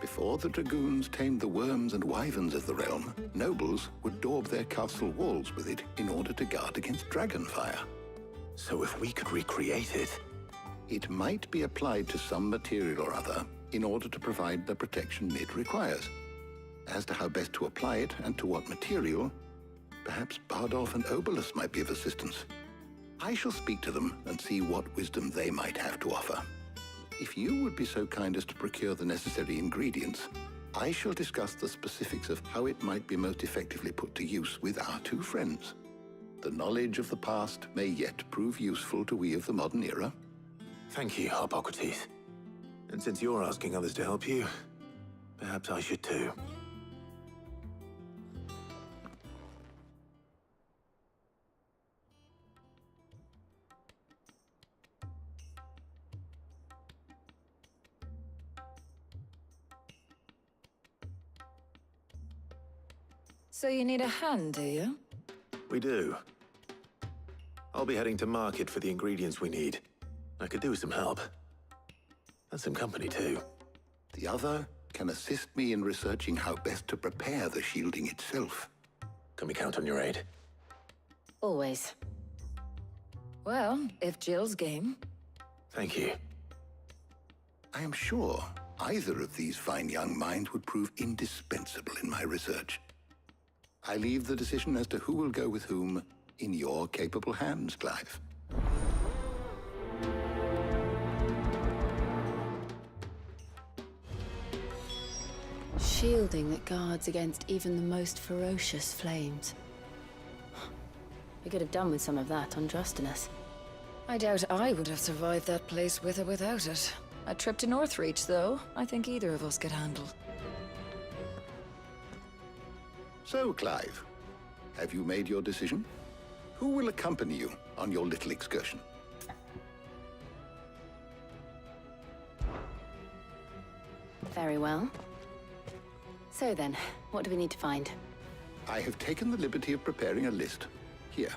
Before the dragoons tamed the worms and wyverns of the realm, nobles would daub their castle walls with it in order to guard against dragon fire. So if we could recreate it... It might be applied to some material or other in order to provide the protection Mid requires. As to how best to apply it and to what material, perhaps Bardolph and Obelus might be of assistance. I shall speak to them and see what wisdom they might have to offer. if you would be so kind as to procure the necessary ingredients, I shall discuss the specifics of how it might be most effectively put to use with our two friends. The knowledge of the past may yet prove useful to we of the modern era. Thank you, Hippocrates. And since you're asking others to help you, perhaps I should too. So you need a hand, do you? We do. I'll be heading to market for the ingredients we need. I could do with some help. And some company, too. The other can assist me in researching how best to prepare the shielding itself. Can we count on your aid? Always. Well, if Jill's game. Thank you. I am sure either of these fine young minds would prove indispensable in my research. I leave the decision as to who will go with whom in your capable hands, Clive. Shielding that guards against even the most ferocious flames. We could have done with some of that on Drustinus. I doubt I would have survived that place with or without it. A trip to Northreach, though, I think either of us could handle. So, Clive, have you made your decision? Who will accompany you on your little excursion? Very well. So then, what do we need to find? I have taken the liberty of preparing a list. Here.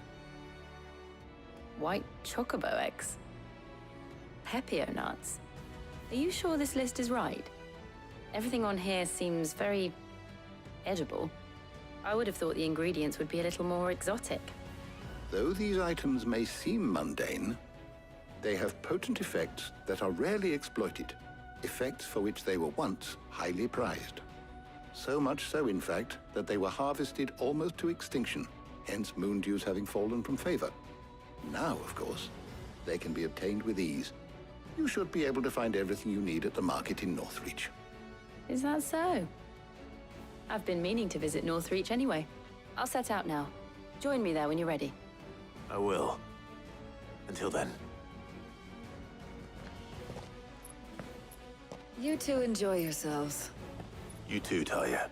White chocobo eggs. Pepio nuts. Are you sure this list is right? Everything on here seems very edible. I would have thought the ingredients would be a little more exotic. Though these items may seem mundane, they have potent effects that are rarely exploited, effects for which they were once highly prized. So much so, in fact, that they were harvested almost to extinction, hence moon dews having fallen from favor. Now, of course, they can be obtained with ease. You should be able to find everything you need at the market in Northreach. Is that so? I've been meaning to visit Northreach anyway. I'll set out now. Join me there when you're ready. I will. Until then. You two enjoy yourselves. You too, Talia.